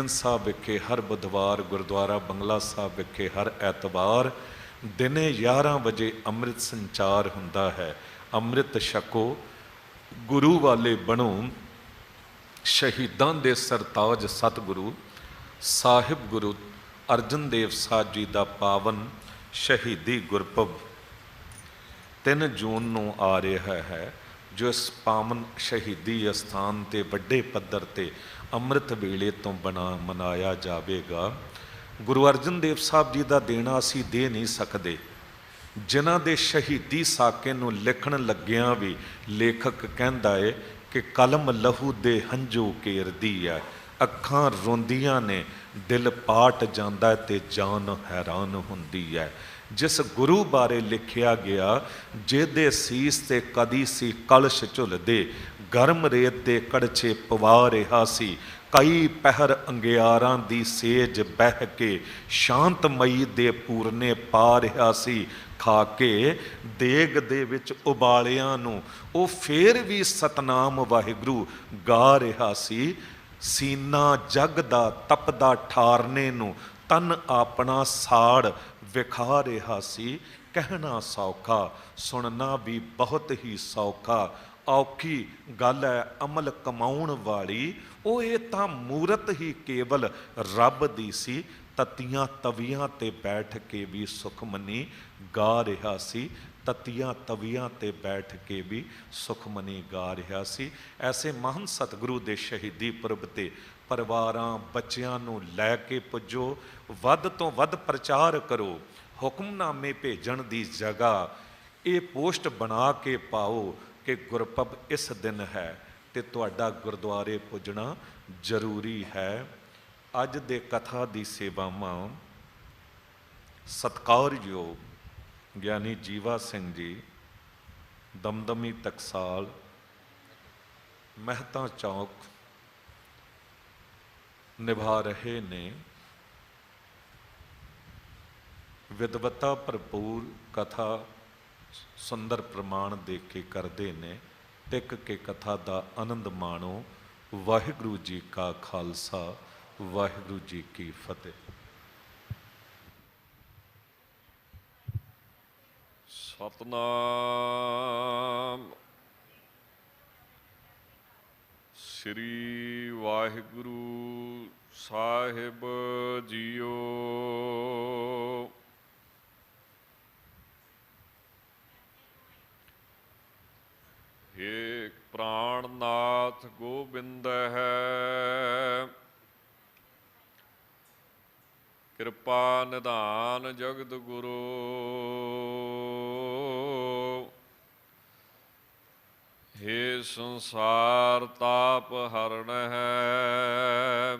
साहब विखे हर बुधवार, गुरुद्वारा बंगला साहब विखे हर ऐतवार दिने 11 बजे अमृत संचार हुंदा है। अमृत छको, गुरु वाले बनो, शहीदां दे सरताज सतगुरु साहिब गुरु अर्जन देव साहब जी का पावन शहीदी गुरपुरब 3 जून नूं आ रहा है, जो इस पावन शहीदी अस्थान ते वड्डे पद्धर ते अमृत वेले तो मनाया जाएगा। गुरु अर्जन देव साहब जी का देना असी दे नहीं सकते, जिन्हां दे शहीदी साके नूं लिखण लग्गियां भी लेखक कहंदा है कि कलम लहू दे हंझू घेरदी है, अखां रोंदियां ने दिल पाट जांदा है ते जान हैरान हुंदी है। जिस गुरु बारे लिखिया गया, जिहदे सीस ते कदी सी कलश झुलदे, गर्म रेत दे कड़छे पवा रहा सी, कई पहर अंगियारां दी सेज बह के शांतमई दे पूरने पा रहा सी, खा के देग दे विच उबालियां नूं ओ फेर भी सतनाम वाहिगुरू गा रहा सी। सीना जग दा तपदा ठारने नूं तन अपना साड़ विखा रहा सी। कहना सौखा, सुनना भी बहुत ही सौखा, औखी गल है अमल कमाउण वाली, वो ये तां मूरत ही केवल रब दी सी। ततियां तवियां ते बैठ के भी सुखमनी गा रहा सी, ततियां तवियां ते बैठ के भी सुखमनी गा रहा सी। ऐसे महान सतगुरु दे शहीदी पुरब ते परिवारां बच्चियां नूं लै के पुजो, वध तो वध प्रचार करो, हुक्मनामे भेजण दी जगह ये पोस्ट बना के पाओ कि गुरपुरब इस दिन है ते तुहाडा गुरुद्वारे पुजना जरूरी है। अज दे कथा दी सेवावां सत्कारयोग ज्ञानी जीवा सिंह जी दमदमी टकसाल मेहता चौक निभा रहे ने। विद्वता भरपूर कथा सुंदर प्रमाण दे के करते ने। टिक के कथा का आनंद माणो। वाहिगुरू जी का खालसा, वाहिगुरू जी की फतेह। सतनाम श्री वाहिगुरू साहिब जीओ। हे प्राणनाथ गोबिंद है, कृपा निधान जगत गुरु। हे संसार ताप हरण है,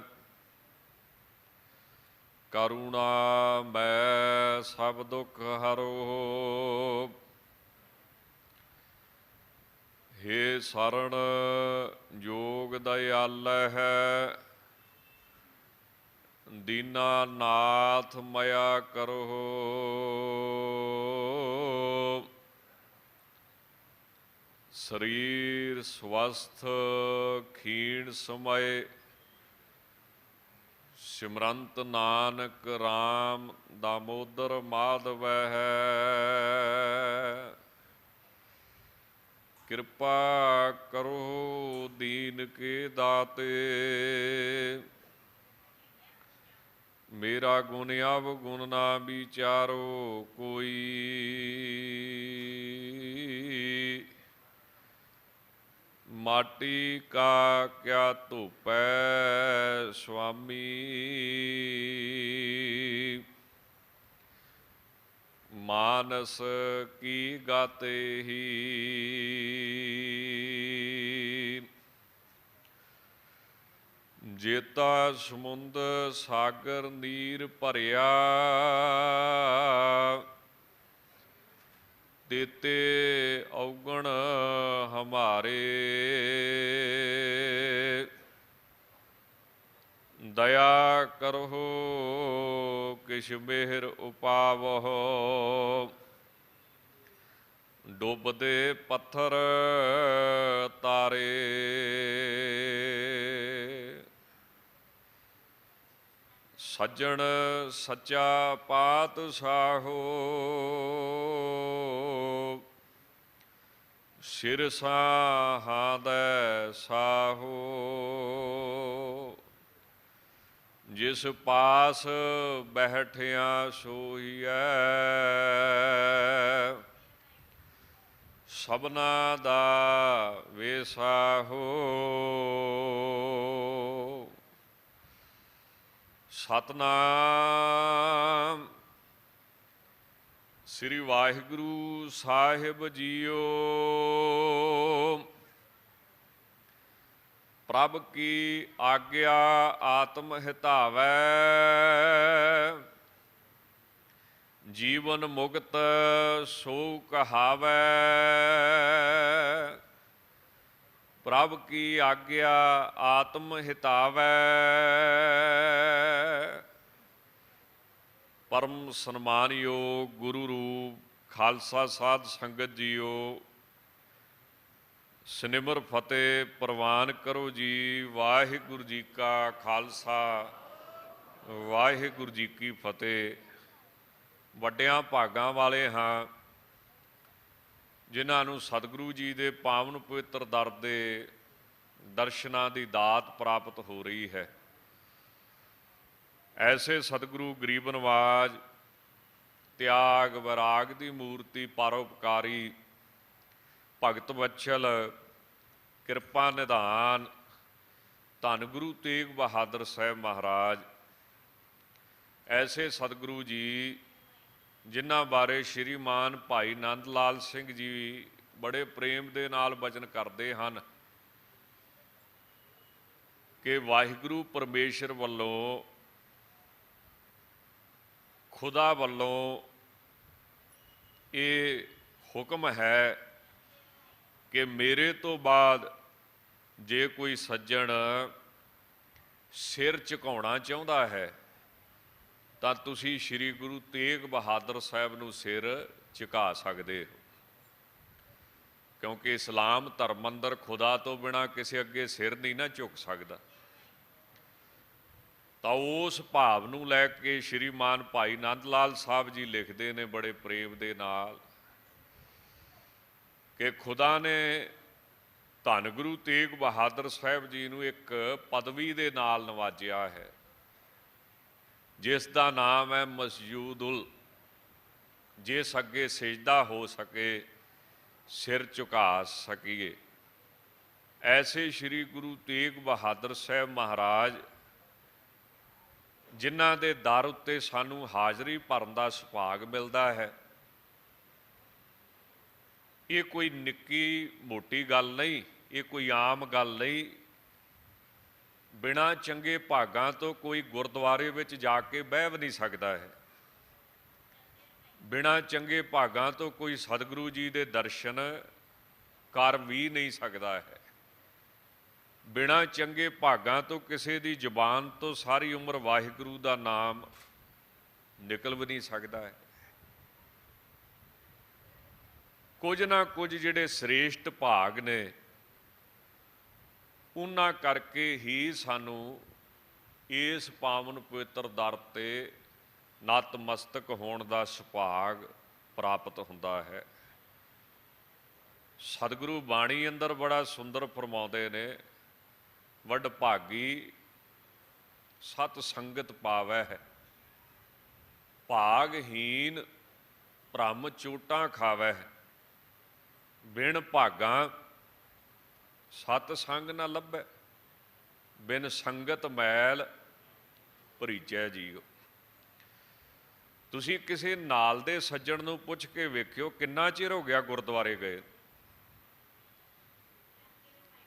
करुणा मैं सब दुख हरो। हे शरण जोग दयाल है, दीना नाथ मया करो। शरीर स्वस्थ खीण समय, सिमरंत नानक राम दामोदर माधव है। कृपा करो दीन के दाते, मेरा गुण अवगुण ना विचारो कोई। माटी का क्या धुपै स्वामी, मानस की गाते ही। जेता समुंद सागर नीर भरिया, देते औगण हमारे। दया करो किश मेहर उपावहो, डुबदे पत्थर तारे। ਸੱਜਣ ਸੱਚਾ ਪਾਤਸ਼ਾਹੋ, ਸਿਰ ਸਾਹਾਂ ਦੈ ਸਾਹੋ। ਜਿਸ ਪਾਸ ਬੈਠਿਆ ਸੋਈਐ, ਸਭਨਾ ਦਾ ਵੇਸਾਹੋ। ਸਤਨਾਮ ਸ੍ਰੀ ਵਾਹਿਗੁਰੂ ਸਾਹਿਬ ਜੀਓ। ਪ੍ਰਭ ਕੀ ਆਗਿਆ ਆਤਮ ਹਿਤਾਵੈ, ਜੀਵਨ ਮੁਕਤ ਸੋ ਕਹਾਵੈ। ਪ੍ਰਭ ਕੀ ਆਗਿਆ ਆਤਮ ਹਿਤਾਵੈ, ਪਰਮ ਸਨਮਾਨਯੋਗ ਗੁਰੂ ਰੂਪ ਖਾਲਸਾ ਸਾਧ ਸੰਗਤ ਜੀਓ, ਸਿਮਰ ਫਤਿਹ ਪ੍ਰਵਾਨ ਕਰੋ ਜੀ। ਵਾਹਿਗੁਰੂ ਜੀ ਕਾ ਖਾਲਸਾ, ਵਾਹਿਗੁਰੂ ਜੀ ਕੀ ਫਤਿਹ। ਵੱਡਿਆਂ ਭਾਗਾਂ ਵਾਲੇ ਹਾਂ ਜਿਨ੍ਹਾਂ ਨੂੰ ਸਤਿਗੁਰੂ ਜੀ ਦੇ ਪਾਵਨ ਪਵਿੱਤਰ ਦਰ ਦੇ ਦਰਸ਼ਨਾਂ ਦੀ ਦਾਤ ਪ੍ਰਾਪਤ ਹੋ ਰਹੀ ਹੈ। ਐਸੇ ਸਤਿਗੁਰੂ ਗਰੀਬ ਨਵਾਜ, ਤਿਆਗ ਵਿਰਾਗ ਦੀ ਮੂਰਤੀ, ਪਰਉਪਕਾਰੀ, ਭਗਤ ਵਛਲ, ਕਿਰਪਾ ਨਿਧਾਨ ਧੰਨ ਗੁਰੂ ਤੇਗ ਬਹਾਦਰ ਸਾਹਿਬ ਮਹਾਰਾਜ, ਐਸੇ ਸਤਿਗੁਰੂ ਜੀ ਜਿਨ੍ਹਾਂ ਬਾਰੇ ਸ਼੍ਰੀਮਾਨ ਭਾਈ ਨੰਦ ਲਾਲ ਸਿੰਘ ਜੀ ਬੜੇ ਪ੍ਰੇਮ ਦੇ ਨਾਲ ਬਚਨ ਕਰਦੇ ਹਨ ਕਿ ਵਾਹਿਗੁਰੂ ਪਰਮੇਸ਼ਰ ਵੱਲੋਂ, ਖੁਦਾ ਵੱਲੋਂ ਇਹ ਹੁਕਮ ਹੈ ਕਿ ਮੇਰੇ ਤੋਂ ਬਾਅਦ ਜੇ ਕੋਈ ਸੱਜਣ ਸਿਰ ਝੁਕਾਉਣਾ ਚਾਹੁੰਦਾ ਹੈ ਤਾਂ ਤੁਸੀਂ ਸ੍ਰੀ ਗੁਰੂ ਤੇਗ ਬਹਾਦਰ ਸਾਹਿਬ ਨੂੰ ਸਿਰ ਝੁਕਾ ਸਕਦੇ ਹੋ, ਕਿਉਂਕਿ ਇਸਲਾਮ ਧਰਮ ਅੰਦਰ ਖੁਦਾ ਤੋਂ ਬਿਨਾਂ ਕਿਸੇ ਅੱਗੇ ਸਿਰ ਨਹੀਂ ਨਾ ਝੁਕ ਸਕਦਾ। ਤਾਂ ਉਸ ਭਾਵ ਨੂੰ ਲੈ ਕੇ ਸ਼੍ਰੀਮਾਨ ਭਾਈ ਨੰਦ ਲਾਲ ਸਾਹਿਬ ਜੀ ਲਿਖਦੇ ਨੇ ਬੜੇ ਪ੍ਰੇਮ ਦੇ ਨਾਲ ਕਿ ਖੁਦਾ ਨੇ ਧੰਨ ਗੁਰੂ ਤੇਗ ਬਹਾਦਰ ਸਾਹਿਬ ਜੀ ਨੂੰ ਇੱਕ ਪਦਵੀ ਦੇ ਨਾਲ ਨਵਾਜਿਆ ਹੈ, ਜਿਸ ਦਾ ਨਾਮ ਹੈ ਮਸਜੂਦੁਲ, ਜਿਸ ਅੱਗੇ ਸਿਜਦਾ ਹੋ ਸਕੇ, ਸਿਰ ਝੁਕਾ ਸਕੀਏ। ਐਸੇ ਸ਼੍ਰੀ ਗੁਰੂ ਤੇਗ ਬਹਾਦਰ ਸਾਹਿਬ ਮਹਾਰਾਜ ਜਿਨ੍ਹਾਂ ਦੇ ਦਰ ਉੱਤੇ ਸਾਨੂੰ ਹਾਜ਼ਰੀ ਭਰਨ ਦਾ ਸੁਭਾਗ ਮਿਲਦਾ ਹੈ, ਇਹ ਕੋਈ ਨਿੱਕੀ ਮੋਟੀ ਗੱਲ ਨਹੀਂ, ਇਹ ਕੋਈ ਆਮ ਗੱਲ ਨਹੀਂ। ਬਿਨਾਂ ਚੰਗੇ ਭਾਗਾਂ ਤੋਂ ਕੋਈ ਗੁਰਦੁਆਰੇ ਵਿੱਚ ਜਾ ਕੇ ਬਹਿ ਵੀ ਨਹੀਂ ਸਕਦਾ ਹੈ। ਬਿਨਾਂ ਚੰਗੇ ਭਾਗਾਂ ਤੋਂ ਕੋਈ ਸਤਿਗੁਰੂ ਜੀ ਦੇ ਦਰਸ਼ਨ ਕਰ ਵੀ ਨਹੀਂ ਸਕਦਾ ਹੈ। ਬਿਨਾਂ ਚੰਗੇ ਭਾਗਾਂ ਤੋਂ ਕਿਸੇ ਦੀ ਜ਼ੁਬਾਨ ਤੋਂ ਸਾਰੀ ਉਮਰ ਵਾਹਿਗੁਰੂ ਦਾ ਨਾਮ ਨਿਕਲ ਵੀ ਨਹੀਂ ਸਕਦਾ ਹੈ। ਕੁਝ ਨਾ ਕੁਝ ਜਿਹੜੇ ਸ੍ਰੇਸ਼ਟ ਭਾਗ ਨੇ, ਉਹਨਾਂ ਕਰਕੇ ਹੀ ਸਾਨੂੰ ਇਸ ਪਾਵਨ ਪਵਿੱਤਰ ਦਰ 'ਤੇ ਨਤਮਸਤਕ ਹੋਣ ਦਾ ਸੁਭਾਗ ਪ੍ਰਾਪਤ ਹੁੰਦਾ ਹੈ। ਸਤਿਗੁਰੂ ਬਾਣੀ ਅੰਦਰ ਬੜਾ ਸੁੰਦਰ ਫਰਮਾਉਂਦੇ ਨੇ, ਵੱਡ ਭਾਗੀ ਸਤ ਸੰਗਤ ਪਾਵੈ ਹੈ, ਭਾਗਹੀਨ ਭ੍ਰਮ ਚੋਟਾਂ ਖਾਵੈ ਹੈ। ਬਿਨ ਭਾਗਾਂ ਸਤ ਸੰਗ ਨਾ ਲੱਭੈ, ਬਿਨ ਸੰਗਤ ਮੈਲ ਭਰੀਜੈ ਜੀਓ। ਤੁਸੀਂ ਕਿਸੇ ਨਾਲ ਦੇ ਸੱਜਣ ਨੂੰ ਪੁੱਛ ਕੇ ਵੇਖਿਓ ਕਿੰਨਾ ਚਿਰ ਹੋ ਗਿਆ ਗੁਰਦੁਆਰੇ ਗਏ।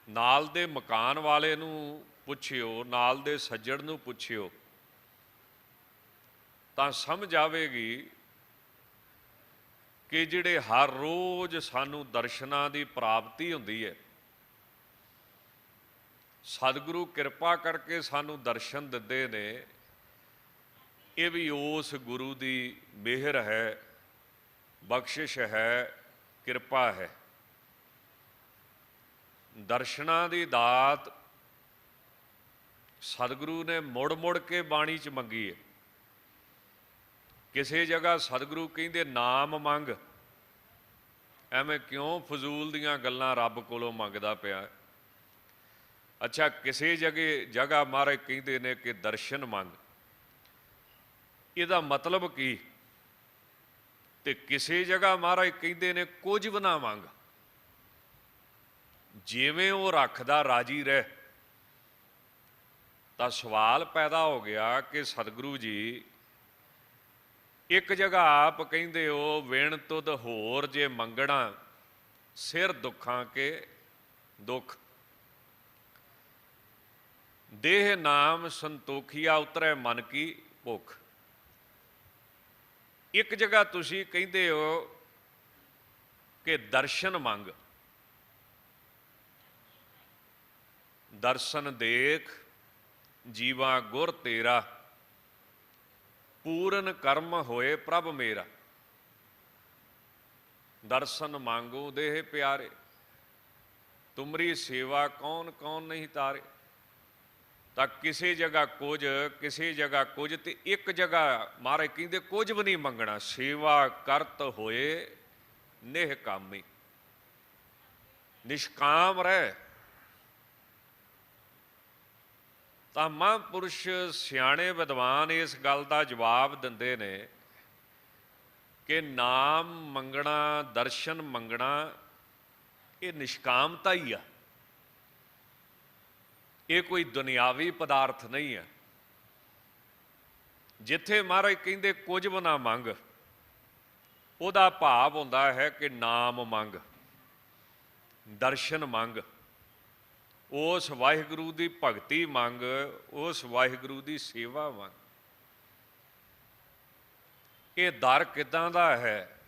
ਨਾਲ ਦੇ ਮਕਾਨ ਵਾਲੇ ਨੂੰ ਪੁੱਛਿਓ, ਨਾਲ ਦੇ ਸੱਜਣ ਨੂੰ ਪੁੱਛਿਓ, ਤਾਂ ਸਮਝ ਆਵੇਗੀ ਕਿ ਜਿਹੜੇ ਹਰ ਰੋਜ਼ ਸਾਨੂੰ ਦਰਸ਼ਨਾਂ ਦੀ ਪ੍ਰਾਪਤੀ ਹੁੰਦੀ ਹੈ, ਸਤਿਗੁਰੂ ਕਿਰਪਾ ਕਰਕੇ ਸਾਨੂੰ ਦਰਸ਼ਨ ਦਿੰਦੇ ਨੇ, ਇਹ ਵੀ ਉਸ ਗੁਰੂ ਦੀ ਮਿਹਰ ਹੈ, ਬਖਸ਼ਿਸ਼ ਹੈ, ਕਿਰਪਾ ਹੈ। ਦਰਸ਼ਨਾਂ ਦੀ ਦਾਤ ਸਤਿਗੁਰੂ ਨੇ ਮੁੜ ਮੁੜ ਕੇ ਬਾਣੀ 'ਚ ਮੰਗੀ ਹੈ। ਕਿਸੇ ਜਗ੍ਹਾ ਸਤਿਗੁਰੂ ਕਹਿੰਦੇ ਨਾਮ ਮੰਗ, ਐਵੇਂ ਕਿਉਂ ਫਜ਼ੂਲ ਦੀਆਂ ਗੱਲਾਂ ਰੱਬ ਕੋਲੋਂ ਮੰਗਦਾ ਪਿਆ। ਅੱਛਾ, ਕਿਸੇ ਜਗ੍ਹਾ ਮਹਾਰਾਜ ਕਹਿੰਦੇ ਨੇ ਕਿ ਦਰਸ਼ਨ ਮੰਗ, ਇਹਦਾ ਮਤਲਬ ਕੀ? ਤੇ ਕਿਸੇ ਜਗ੍ਹਾ ਮਹਾਰਾਜ ਕਹਿੰਦੇ ਨੇ ਕੁਝ ਵੀ ਨਾ ਮੰਗ, ਜਿਵੇਂ ਉਹ ਰੱਖਦਾ ਰਾਜੀ ਰਹਿ। ਤਾਂ ਸਵਾਲ ਪੈਦਾ ਹੋ ਗਿਆ ਕਿ ਸਤਿਗੁਰੂ ਜੀ ਇੱਕ ਜਗ੍ਹਾ ਆਪ ਕਹਿੰਦੇ ਹੋ ਵਿਣ ਤੁਧ ਹੋਰ ਜੇ ਮੰਗਣਾ, ਸਿਰ ਦੁੱਖਾਂ ਕੇ ਦੁੱਖ, ਦੇਹ ਨਾਮ ਸੰਤੋਖੀਆ ਉਤਰੈ ਮਨ ਕੀ ਭੁੱਖ। ਇੱਕ ਜਗ੍ਹਾ ਤੁਸੀਂ ਕਹਿੰਦੇ ਹੋ ਕਿ ਦਰਸ਼ਨ ਮੰਗ, ਦਰਸ਼ਨ ਦੇਖ ਜੀਵਾ ਗੁਰ ਤੇਰਾ, ਪੂਰਨ ਕਰਮ ਹੋਏ ਪ੍ਰਭ ਮੇਰਾ। ਦਰਸ਼ਨ ਮੰਗੋ ਦੇਹ ਪਿਆਰੇ, ਤੁਮਰੀ ਸੇਵਾ ਕੌਣ ਕੌਣ ਨਹੀਂ ਤਾਰੇ। ਤਾਂ ਕਿਸੇ ਜਗ੍ਹਾ ਕੁਝ, ਕਿਸੇ ਜਗ੍ਹਾ ਕੁਝ, ਤੇ ਇੱਕ ਜਗ੍ਹਾ ਮਹਾਰਾਜ ਕਹਿੰਦੇ ਕੁਝ ਵੀ ਨਹੀਂ ਮੰਗਣਾ, ਸੇਵਾ ਕਰਤ ਹੋਏ ਨਿਹਕਾਮੀ, ਨਿਸ਼ਕਾਮ ਰਹਿ। ਤਾਂ ਮਹਾਂਪੁਰਸ਼ ਸਿਆਣੇ ਵਿਦਵਾਨ ਇਸ ਗੱਲ ਦਾ ਜਵਾਬ ਦਿੰਦੇ ਨੇ ਕਿ ਨਾਮ ਮੰਗਣਾ, ਦਰਸ਼ਨ ਮੰਗਣਾ, ਇਹ ਨਿਸ਼ਕਾਮਤਾ ਹੀ ਆ, ਇਹ ਕੋਈ ਦੁਨਿਆਵੀ ਪਦਾਰਥ ਨਹੀਂ ਹੈ। ਜਿੱਥੇ ਮਹਾਰਾਜ ਕਹਿੰਦੇ ਕੁਝ ਵੀ ਨਾ ਮੰਗ, ਉਹਦਾ ਭਾਵ ਹੁੰਦਾ ਹੈ ਕਿ ਨਾਮ ਮੰਗ, ਦਰਸ਼ਨ ਮੰਗ, ਉਸ ਵਾਹਿਗੁਰੂ ਦੀ ਭਗਤੀ ਮੰਗ, ਉਸ ਵਾਹਿਗੁਰੂ ਦੀ ਸੇਵਾ ਮੰਗ। ਇਹ ਦਰ ਕਿੱਦਾਂ ਦਾ ਹੈ?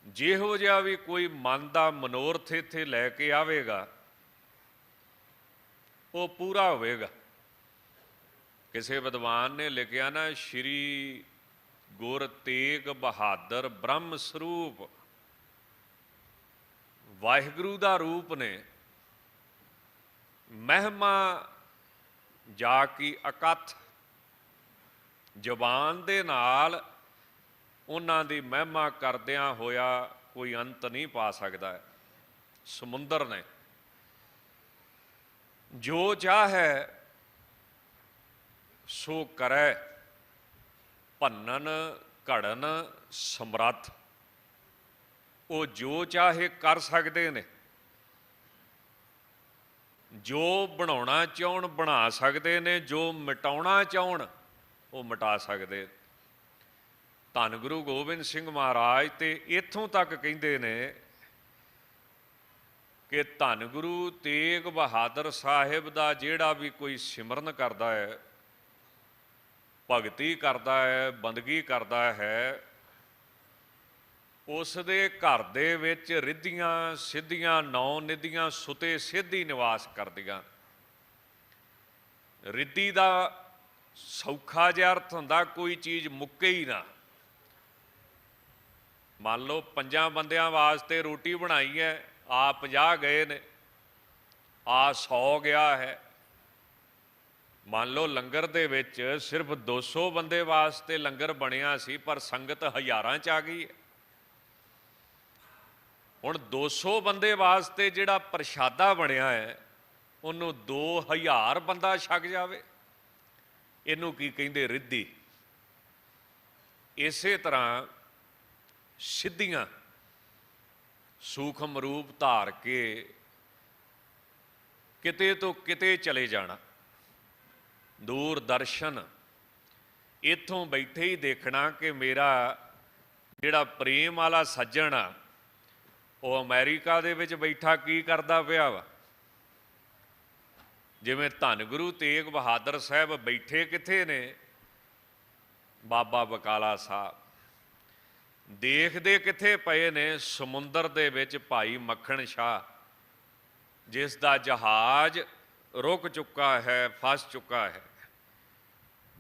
ਜਿਹੋ ਜਿਹਾ ਵੀ ਕੋਈ ਮਨ ਦਾ ਮਨੋਰਥ ਇੱਥੇ ਲੈ ਕੇ ਆਵੇਗਾ ਉਹ ਪੂਰਾ ਹੋਵੇਗਾ। ਕਿਸੇ ਵਿਦਵਾਨ ਨੇ ਲਿਖਿਆ ਨਾ, ਸ਼੍ਰੀ ਗੁਰ ਤੇਗ ਬਹਾਦਰ ਬ੍ਰਹਮ ਸਰੂਪ, ਵਾਹਿਗੁਰੂ ਦਾ ਰੂਪ ਨੇ, ਮਹਿਮਾ ਜਾ ਕੀ ਅਕਥ, ਜ਼ੁਬਾਨ ਦੇ ਨਾਲ ਉਹਨਾਂ ਦੀ ਮਹਿਮਾ ਕਰਦਿਆਂ ਹੋਇਆ ਕੋਈ ਅੰਤ ਨਹੀਂ ਪਾ ਸਕਦਾ। ਸਮੁੰਦਰ ਨੇ ਜੋ ਚਾਹੇ ਸੋ ਕਰੈ, ਭੰਨਨ ਘੜਨ ਸਮਰੱਥ। ਉਹ ਜੋ ਚਾਹੇ ਕਰ ਸਕਦੇ ਨੇ, ਜੋ ਬਣਾਉਣਾ ਚਾਹੁਣ ਬਣਾ ਸਕਦੇ ਨੇ, ਜੋ ਮਿਟਾਉਣਾ ਚਾਹੁਣ ਉਹ ਮਿਟਾ ਸਕਦੇ। ਧੰਨ ਗੁਰੂ ਗੋਬਿੰਦ ਸਿੰਘ ਮਹਾਰਾਜ ਤੇ ਇੱਥੋਂ ਤੱਕ ਕਹਿੰਦੇ ਨੇ ਕਿ ਧੰਨ ਗੁਰੂ ਤੇਗ ਬਹਾਦਰ ਸਾਹਿਬ ਦਾ ਜਿਹੜਾ ਵੀ ਕੋਈ ਸਿਮਰਨ ਕਰਦਾ ਹੈ, ਭਗਤੀ ਕਰਦਾ ਹੈ, ਬੰਦਗੀ ਕਰਦਾ ਹੈ, ਉਸ ਦੇ ਘਰ ਦੇ ਵਿੱਚ ਰਿੱਧੀਆਂ ਸਿੱਧੀਆਂ, ਨੌ ਨਿਧੀਆਂ ਸੁਤੇ ਸਿੱਧੀ ਨਿਵਾਸ ਕਰਦੀਆਂ। ਰਿੱਧੀ ਦਾ ਸੌਖਾ ਜਿਹਾ ਅਰਥ ਹੁੰਦਾ ਕੋਈ ਚੀਜ਼ ਮੁੱਕੇ ਹੀ ਨਾ। ਮੰਨ ਲਓ 5 ਬੰਦਿਆਂ ਵਾਸਤੇ ਰੋਟੀ ਬਣਾਈ ਹੈ, ਆ 50 ਗਏ ਨੇ, ਆ 100 ਗਿਆ ਹੈ। ਮੰਨ ਲਓ ਲੰਗਰ ਦੇ ਵਿੱਚ ਸਿਰਫ 200 ਬੰਦੇ ਵਾਸਤੇ ਲੰਗਰ ਬਣਿਆ ਸੀ, ਪਰ ਸੰਗਤ ਹਜ਼ਾਰਾਂ 'ਚ ਆ ਗਈ ਹੈ। ਹੁਣ 200 ਬੰਦੇ ਵਾਸਤੇ ਜਿਹੜਾ ਪ੍ਰਸ਼ਾਦਾ ਬਣਿਆ ਹੈ ਉਹਨੂੰ 2000 ਬੰਦਾ ਛਕ ਜਾਵੇ, ਇਹਨੂੰ ਕੀ ਕਹਿੰਦੇ? ਰਿੱਧੀ। ਇਸੇ ਤਰ੍ਹਾਂ ਸਿੱਧੀਆਂ ਸੂਖਮ ਰੂਪ ਧਾਰ ਕੇ ਕਿਤੇ ਤੋਂ ਕਿਤੇ ਚਲੇ ਜਾਣਾ, ਦੂਰ ਦਰਸ਼ਨ। ਇੱਥੋਂ ਬੈਠੇ ਹੀ ਦੇਖਣਾ ਕਿ ਮੇਰਾ ਜਿਹੜਾ ਪ੍ਰੇਮ ਵਾਲਾ ਸੱਜਣ ਆ ਉਹ ਅਮਰੀਕਾ ਦੇ ਵਿੱਚ ਬੈਠਾ ਕੀ ਕਰਦਾ ਪਿਆ ਵਾ। ਜਿਵੇਂ ਧੰਨ ਗੁਰੂ ਤੇਗ ਬਹਾਦਰ ਸਾਹਿਬ ਬੈਠੇ ਕਿੱਥੇ ਨੇ? ਬਾਬਾ ਬਕਾਲਾ ਸਾਹਿਬ। ਦੇਖਦੇ ਕਿੱਥੇ ਪਏ ਨੇ? ਸਮੁੰਦਰ ਦੇ ਵਿੱਚ ਭਾਈ ਮੱਖਣ ਸ਼ਾਹ, ਜਿਸ ਦਾ ਜਹਾਜ਼ ਰੁਕ ਚੁੱਕਾ ਹੈ, ਫਸ ਚੁੱਕਾ ਹੈ।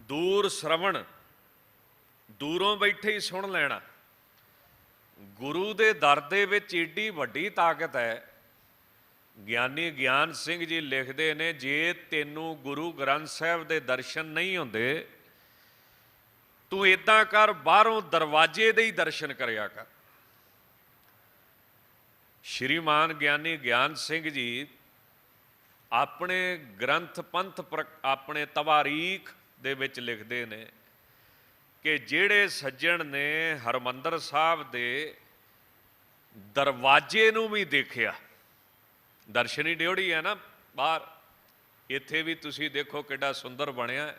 ਦੂਰ ਸ਼ਰਵਣ, ਦੂਰੋਂ ਬੈਠੇ ਹੀ ਸੁਣ ਲੈਣਾ। ਗੁਰੂ ਦੇ ਦਰ ਦੇ ਵਿੱਚ ਏਡੀ ਵੱਡੀ ਤਾਕਤ ਹੈ, ਗਿਆਨੀ ਗਿਆਨ ਸਿੰਘ ਜੀ ਲਿਖਦੇ ਨੇ, ਜੇ ਤੈਨੂੰ ਗੁਰੂ ਗ੍ਰੰਥ ਸਾਹਿਬ ਦੇ ਦਰਸ਼ਨ ਨਹੀਂ ਹੁੰਦੇ, ਤੂੰ ਇਦਾਂ ਕਰ, ਬਾਹਰੋਂ ਦਰਵਾਜ਼ੇ ਦੇ ਹੀ ਦਰਸ਼ਨ ਕਰਿਆ ਕਰ। ਸ਼੍ਰੀਮਾਨ ਗਿਆਨੀ ਗਿਆਨ ਸਿੰਘ ਜੀ ਆਪਣੇ ਗ੍ਰੰਥ ਪੰਥ ਆਪਣੇ ਤਵਾਰੀਖ ਦੇ ਵਿੱਚ ਲਿਖਦੇ ਨੇ ਕਿ ਜਿਹੜੇ ਸੱਜਣ ਨੇ ਹਰਿਮੰਦਰ ਸਾਹਿਬ ਦੇ ਦਰਵਾਜ਼ੇ ਨੂੰ ਵੀ ਦੇਖਿਆ, ਦਰਸ਼ਨੀ ਡਿਓੜੀ ਹੈ ਨਾ ਬਾਹਰ, ਇੱਥੇ ਵੀ ਤੁਸੀਂ ਦੇਖੋ ਕਿੱਡਾ ਸੁੰਦਰ ਬਣਿਆ।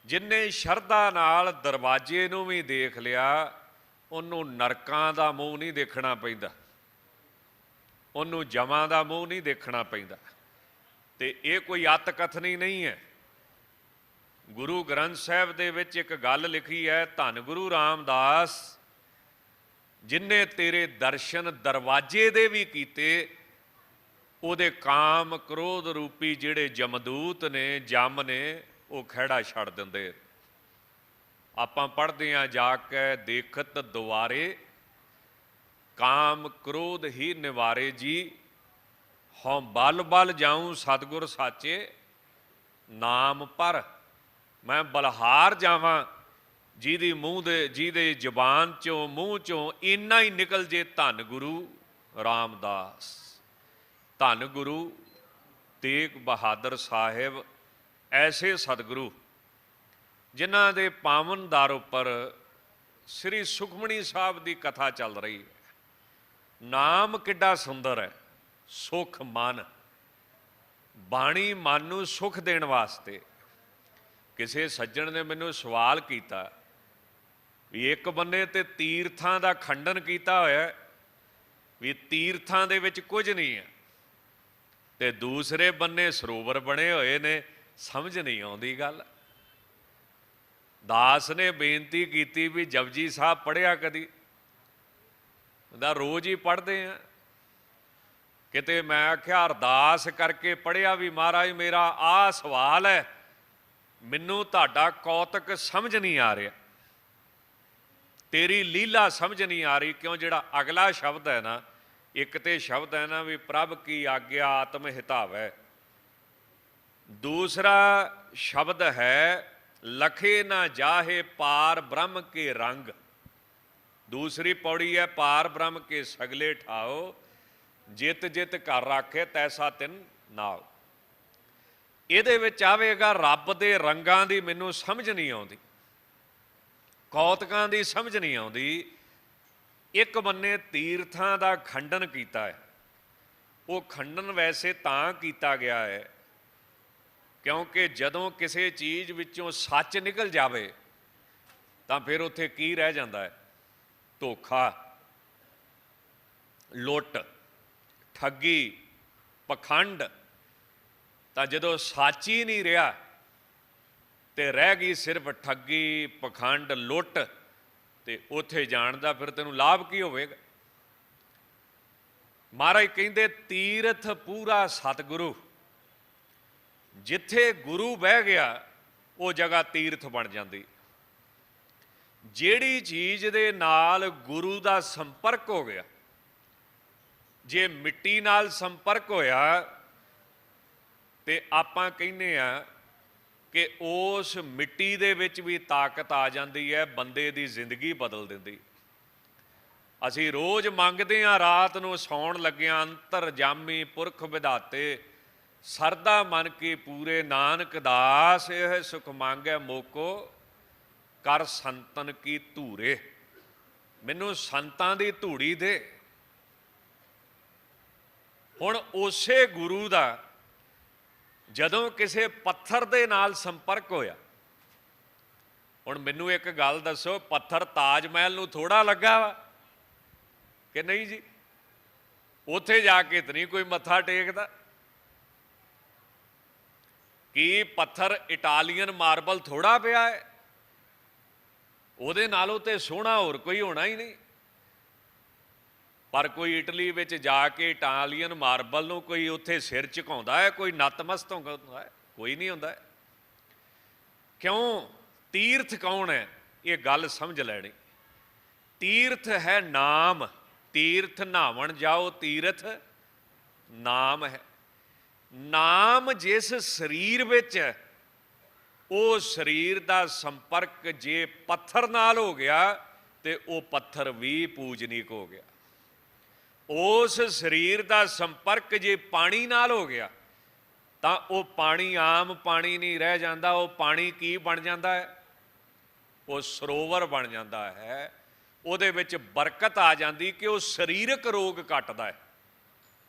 ਜਿਨਨੇ ਸ਼ਰਧਾ ਨਾਲ ਦਰਵਾਜ਼ੇ ਨੂੰ ਵੀ ਦੇਖ ਲਿਆ, ਉਹਨੂੰ ਨਰਕਾਂ ਦਾ ਮੂੰਹ ਨਹੀਂ ਦੇਖਣਾ ਪੈਂਦਾ, ਉਹਨੂੰ ਜਮਾਂ ਦਾ ਮੂੰਹ ਨਹੀਂ ਦੇਖਣਾ ਪੈਂਦਾ। ਤੇ ਇਹ ਕੋਈ ਅੱਤ ਕਥਨੀ ਨਹੀਂ ਹੈ। ਗੁਰੂ ਗ੍ਰੰਥ ਸਾਹਿਬ ਦੇ ਵਿੱਚ ਇੱਕ ਗੱਲ ਲਿਖੀ ਹੈ, ਧੰਨ ਗੁਰੂ ਰਾਮਦਾਸ ਜਿਨਨੇ ਤੇਰੇ ਦਰਸ਼ਨ ਦਰਵਾਜ਼ੇ ਦੇ ਵੀ ਕੀਤੇ, ਉਹਦੇ ਕਾਮ ਕ੍ਰੋਧ ਰੂਪੀ ਜਿਹੜੇ ਜਮਦੂਤ ਨੇ, ਜਮ ਨੇ, ਉਹ ਖਹਿੜਾ ਛੱਡ ਦਿੰਦੇ। ਆਪਾਂ ਪੜ੍ਹਦੇ ਹਾਂ, ਜਾ ਕੇ ਦੇਖਤ ਦੁਆਰੇ ਕਾਮ ਕ੍ਰੋਧ ਹੀ ਨਿਵਾਰੇ ਜੀ, ਹਉ ਬਲ ਬਲ ਜਾਊਂ ਸਤਿਗੁਰ ਸਾਚੇ ਨਾਮ ਪਰ। ਮੈਂ ਬਲਹਾਰ ਜਾਵਾਂ ਜਿਹਦੀ ਜ਼ੁਬਾਨ ਚੋਂ ਮੂੰਹ ਚੋਂ ਇੰਨਾ ਹੀ ਨਿਕਲ ਜੇ, ਧੰਨ ਗੁਰੂ ਰਾਮਦਾਸ, ਧੰਨ ਗੁਰੂ ਤੇਗ ਬਹਾਦਰ ਸਾਹਿਬ। ਐਸੇ ਸਤਿਗੁਰੂ ਜਿਨ੍ਹਾਂ ਦੇ ਪਾਵਨ ਦਰ ਉੱਪਰ ਸ੍ਰੀ ਸੁਖਮਣੀ ਸਾਹਿਬ ਦੀ ਕਥਾ ਚੱਲ ਰਹੀ ਹੈ। ਨਾਮ ਕਿੱਡਾ ਸੁੰਦਰ ਹੈ, ਸੁਖ ਮਨ, ਬਾਣੀ ਮਨ ਨੂੰ ਸੁਖ ਦੇਣ ਵਾਸਤੇ। ਕਿਸੇ ਸੱਜਣ ਨੇ ਮੈਨੂੰ ਸਵਾਲ ਕੀਤਾ ਵੀ ਇੱਕ ਬੰਨੇ ਤੇ ਤੀਰਥਾਂ ਦਾ ਖੰਡਨ ਕੀਤਾ ਹੋਇਆ ਵੀ ਤੀਰਥਾਂ ਦੇ ਵਿੱਚ ਕੁਝ ਨਹੀਂ ਹੈ, ਤੇ ਦੂਸਰੇ ਬੰਨੇ ਸਰੋਵਰ ਬਣੇ ਹੋਏ ਨੇ, ਸਮਝ ਨਹੀਂ ਆਉਂਦੀ ਗੱਲ। ਦਾਸ ਨੇ ਬੇਨਤੀ ਕੀਤੀ ਵੀ ਜਪਜੀ ਸਾਹਿਬ ਪੜ੍ਹਿਆ ਕਦੀ? ਉਹਦਾ ਰੋਜ਼ ਹੀ ਪੜ੍ਹਦੇ ਆ। ਕਿਤੇ ਮੈਂ ਆਖਿਆ ਅਰਦਾਸ ਕਰਕੇ ਪੜ੍ਹਿਆ ਵੀ ਮਹਾਰਾਜ ਮੇਰਾ ਆਹ ਸਵਾਲ ਹੈ, ਮੈਨੂੰ ਤੁਹਾਡਾ ਕੌਤਕ ਸਮਝ ਨਹੀਂ ਆ ਰਿਹਾ, ਤੇਰੀ ਲੀਲਾ ਸਮਝ ਨਹੀਂ ਆ ਰਹੀ। ਕਿਉਂ? ਜਿਹੜਾ ਅਗਲਾ ਸ਼ਬਦ ਹੈ ਨਾ, ਇੱਕ ਤੇ ਸ਼ਬਦ ਹੈ ਨਾ ਵੀ ਪ੍ਰਭ ਕੀ ਆਗਿਆ ਆਤਮ ਹਿਤਾਵੈ, ਦੂਸਰਾ ਸ਼ਬਦ ਹੈ ਲਖੇ ਨਾ ਜਾਹੇ ਪਾਰ ਬ੍ਰਹਮ ਕੇ ਰੰਗ, ਦੂਸਰੀ ਪੌੜੀ ਹੈ ਪਾਰ ਬ੍ਰਹਮ ਕੇ ਸਗਲੇ ਠਾਓ, ਜਿਤ ਜਿਤ ਘਰ ਰਾਖੇ ਤੈਸਾ ਤਿਨ ਨਾਉ। ਇਹਦੇ ਵਿੱਚ ਆਵੇਗਾ ਰੱਬ ਦੇ ਰੰਗਾਂ ਦੀ ਮੈਨੂੰ ਸਮਝ ਨਹੀਂ ਆਉਂਦੀ, ਕੌਤਕਾਂ ਦੀ ਸਮਝ ਨਹੀਂ ਆਉਂਦੀ। ਇੱਕ ਬੰਨੇ ਤੀਰਥਾਂ ਦਾ ਖੰਡਨ ਕੀਤਾ ਹੈ, ਉਹ ਖੰਡਨ ਵੈਸੇ ਤਾਂ ਕੀਤਾ ਗਿਆ ਹੈ ਕਿਉਂਕਿ ਜਦੋਂ ਕਿਸੇ ਚੀਜ਼ ਵਿੱਚੋਂ ਸੱਚ ਨਿਕਲ ਜਾਵੇ ਤਾਂ ਫਿਰ ਉੱਥੇ ਕੀ ਰਹਿ ਜਾਂਦਾ ਹੈ? ਧੋਖਾ, ਲੁੱਟ, ਠੱਗੀ, ਪਖੰਡ। ਤਾਂ ਜਦੋਂ ਸੱਚ ਹੀ ਨਹੀਂ ਰਿਹਾ ਤੇ ਰਹਿ ਗਈ ਸਿਰਫ ਠੱਗੀ, ਪਖੰਡ, ਲੁੱਟ, ਤੇ ਉੱਥੇ ਜਾਣ ਦਾ ਫਿਰ ਤੈਨੂੰ ਲਾਭ ਕੀ ਹੋਵੇਗਾ? ਮਹਾਰਾਜ ਕਹਿੰਦੇ ਤੀਰਥ ਪੂਰਾ ਸਤਿਗੁਰੂ, ਜਿੱਥੇ ਗੁਰੂ ਬਹਿ ਗਿਆ ਉਹ ਜਗ੍ਹਾ ਤੀਰਥ ਬਣ ਜਾਂਦੀ। ਜਿਹੜੀ ਚੀਜ਼ ਦੇ ਨਾਲ ਗੁਰੂ ਦਾ ਸੰਪਰਕ ਹੋ ਗਿਆ, ਜੇ ਮਿੱਟੀ ਨਾਲ ਸੰਪਰਕ ਹੋਇਆ ਤੇ ਆਪਾਂ ਕਹਿੰਦੇ ਆ ਕਿ ਉਸ ਮਿੱਟੀ ਦੇ ਵਿੱਚ ਵੀ ਤਾਕਤ ਆ ਜਾਂਦੀ ਹੈ, ਬੰਦੇ ਦੀ ਜ਼ਿੰਦਗੀ ਬਦਲ ਦਿੰਦੀ। ਅਸੀਂ ਰੋਜ਼ ਮੰਗਦੇ ਹਾਂ ਰਾਤ ਨੂੰ ਸੌਣ ਲੱਗਿਆਂ, ਅੰਤਰਜਾਮੀ ਪੁਰਖ ਵਿਧਾਤੇ ਸਰਦਾ ਮਨ ਕੀ ਪੂਰੇ, ਨਾਨਕ ਦਾਸ ਇਹ ਸੁਖ ਮੰਗੈ ਮੋਕੋ ਕਰ ਸੰਤਨ ਕੀ ਧੂਰੇ। ਮੈਨੂੰ ਸੰਤਾਂ ਦੀ ਧੂੜੀ ਦੇ। ਹੁਣ ਉਸੇ ਗੁਰੂ ਦਾ ਜਦੋਂ ਕਿਸੇ ਪੱਥਰ ਦੇ ਨਾਲ ਸੰਪਰਕ ਹੋਇਆ, ਹੁਣ ਮੈਨੂੰ ਇੱਕ ਗੱਲ ਦੱਸੋ, ਪੱਥਰ ਤਾਜ ਮਹਿਲ ਨੂੰ ਥੋੜਾ ਲੱਗਾ ਵਾ ਕਿ ਨਹੀਂ ਜੀ? ਉੱਥੇ ਜਾ ਕੇ ਤਾਂ ਨਹੀਂ ਕੋਈ ਮੱਥਾ ਟੇਕਦਾ। ਕੀ ਪੱਥਰ ਇਟਾਲੀਅਨ ਮਾਰਬਲ ਥੋੜਾ ਪਿਆ ਹੈ? ਉਹਦੇ ਨਾਲੋਂ ਤੇ ਸੋਹਣਾ ਹੋਰ ਕੋਈ ਹੋਣਾ ਹੀ ਨਹੀਂ। ਪਰ ਕੋਈ ਇਟਲੀ ਵਿੱਚ ਜਾ ਕੇ ਇਟਾਲੀਅਨ ਮਾਰਬਲ ਨੂੰ ਕੋਈ ਉੱਥੇ ਸਿਰ ਝੁਕਾਉਂਦਾ ਹੈ, ਕੋਈ ਨਤਮਸਤ ਹੁੰਦਾ ਹੈ? ਕੋਈ ਨਹੀਂ ਹੁੰਦਾ। ਕਿਉਂ? ਤੀਰਥ ਕੌਣ ਹੈ? ਇਹ ਗੱਲ ਸਮਝ ਲੈਣੀ। ਤੀਰਥ ਹੈ ਨਾਮ। ਤੀਰਥ ਨਹਾਵਣ ਜਾਓ ਤੀਰਥ ਨਾਮ ਹੈ। ਨਾਮ ਜਿਸ ਸਰੀਰ ਵਿੱਚ ਹੈ, ਉਹ ਸਰੀਰ ਦਾ ਸੰਪਰਕ ਜੇ ਪੱਥਰ ਨਾਲ ਹੋ ਗਿਆ ਤੇ ਉਹ ਪੱਥਰ ਵੀ ਪੂਜਨੀਕ ਹੋ ਗਿਆ। ਉਸ ਸਰੀਰ ਦਾ ਸੰਪਰਕ ਜੇ ਪਾਣੀ ਨਾਲ ਹੋ ਗਿਆ ਤਾਂ ਉਹ ਪਾਣੀ ਆਮ ਪਾਣੀ ਨਹੀਂ ਰਹਿ ਜਾਂਦਾ, ਉਹ ਪਾਣੀ ਕੀ ਬਣ ਜਾਂਦਾ ਹੈ? ਉਹ ਸਰੋਵਰ ਬਣ ਜਾਂਦਾ ਹੈ। ਉਹਦੇ ਵਿੱਚ ਬਰਕਤ ਆ ਜਾਂਦੀ ਕਿ ਉਹ ਸਰੀਰਕ ਰੋਗ ਕੱਟਦਾ ਹੈ।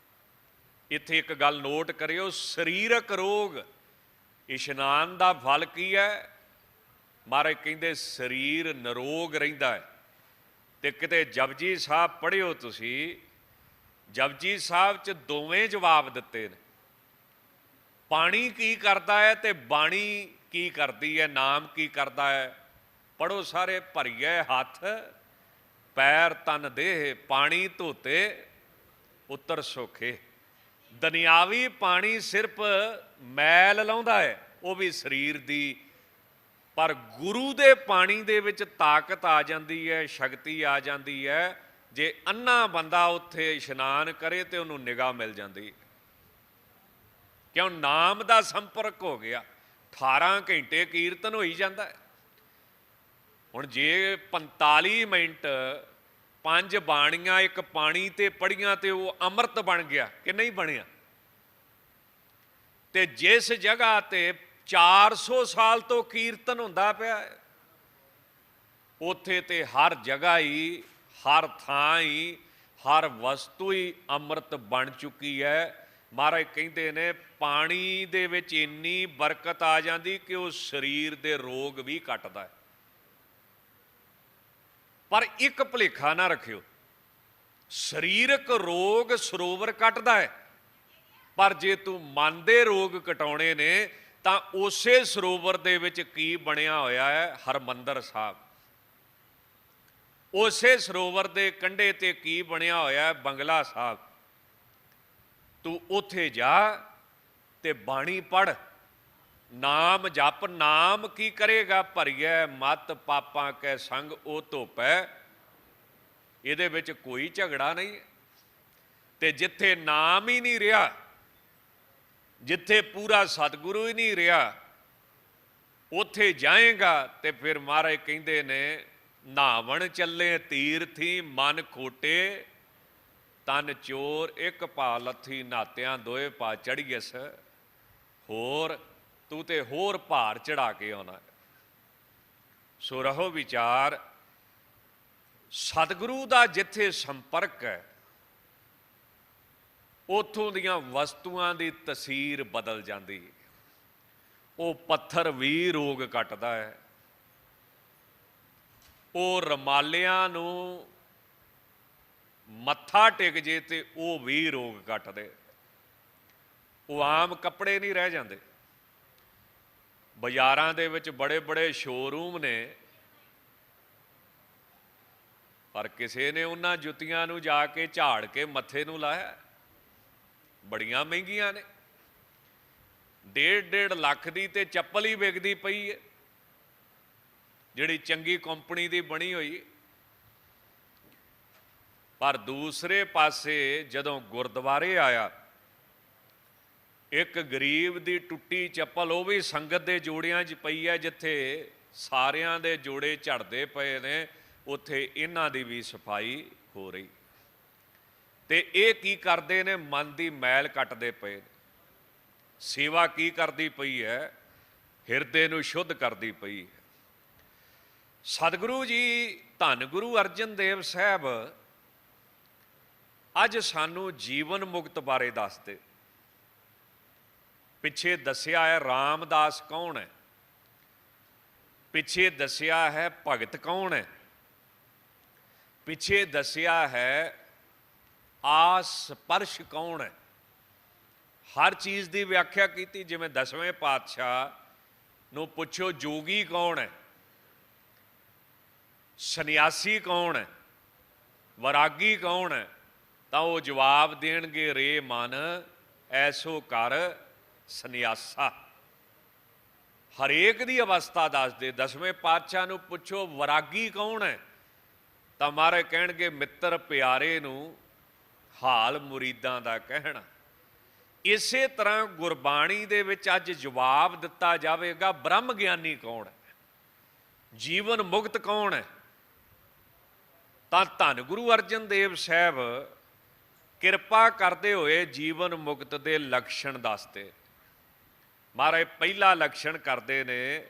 ਇੱਥੇ ਇੱਕ ਗੱਲ ਨੋਟ ਕਰਿਓ, ਸਰੀਰਕ ਰੋਗ। ਇਸ਼ਨਾਨ ਦਾ ਫਲ ਕੀ ਹੈ? ਮਹਾਰਾਜ ਕਹਿੰਦੇ ਸਰੀਰ ਨਿਰੋਗ ਰਹਿੰਦਾ ਹੈ। ਤੇ ਕਿਤੇ ਜਪਜੀ ਸਾਹਿਬ ਪੜ੍ਹਿਓ ਤੁਸੀਂ, ਜਪਜੀ ਸਾਹਿਬ 'ਚ ਦੋਵੇਂ ਜਵਾਬ ਦਿੱਤੇ ਨੇ। ਪਾਣੀ ਕੀ ਕਰਦਾ ਹੈ ਤੇ ਬਾਣੀ ਕੀ ਕਰਦੀ ਹੈ, ਨਾਮ ਕੀ ਕਰਦਾ ਹੈ? ਪੜ੍ਹੋ ਸਾਰੇ। ਭਰੀਏ ਹੱਥ ਪੈਰ ਤਨ ਦੇਹ, ਪਾਣੀ ਧੋਤੇ ਉਤਰ ਸੋਖੇ। ਦੁਨਿਆਵੀ ਪਾਣੀ ਸਿਰਫ ਮੈਲ ਲਾਉਂਦਾ ਹੈ, ਉਹ ਵੀ ਸਰੀਰ ਦੀ, ਪਰ ਗੁਰੂ ਦੇ ਪਾਣੀ ਦੇ ਵਿੱਚ ਤਾਕਤ ਆ ਜਾਂਦੀ ਹੈ, ਸ਼ਕਤੀ ਆ ਜਾਂਦੀ ਹੈ। ਜੇ ਅੰਨਾ ਬੰਦਾ ਉੱਥੇ ਇਸ਼ਨਾਨ ਕਰੇ ਤੇ ਉਹਨੂੰ ਨਿਗਾਹ ਮਿਲ ਜਾਂਦੀ ਹੈ, ਕਿਉਂ? ਨਾਮ ਦਾ ਸੰਪਰਕ ਹੋ ਗਿਆ। 18 ਘੰਟੇ ਕੀਰਤਨ ਹੋਈ ਜਾਂਦਾ ਹੈ। ਹੁਣ ਜੇ 45 ਮਿੰਟ 5 ਬਾਣੀਆਂ ਇੱਕ ਪਾਣੀ ਤੇ ਪੜੀਆਂ ਤੇ ਉਹ ਅੰਮ੍ਰਿਤ ਬਣ ਗਿਆ ਕਿ ਨਹੀਂ ਬਣਿਆ? ਤੇ ਜਿਸ ਜਗ੍ਹਾ ਤੇ 400 ਸਾਲ ਤੋਂ ਕੀਰਤਨ ਹੁੰਦਾ ਪਿਆ ਹੈ, ਉੱਥੇ ਤੇ ਹਰ ਜਗ੍ਹਾ ਹੀ, ਹਰ ਥਾਂ ਹੀ, ਹਰ ਵਸਤੂ ਹੀ ਅੰਮ੍ਰਿਤ ਬਣ ਚੁੱਕੀ ਹੈ। ਮਹਾਰਾਜ ਕਹਿੰਦੇ ਨੇ ਪਾਣੀ ਦੇ ਵਿੱਚ ਇੰਨੀ ਬਰਕਤ ਆ ਜਾਂਦੀ ਕਿ ਉਹ ਸਰੀਰ ਦੇ ਰੋਗ ਵੀ ਕੱਟਦਾ ਹੈ। ਪਰ ਇੱਕ ਭੁਲੇਖਾ ਨਾ ਰੱਖਿਓ, ਸਰੀਰਕ ਰੋਗ ਸਰੋਵਰ ਕੱਟਦਾ ਹੈ, ਪਰ ਜੇ ਤੂੰ ਮਨ ਦੇ ਰੋਗ ਕਟਾਉਣੇ ਨੇ ਤਾਂ ਉਸੇ ਸਰੋਵਰ ਦੇ ਵਿੱਚ ਕੀ ਬਣਿਆ ਹੋਇਆ ਹੈ? ਹਰਮੰਦਰ ਸਾਹਿਬ। ਉਸੇ ਸਰੋਵਰ ਦੇ ਕੰਢੇ ਤੇ ਕੀ ਬਣਿਆ ਹੋਇਆ ਹੈ? ਬੰਗਲਾ ਸਾਹਿਬ। ਤੂੰ ਉੱਥੇ ਜਾ ਤੇ ਬਾਣੀ ਪੜ੍ਹ, ਨਾਮ ਜਪ। ਨਾਮ ਕੀ ਕਰੇਗਾ? ਭਰੀਐ ਮਤ ਪਾਪਾਂ ਕੈ ਸੰਗ ਉਹ ਧੋਪੈ। ਇਹਦੇ ਵਿੱਚ ਕੋਈ ਝਗੜਾ ਨਹੀਂ। ਤੇ ਜਿੱਥੇ ਨਾਮ ਹੀ ਨਹੀਂ ਰਿਹਾ, ਜਿੱਥੇ ਪੂਰਾ ਸਤਿਗੁਰੂ ਹੀ ਨਹੀਂ ਰਿਹਾ, ਉੱਥੇ ਜਾਏਗਾ ਤੇ ਫਿਰ ਮਹਾਰਾਜ ਕਹਿੰਦੇ ਨੇ ਨਹਾਵਣ ਚੱਲੇ ਤੀਰਥੀ, ਮਨ ਖੋਟੇ ਤਨ ਚੋਰ, ਇੱਕ ਭਾ ਲੱਥੀ ਨਾਤਿਆਂ ਦੋਏ ਪਾ ਚੜੀਐਸ। ਹੋਰ ਤੂੰ ਤੇ ਹੋਰ ਭਾਰ ਚੜਾ ਕੇ ਆਉਣਾ। ਸੋ ਰਹੋ ਵਿਚਾਰ, ਸਤਿਗੁਰੂ ਦਾ ਜਿੱਥੇ ਸੰਪਰਕ ਹੈ, ਉੱਥੋਂ ਦੀਆਂ ਵਸਤੂਆਂ ਦੀ ਤਸੀਰ ਬਦਲ ਜਾਂਦੀ ਹੈ। ਉਹ ਪੱਥਰ ਵੀ ਰੋਗ ਕੱਟਦਾ ਹੈ। ਉਹ ਰਮਾਲਿਆਂ ਨੂੰ ਮੱਥਾ ਟਿਕ ਜੇ ਤੇ ਉਹ ਵੀ ਰੋਗ ਕੱਟਦੇ। ਉਹ ਆਮ ਕੱਪੜੇ ਨਹੀਂ ਰਹਿ ਜਾਂਦੇ। ਬਾਜ਼ਾਰਾਂ ਦੇ ਵਿੱਚ ਬੜੇ ਬੜੇ ਸ਼ੋਰੂਮ ਨੇ, ਪਰ ਕਿਸੇ ਨੇ ਉਹਨਾਂ ਜੁੱਤੀਆਂ ਨੂੰ ਜਾ ਕੇ ਝਾੜ ਕੇ ਮੱਥੇ ਨੂੰ ਲਾਇਆ। ਬੜੀਆਂ ਮਹਿੰਗੀਆਂ ਨੇ, 1.5 ਲੱਖ ਦੀ ਤੇ ਚੱਪਲ ਹੀ ਵਿਕਦੀ ਪਈ ਹੈ, ਜਿਹੜੀ ਚੰਗੀ ਕੰਪਨੀ ਦੀ ਬਣੀ ਹੋਈ। ਪਰ ਦੂਸਰੇ ਪਾਸੇ ਜਦੋਂ ਗੁਰਦੁਆਰੇ ਆਇਆ, ਇੱਕ ਗਰੀਬ ਦੀ ਟੁੱਟੀ ਚੱਪਲ, ਉਹ ਵੀ ਸੰਗਤ ਦੇ ਜੋੜਿਆਂ 'ਚ ਪਈ ਹੈ। ਜਿੱਥੇ ਸਾਰਿਆਂ ਦੇ ਜੋੜੇ ਝੜਦੇ ਪਏ ਨੇ, ਉੱਥੇ ਇਹਨਾਂ ਦੀ ਵੀ ਸਫਾਈ ਹੋ ਰਹੀ। ਤੇ ਇਹ ਕੀ ਕਰਦੇ ਨੇ? ਮਨ ਦੀ ਮੈਲ ਕੱਟਦੇ ਪਏ ਨੇ। ਸੇਵਾ ਕੀ ਕਰਦੀ ਪਈ ਹੈ? ਹਿਰਦੇ ਨੂੰ ਸ਼ੁੱਧ ਕਰਦੀ ਪਈ ਹੈ। ਸਤਿਗੁਰੂ ਜੀ ਧੰਨ ਗੁਰੂ ਅਰਜਨ ਦੇਵ ਸਾਹਿਬ ਅੱਜ ਸਾਨੂੰ ਜੀਵਨ ਮੁਕਤ ਬਾਰੇ ਦੱਸਦੇ। ਪਿੱਛੇ ਦੱਸਿਆ ਹੈ ਰਾਮਦਾਸ ਕੌਣ ਹੈ, ਪਿੱਛੇ ਦੱਸਿਆ ਹੈ ਭਗਤ ਕੌਣ ਹੈ, ਪਿੱਛੇ ਦੱਸਿਆ ਹੈ ਆਸ ਸਪਰਸ਼ ਕੌਣ ਹੈ। ਹਰ ਚੀਜ਼ ਦੀ ਵਿਆਖਿਆ ਕੀਤੀ। ਜਿਵੇਂ 10ਵੇਂ ਪਾਤਸ਼ਾਹ ਨੂੰ ਪੁੱਛੋ ਜੋਗੀ ਕੌਣ ਹੈ, ਸੰਨਿਆਸੀ ਕੌਣ ਹੈ, ਵੈਰਾਗੀ ਕੌਣ ਹੈ, ਤਾਂ ਉਹ ਜਵਾਬ ਦੇਣਗੇ ਰੇ ਮਨ ਐਸੋ ਕਰ ਸੰਨਿਆਸਾ। ਹਰੇਕ ਦੀ ਅਵਸਥਾ ਦੱਸਦੇ। 10ਵੇਂ ਪਾਤਸ਼ਾਹ ਨੂੰ ਪੁੱਛੋ ਵੈਰਾਗੀ ਕੌਣ ਹੈ, ਤਾਂ ਮਹਾਰਾਜ ਕਹਿਣਗੇ ਮਿੱਤਰ ਪਿਆਰੇ ਨੂੰ ਹਾਲ ਮੁਰੀਦਾਂ ਦਾ ਕਹਿਣਾ। ਇਸੇ ਤਰ੍ਹਾਂ ਗੁਰਬਾਣੀ ਦੇ ਵਿੱਚ ਅੱਜ ਜਵਾਬ ਦਿੱਤਾ ਜਾਵੇਗਾ ਬ੍ਰਹਮ ਗਿਆਨੀ ਕੌਣ ਹੈ, ਜੀਵਨ ਮੁਕਤ ਕੌਣ ਹੈ। ਤਾਂ ਧੰਨ ਗੁਰੂ ਅਰਜਨ ਦੇਵ ਸਾਹਿਬ ਕਿਰਪਾ ਕਰਦੇ ਹੋਏ ਜੀਵਨ ਮੁਕਤ ਦੇ ਲੱਛਣ ਦੱਸਦੇ। ਮਹਾਰਾਜ ਪਹਿਲਾ ਲੱਛਣ ਕਰਦੇ ਨੇ,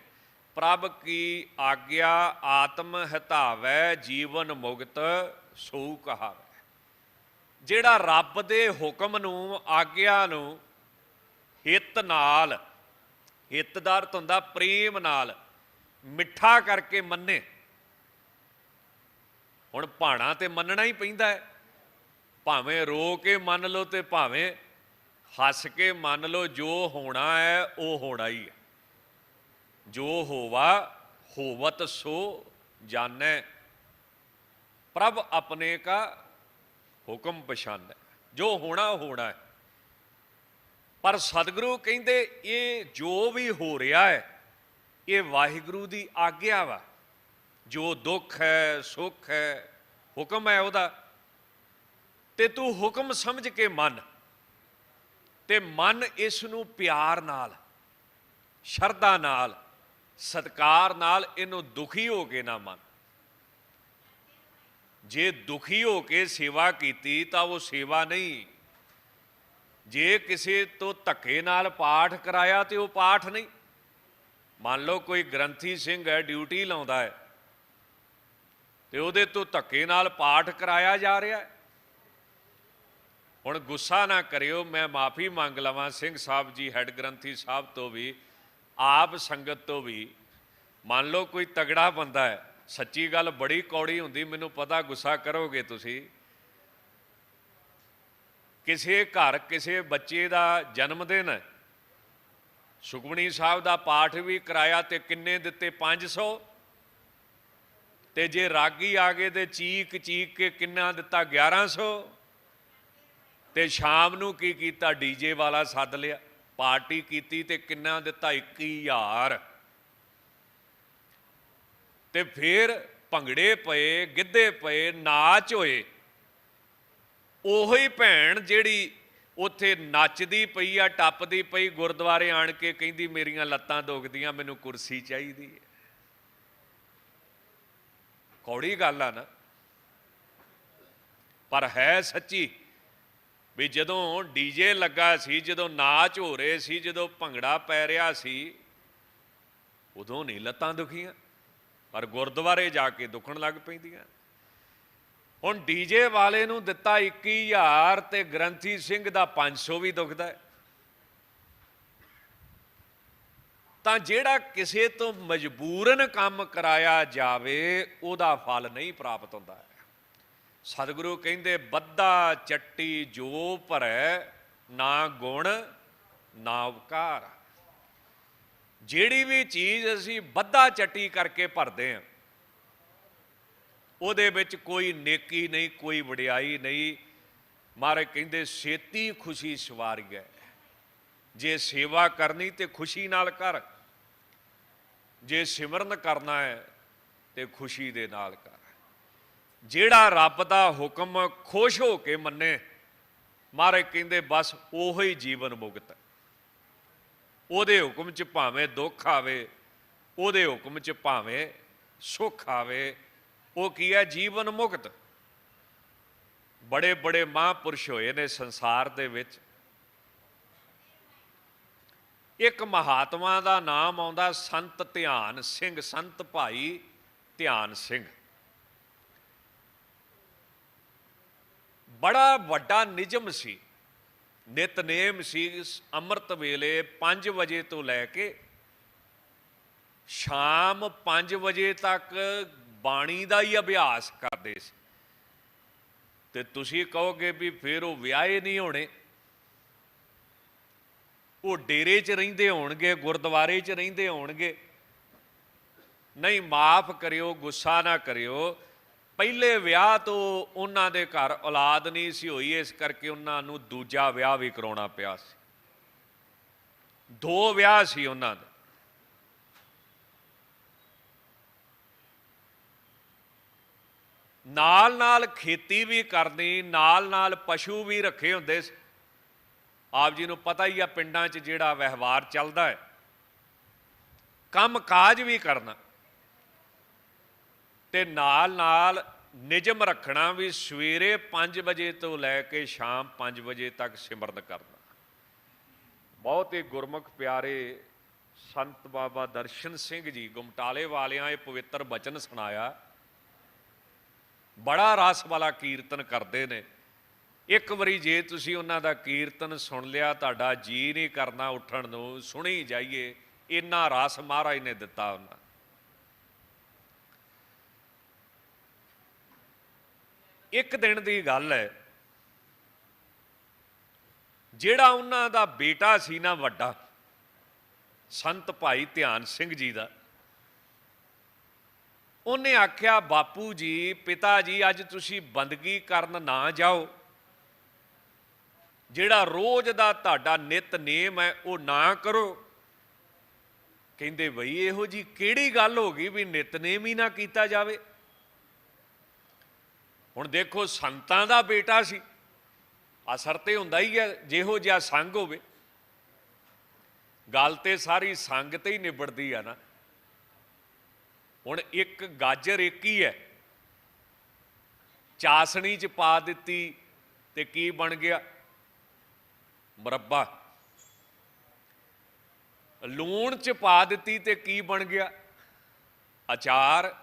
ਪ੍ਰਭ ਕੀ ਆਗਿਆ ਆਤਮ ਹਿਤਾਵੈ ਜੀਵਨ ਮੁਕਤ ਸੋ ਕਹਾਵੈ। ਜਿਹੜਾ ਰੱਬ ਦੇ ਹੁਕਮ ਨੂੰ, ਆਗਿਆ ਨੂੰ ਹਿੱਤ ਨਾਲ, ਹਿੱਤ ਦਾ ਅਰਥ ਹੁੰਦਾ ਪ੍ਰੇਮ ਨਾਲ, ਮਿੱਠਾ ਕਰਕੇ ਮੰਨੇ। ਹੁਣ ਭਾਣਾ ਤੇ ਮੰਨਣਾ ਹੀ ਪੈਂਦਾ ਹੈ, ਭਾਵੇਂ ਰੋ ਕੇ ਮੰਨ ਲਓ ਤੇ ਭਾਵੇਂ ਹੱਸ ਕੇ ਮੰਨ ਲਓ। ਜੋ ਹੋਣਾ ਹੈ ਉਹ ਹੋਣਾ ਹੀ ਹੈ। ਜੋ ਹੋਵਾ ਹੋਵਤ ਸੋ ਜਾਣੈ, ਪ੍ਰਭ ਆਪਣੇ ਕਾ ਹੁਕਮ ਪਛਾਨੈ। ਜੋ ਹੋਣਾ ਹੋਣਾ ਹੈ। ਪਰ ਸਤਿਗੁਰੂ ਕਹਿੰਦੇ ਇਹ ਜੋ ਵੀ ਹੋ ਰਿਹਾ ਹੈ ਇਹ ਵਾਹਿਗੁਰੂ ਦੀ ਆਗਿਆ ਵਾ। ਜੋ ਦੁੱਖ ਹੈ, ਸੁੱਖ ਹੈ, ਹੁਕਮ ਹੈ ਉਹਦਾ, ਤੇ ਤੂੰ ਹੁਕਮ ਸਮਝ ਕੇ ਮੰਨ, ਤੇ ਮੰਨ ਇਸ ਨੂੰ ਪਿਆਰ ਨਾਲ, ਸ਼ਰਧਾ ਨਾਲ, ਸਤਿਕਾਰ ਨਾਲ, ਇਹਨੂੰ ਦੁਖੀ ਹੋ ਕੇ ਨਾ ਮੰਨ। ਜੇ ਦੁਖੀ ਹੋ ਕੇ ਸੇਵਾ ਕੀਤੀ ਤਾਂ ਉਹ ਸੇਵਾ ਨਹੀਂ। ਜੇ ਕਿਸੇ ਤੋਂ ਧੱਕੇ ਨਾਲ ਪਾਠ ਕਰਾਇਆ ਤੇ ਉਹ ਪਾਠ ਨਹੀਂ। ਮੰਨ ਲਓ ਕੋਈ ਗ੍ਰੰਥੀ ਸਿੰਘ ਹੈ, ਡਿਊਟੀ ਲਾਉਂਦਾ ਹੈ, ਤੇ ਉਹਦੇ ਤੋਂ ਧੱਕੇ ਨਾਲ ਪਾਠ ਕਰਾਇਆ ਜਾ ਰਿਹਾ ਹੈ। ਹੁਣ ਗੁੱਸਾ ਨਾ ਕਰਿਓ, ਮੈਂ ਮਾਫੀ ਮੰਗ ਲਵਾਂ ਸਿੰਘ ਸਾਹਿਬ ਜੀ, ਹੈੱਡ ਗ੍ਰੰਥੀ ਸਾਹਿਬ ਤੋਂ ਵੀ, ਆਪ ਸੰਗਤ ਤੋਂ ਵੀ। ਮੰਨ ਲਓ ਕੋਈ ਤਗੜਾ ਬੰਦਾ ਹੈ, ਸੱਚੀ ਗੱਲ ਬੜੀ ਕੌੜੀ ਹੁੰਦੀ, ਮੈਨੂੰ ਪਤਾ ਗੁੱਸਾ ਕਰੋਗੇ ਤੁਸੀਂ। ਕਿਸੇ ਘਰ ਕਿਸੇ ਬੱਚੇ ਦਾ ਜਨਮ ਦਿਨ ਹੈ, ਸੁਖਮਨੀ ਸਾਹਿਬ ਦਾ ਪਾਠ ਵੀ ਕਰਾਇਆ ਤੇ ਕਿੰਨੇ ਦਿੱਤੇ? 500। ਤੇ ਜੇ ਰਾਗੀ ਆ ਗਏ ਤੇ ਚੀਕ ਚੀਕ ਕੇ ਕਿੰਨਾ ਦਿੱਤਾ? 1100। ਤੇ ਸ਼ਾਮ ਨੂੰ ਕੀ ਕੀਤਾ? ਡੀਜੇ ਵਾਲਾ ਸੱਦ ਲਿਆ, ਪਾਰਟੀ ਕੀਤੀ ਤੇ ਕਿੰਨਾ ਦਿੱਤਾ? 21,000। ਤੇ ਫਿਰ ਭੰਗੜੇ ਪਏ, ਗਿੱਧੇ ਪਏ, ਨਾਚ ਹੋਏ। ਉਹੀ ਭੈਣ ਜਿਹੜੀ ਉੱਥੇ ਨੱਚਦੀ ਪਈ ਆ, ਟੱਪਦੀ ਪਈ, ਗੁਰਦੁਆਰੇ ਆਣ ਕੇ ਕਹਿੰਦੀ ਮੇਰੀਆਂ ਲੱਤਾਂ ਦੁਖਦੀਆਂ, ਮੈਨੂੰ ਕੁਰਸੀ ਚਾਹੀਦੀ ਹੈ। ਕੌੜੀ ਗੱਲ ਆ ਨਾ, ਪਰ ਹੈ ਸੱਚੀ। ਵੀ ਜਦੋਂ ਡੀਜੇ ਲੱਗਾ ਸੀ, ਜਦੋਂ ਨਾਚ ਹੋ ਰਹੇ ਸੀ, ਜਦੋਂ ਭੰਗੜਾ ਪੈ ਰਿਹਾ ਸੀ, ਉਦੋਂ ਨਹੀਂ ਲੱਤਾਂ ਦੁਖੀਆਂ, ਪਰ ਗੁਰਦੁਆਰੇ ਜਾ ਕੇ ਦੁਖਣ ਲੱਗ ਪੈਂਦੀਆਂ। ਹੁਣ ਡੀਜੇ ਵਾਲੇ ਨੂੰ ਦਿੱਤਾ 21,000 ਤੇ ਗ੍ਰੰਥੀ ਸਿੰਘ ਦਾ 500 ਵੀ ਦੁਖਦਾ ਹੈ। ਤਾਂ ਜਿਹੜਾ ਕਿਸੇ ਤੋਂ ਮਜਬੂਰਨ ਕੰਮ ਕਰਾਇਆ ਜਾਵੇ ਉਹਦਾ ਫਲ ਨਹੀਂ ਪ੍ਰਾਪਤ ਹੁੰਦਾ ਹੈ। ਸਤਿਗੁਰੂ ਕਹਿੰਦੇ ਬੱਧਾ ਚੱਟੀ ਜੋ ਭਰੈ, ਨਾ ਗੁਣ ਨਾ ਉਪਕਾਰ। ਜਿਹੜੀ ਵੀ ਚੀਜ਼ ਅਸੀਂ ਬੱਧਾ ਚੱਟੀ ਕਰਕੇ ਭਰਦੇ ਹਾਂ ਉਹਦੇ ਵਿੱਚ ਕੋਈ ਨੇਕੀ ਨਹੀਂ, ਕੋਈ ਵਡਿਆਈ ਨਹੀਂ। ਮਹਾਰਾਜ ਕਹਿੰਦੇ ਛੇਤੀ ਖੁਸ਼ੀ ਸਵਾਰੀਐ। ਜੇ ਸੇਵਾ ਕਰਨੀ ਤੇ ਖੁਸ਼ੀ ਨਾਲ ਕਰ, ਜੇ ਸਿਮਰਨ ਕਰਨਾ ਹੈ ਤੇ ਖੁਸ਼ੀ ਦੇ ਨਾਲ ਕਰ। ਜਿਹੜਾ ਰੱਬ ਦਾ ਹੁਕਮ ਖੁਸ਼ ਹੋ ਕੇ ਮੰਨੇ, ਮਹਾਰਾਜ ਕਹਿੰਦੇ ਬਸ ਉਹੋ ਹੀ ਜੀਵਨ ਮੁਕਤ। ਉਹਦੇ ਹੁਕਮ 'ਚ ਭਾਵੇਂ ਦੁੱਖ ਆਵੇ, ਉਹਦੇ ਹੁਕਮ 'ਚ ਭਾਵੇਂ ਸੁੱਖ ਆਵੇ, ਉਹ ਕੀ ਹੈ? ਜੀਵਨ ਮੁਕਤ। ਬੜੇ ਬੜੇ ਮਹਾਂਪੁਰਸ਼ ਹੋਏ ਨੇ ਸੰਸਾਰ ਦੇ ਵਿੱਚ। ਇੱਕ ਮਹਾਤਮਾ ਦਾ ਨਾਮ ਆਉਂਦਾ ਸੰਤ ਧਿਆਨ ਸਿੰਘ, ਸੰਤ ਭਾਈ ਧਿਆਨ ਸਿੰਘ। ਬੜਾ ਵੱਡਾ ਨਿਯਮ ਸੀ, ਨਿਤਨੇਮ ਸੀ। ਅੰਮ੍ਰਿਤ ਵੇਲੇ 5 ਵਜੇ ਤੋਂ ਲੈ ਕੇ ਸ਼ਾਮ 5 ਵਜੇ ਤੱਕ ਬਾਣੀ ਦਾ ਹੀ ਅਭਿਆਸ ਕਰਦੇ ਸੀ। ਤੇ ਤੁਸੀਂ ਕਹੋਗੇ ਵੀ ਫਿਰ ਉਹ ਵਿਆਹੇ ਨਹੀਂ ਹੋਣੇ, ਉਹ ਡੇਰੇ 'ਚ ਰਹਿੰਦੇ ਹੋਣਗੇ, ਗੁਰਦੁਆਰੇ 'ਚ ਰਹਿੰਦੇ ਹੋਣਗੇ। ਨਹੀਂ, ਮਾਫ ਕਰਿਓ, ਗੁੱਸਾ ਨਾ ਕਰਿਓ। ਪਹਿਲੇ ਵਿਆਹ ਤੋਂ ਉਹਨਾਂ ਦੇ ਘਰ ਔਲਾਦ ਨਹੀਂ ਸੀ ਹੋਈ, ਇਸ ਕਰਕੇ ਉਹਨਾਂ ਨੂੰ ਦੂਜਾ ਵਿਆਹ ਵੀ ਕਰਾਉਣਾ ਪਿਆ ਸੀ। 2 ਵਿਆਹ ਸੀ ਉਹਨਾਂ ਦੇ। ਨਾਲ ਨਾਲ ਖੇਤੀ ਵੀ ਕਰਨੀ, ਨਾਲ ਨਾਲ ਪਸ਼ੂ ਵੀ ਰੱਖੇ ਹੁੰਦੇ ਸੀ। ਆਪ ਜੀ ਨੂੰ ਪਤਾ ਹੀ ਆ ਪਿੰਡਾਂ 'ਚ ਜਿਹੜਾ ਵਿਵਹਾਰ ਚੱਲਦਾ ਹੈ, ਕੰਮ ਕਾਜ ਵੀ ਕਰਨਾ ਤੇ ਨਾਲ ਨਾਲ ਨਿਯਮ ਰੱਖਣਾ ਵੀ ਸਵੇਰੇ 5 ਵਜੇ ਤੋਂ ਲੈ ਕੇ ਸ਼ਾਮ 5 ਵਜੇ ਤੱਕ ਸਿਮਰਨ ਕਰਨਾ। ਬਹੁਤ ਹੀ ਗੁਰਮੁਖ ਪਿਆਰੇ ਸੰਤ ਬਾਬਾ ਦਰਸ਼ਨ ਸਿੰਘ ਜੀ ਗੁਮਟਾਲੇ ਵਾਲਿਆਂ ਇਹ ਪਵਿੱਤਰ ਬਚਨ ਸੁਣਾਇਆ। ਬੜਾ ਰਸ ਵਾਲਾ ਕੀਰਤਨ ਕਰਦੇ ਨੇ। ਇੱਕ ਵਾਰੀ ਜੇ ਤੁਸੀਂ ਉਹਨਾਂ ਦਾ ਕੀਰਤਨ ਸੁਣ ਲਿਆ, ਤੁਹਾਡਾ ਜੀ ਨਹੀਂ ਕਰਨਾ ਉੱਠਣ ਨੂੰ, ਸੁਣੀ ਜਾਈਏ, ਇੰਨਾ ਰਸ ਮਹਾਰਾਜ ਨੇ ਦਿੱਤਾ ਉਹਨਾਂ। ਇੱਕ ਦਿਨ ਦੀ ਗੱਲ ਹੈ, ਜਿਹੜਾ ਉਹਨਾਂ ਦਾ ਬੇਟਾ ਸੀ ਨਾ ਵੱਡਾ, ਸੰਤ ਭਾਈ ਧਿਆਨ ਸਿੰਘ ਜੀ ਦਾ, ਉਹਨੇ ਆਖਿਆ ਬਾਪੂ ਜੀ, ਪਿਤਾ ਜੀ, ਅੱਜ ਤੁਸੀਂ ਬੰਦਗੀ ਕਰਨ ਨਾ ਜਾਓ, ਜਿਹੜਾ ਰੋਜ਼ ਦਾ ਤੁਹਾਡਾ ਨਿਤਨੇਮ ਹੈ ਉਹ ਨਾ ਕਰੋ। ਕਹਿੰਦੇ ਬਈ ਇਹੋ ਜੀ ਕਿਹੜੀ ਗੱਲ ਹੋ ਗਈ ਵੀ ਨਿਤਨੇਮ ਹੀ ਨਾ ਕੀਤਾ ਜਾਵੇ। ਹੁਣ ਦੇਖੋ, ਸੰਤਾਂ ਦਾ ਬੇਟਾ ਸੀ, ਅਸਰ ਤੇ ਹੁੰਦਾ ਹੀ ਹੈ ਜਿਹੋ ਜਿਹਾ ਸੰਗ ਹੋਵੇ। ਗੱਲ ਤੇ ਸਾਰੀ ਸੰਗ ਤੇ ਹੀ ਨਿਬੜਦੀ ਆ ਨਾ। ਹੁਣ ਇੱਕ ਗਾਜਰ ਇੱਕ ਹੀ ਹੈ, ਚਾਸਣੀ 'ਚ ਪਾ ਦਿੱਤੀ ਤੇ ਕੀ ਬਣ ਗਿਆ? ਮੁਰੱਬਾ। ਲੂਣ 'ਚ ਪਾ ਦਿੱਤੀ ਤੇ ਕੀ ਬਣ ਗਿਆ? ਅਚਾਰ।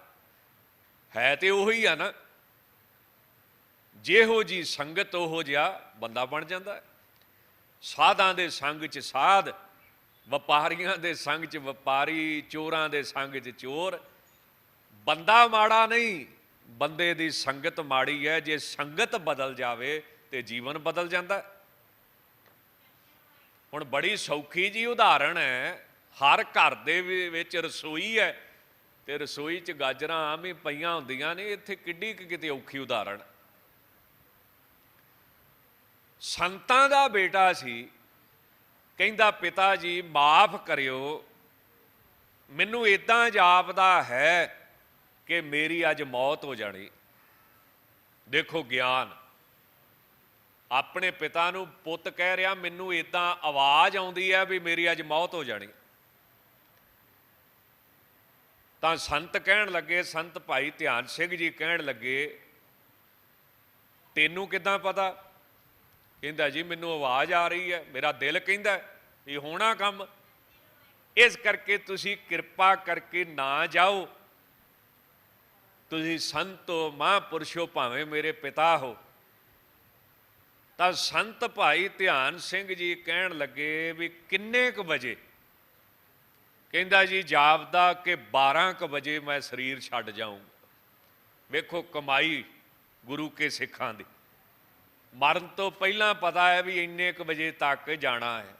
ਹੈ ਤੇ ਉਹੀ ਆ ਨਾ। ਜਿਹੋ ਜੀ ਸੰਗਤ ਉਹੋ ਜਿਹਾ ਬੰਦਾ ਬਣ ਜਾਂਦਾ ਹੈ। ਸਾਧਾਂ ਦੇ ਸੰਗ 'ਚ ਸਾਧ, ਵਪਾਰੀਆਂ ਦੇ ਸੰਗ 'ਚ ਵਪਾਰੀ, ਚੋਰਾਂ ਦੇ ਸੰਗ 'ਚ ਚੋਰ। ਬੰਦਾ ਮਾੜਾ ਨਹੀਂ, ਬੰਦੇ ਦੀ ਸੰਗਤ ਮਾੜੀ ਹੈ। ਜੇ ਸੰਗਤ ਬਦਲ ਜਾਵੇ ਤੇ ਜੀਵਨ ਬਦਲ ਜਾਂਦਾ। ਹੁਣ ਬੜੀ ਸੌਖੀ ਜੀ ਉਦਾਹਰਣ ਹੈ, ਹਰ ਘਰ ਦੇ ਵਿੱਚ ਰਸੋਈ ਹੈ ਤੇ ਰਸੋਈ 'ਚ ਗਾਜਰਾਂ ਆਮ ਹੀ ਪਈਆਂ ਹੁੰਦੀਆਂ ਨੇ। ਇੱਥੇ ਕਿੱਡੀ ਕੁ ਕਿਤੇ ਔਖੀ ਉਦਾਹਰਣ। ਸੰਤਾਂ ਦਾ ਬੇਟਾ ਸੀ, ਕਹਿੰਦਾ ਪਿਤਾ ਜੀ ਮਾਫ ਕਰਿਓ, ਮੈਨੂੰ ਇਦਾਂ ਜਾਪਦਾ ਹੈ ਕਿ ਮੇਰੀ ਅੱਜ ਮੌਤ ਹੋ ਜਾਣੀ। ਦੇਖੋ ਗਿਆਨ। ਆਪਣੇ ਪਿਤਾ ਨੂੰ ਪੁੱਤ ਕਹਿ ਰਿਹਾ, ਮੈਨੂੰ ਇਦਾਂ ਆਵਾਜ਼ ਆਉਂਦੀ ਹੈ ਵੀ ਮੇਰੀ ਅੱਜ ਮੌਤ ਹੋ ਜਾਣੀ। ਤਾਂ ਸੰਤ ਕਹਿਣ ਲੱਗੇ, ਸੰਤ ਭਾਈ ਧਿਆਨ ਸਿੰਘ ਜੀ ਕਹਿਣ ਲੱਗੇ, ਤੈਨੂੰ ਕਿੱਦਾਂ ਪਤਾ? ਕਹਿੰਦਾ ਜੀ ਮੈਨੂੰ ਆਵਾਜ਼ ਆ ਰਹੀ ਹੈ, ਮੇਰਾ ਦਿਲ ਕਹਿੰਦਾ ਇਹ ਹੋਣਾ ਕੰਮ। ਇਸ ਕਰਕੇ ਤੁਸੀਂ ਕਿਰਪਾ ਕਰਕੇ ਨਾ ਜਾਓ। ਤੁਸੀਂ ਸੰਤ ਹੋ, ਮਹਾਂਪੁਰਸ਼ੋ, ਭਾਵੇਂ ਮੇਰੇ ਪਿਤਾ ਹੋ। ਤਾਂ ਸੰਤ ਭਾਈ ਧਿਆਨ ਸਿੰਘ ਜੀ ਕਹਿਣ ਲੱਗੇ ਵੀ ਕਿੰਨੇ ਕੁ ਵਜੇ? ਕਹਿੰਦਾ ਜੀ ਜਾਪਦਾ ਕਿ 12 ਕੁ ਵਜੇ ਮੈਂ ਸਰੀਰ ਛੱਡ ਜਾਊਂਗਾ। ਵੇਖੋ ਕਮਾਈ ਗੁਰੂ ਕੇ ਸਿੱਖਾਂ ਦੀ। ਮਰਨ ਤੋਂ ਪਹਿਲਾਂ ਪਤਾ ਹੈ ਵੀ ਇੰਨੇ ਕੁ ਵਜੇ ਤੱਕ ਜਾਣਾ ਹੈ।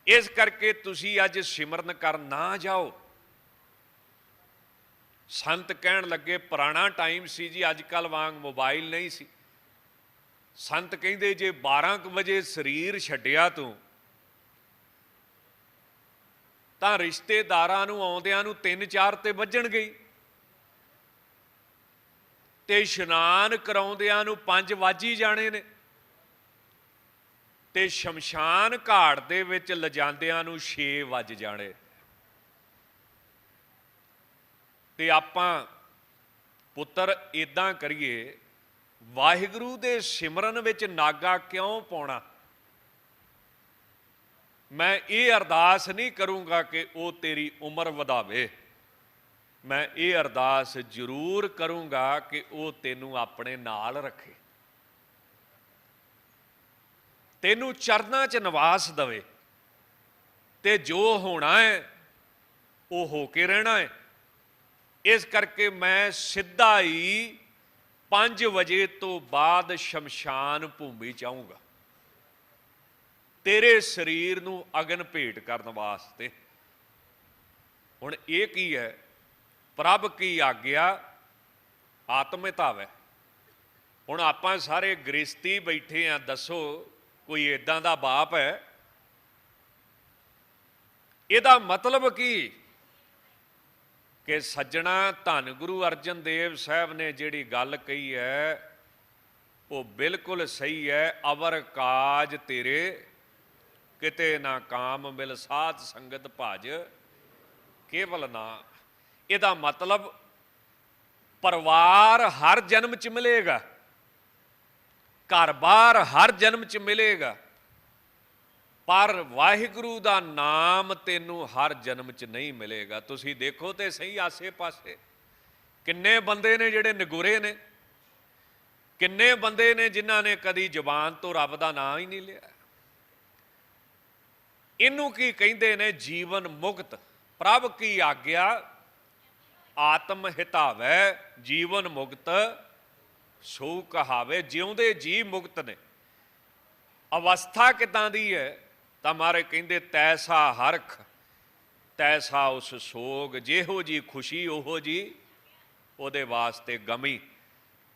ਇਸ ਕਰਕੇ ਤੁਸੀਂ ਅੱਜ ਸਿਮਰਨ ਕਰਨ ਨਾ ਜਾਓ। ਸੰਤ ਕਹਿਣ ਲੱਗੇ, ਪੁਰਾਣਾ ਟਾਈਮ ਸੀ ਜੀ, ਅੱਜ ਕੱਲ੍ਹ ਵਾਂਗ ਮੋਬਾਈਲ ਨਹੀਂ ਸੀ। ਸੰਤ ਕਹਿੰਦੇ ਜੇ 12 ਕੁ ਵਜੇ ਸਰੀਰ ਛੱਡਿਆ ਤੂੰ, ਤਾਂ ਰਿਸ਼ਤੇਦਾਰਾਂ ਨੂੰ ਆਉਂਦਿਆਂ ਨੂੰ 3-4 ਤੇ ਵੱਜਣਗੇ ਤੇ ਇਸ਼ਨਾਨ ਕਰਾਉਂਦਿਆਂ ਨੂੰ 5 ਵੱਜ ਹੀ ਜਾਣੇ ਨੇ ਤੇ ਸ਼ਮਸ਼ਾਨ ਘਾਟ ਦੇ ਵਿੱਚ ਲਿਜਾਂਦਿਆਂ ਨੂੰ 6 ਵੱਜ ਜਾਣੇ। ਤੇ ਆਪਾਂ ਪੁੱਤਰ ਇਦਾਂ ਕਰੀਏ, ਵਾਹਿਗੁਰੂ ਦੇ ਸਿਮਰਨ ਵਿੱਚ ਨਾਗਾ ਕਿਉਂ ਪਾਉਣਾ? ਮੈਂ ਇਹ ਅਰਦਾਸ ਨਹੀਂ ਕਰੂੰਗਾ ਕਿ ਉਹ ਤੇਰੀ ਉਮਰ ਵਧਾਵੇ। ਮੈਂ ਇਹ ਅਰਦਾਸ ਜ਼ਰੂਰ ਕਰੂੰਗਾ ਕਿ ਉਹ ਤੈਨੂੰ ਆਪਣੇ ਨਾਲ ਰੱਖੇ, ਤੈਨੂੰ ਚਰਨਾਂ 'ਚ ਨਿਵਾਸ ਦੇਵੇ ਤੇ ਜੋ ਹੋਣਾ ਹੈ ਉਹ ਹੋ ਕੇ ਰਹਿਣਾ ਹੈ। ਇਸ ਕਰਕੇ ਮੈਂ ਸਿੱਧਾ ਹੀ 5 ਵਜੇ ਤੋਂ ਬਾਅਦ ਸ਼ਮਸ਼ਾਨ ਭੂਮੀ ਚਾਹੂੰਗਾ ਤੇਰੇ ਸਰੀਰ ਨੂੰ ਅਗਨ ਭੇਟ ਕਰਨ ਵਾਸਤੇ। ਹੁਣ ਇਹ ਕੀ ਹੈ? ਪ੍ਰਭ ਕੀ ਆਗਿਆ ਆਤਮਿਤਾਵੈ। ਹੁਣ ਆਪਾਂ ਸਾਰੇ ਗ੍ਰਸਤੀ ਬੈਠੇ ਆ, ਦੱਸੋ ਕੋਈ ਇਦਾਂ ਦਾ ਬਾਪ ਹੈ? ਇਹਦਾ ਮਤਲਬ ਕੀ ਕਿ ਸੱਜਣਾ, ਧੰਨ ਗੁਰੂ ਅਰਜਨ ਦੇਵ ਸਾਹਿਬ ਨੇ ਜਿਹੜੀ ਗੱਲ ਕਹੀ ਹੈ, ਉਹ ਬਿਲਕੁਲ ਸਹੀ ਹੈ। ਅਵਰ ਕਾਜ ਤੇਰੇ ਕਿਤੇ ਨਾ ਕਾਮ ਮਿਲ, ਸਾਧ ਸੰਗਤ ਭਜ ਕੇਵਲ ਨਾ। ਇਹਦਾ ਮਤਲਬ ਪਰਿਵਾਰ ਹਰ ਜਨਮ 'ਚ ਮਿਲੇਗਾ, ਘਰ-ਬਾਰ ਹਰ ਜਨਮ 'ਚ ਮਿਲੇਗਾ, ਪਰ ਵਾਹਿਗੁਰੂ ਦਾ ਨਾਮ ਤੈਨੂੰ ਹਰ ਜਨਮ 'ਚ ਨਹੀਂ ਮਿਲੇਗਾ। ਤੁਸੀਂ ਦੇਖੋ ਤੇ ਸਹੀ ਆਸੇ-ਪਾਸੇ ਕਿੰਨੇ ਬੰਦੇ ਨੇ ਜਿਹੜੇ ਨਗੁਰੇ ਨੇ, ਕਿੰਨੇ ਬੰਦੇ ਨੇ ਜਿਨ੍ਹਾਂ ਨੇ ਕਦੀ ਜ਼ੁਬਾਨ ਤੋਂ ਰੱਬ ਦਾ ਨਾਮ ਹੀ ਨਹੀਂ ਲਿਆ। ਇਹਨੂੰ ਕੀ ਕਹਿੰਦੇ ਨੇ? ਜੀਵਨ ਮੁਕਤ। ਪ੍ਰਭ ਕੀ ਆਗਿਆ ਆਤਮ ਹਿਤਾਵੈ, ਜੀਵਨ ਮੁਕਤ ਸੋ ਕਹਾਵੇ। ਜਿਉਂਦੇ ਜੀ ਮੁਕਤ ਨੇ। ਅਵਸਥਾ ਕਿੱਦਾਂ ਦੀ ਹੈ? ਤਾਂ ਮਾਰੇ ਕਹਿੰਦੇ ਤੈਸਾ ਹਰਖ ਤੈਸਾ ਉਸ ਸੋਗ, ਜਿਹੋ ਜੀ ਖੁਸ਼ੀ ਉਹੋ ਜੀ ਉਹਦੇ ਵਾਸਤੇ ਗਮੀ।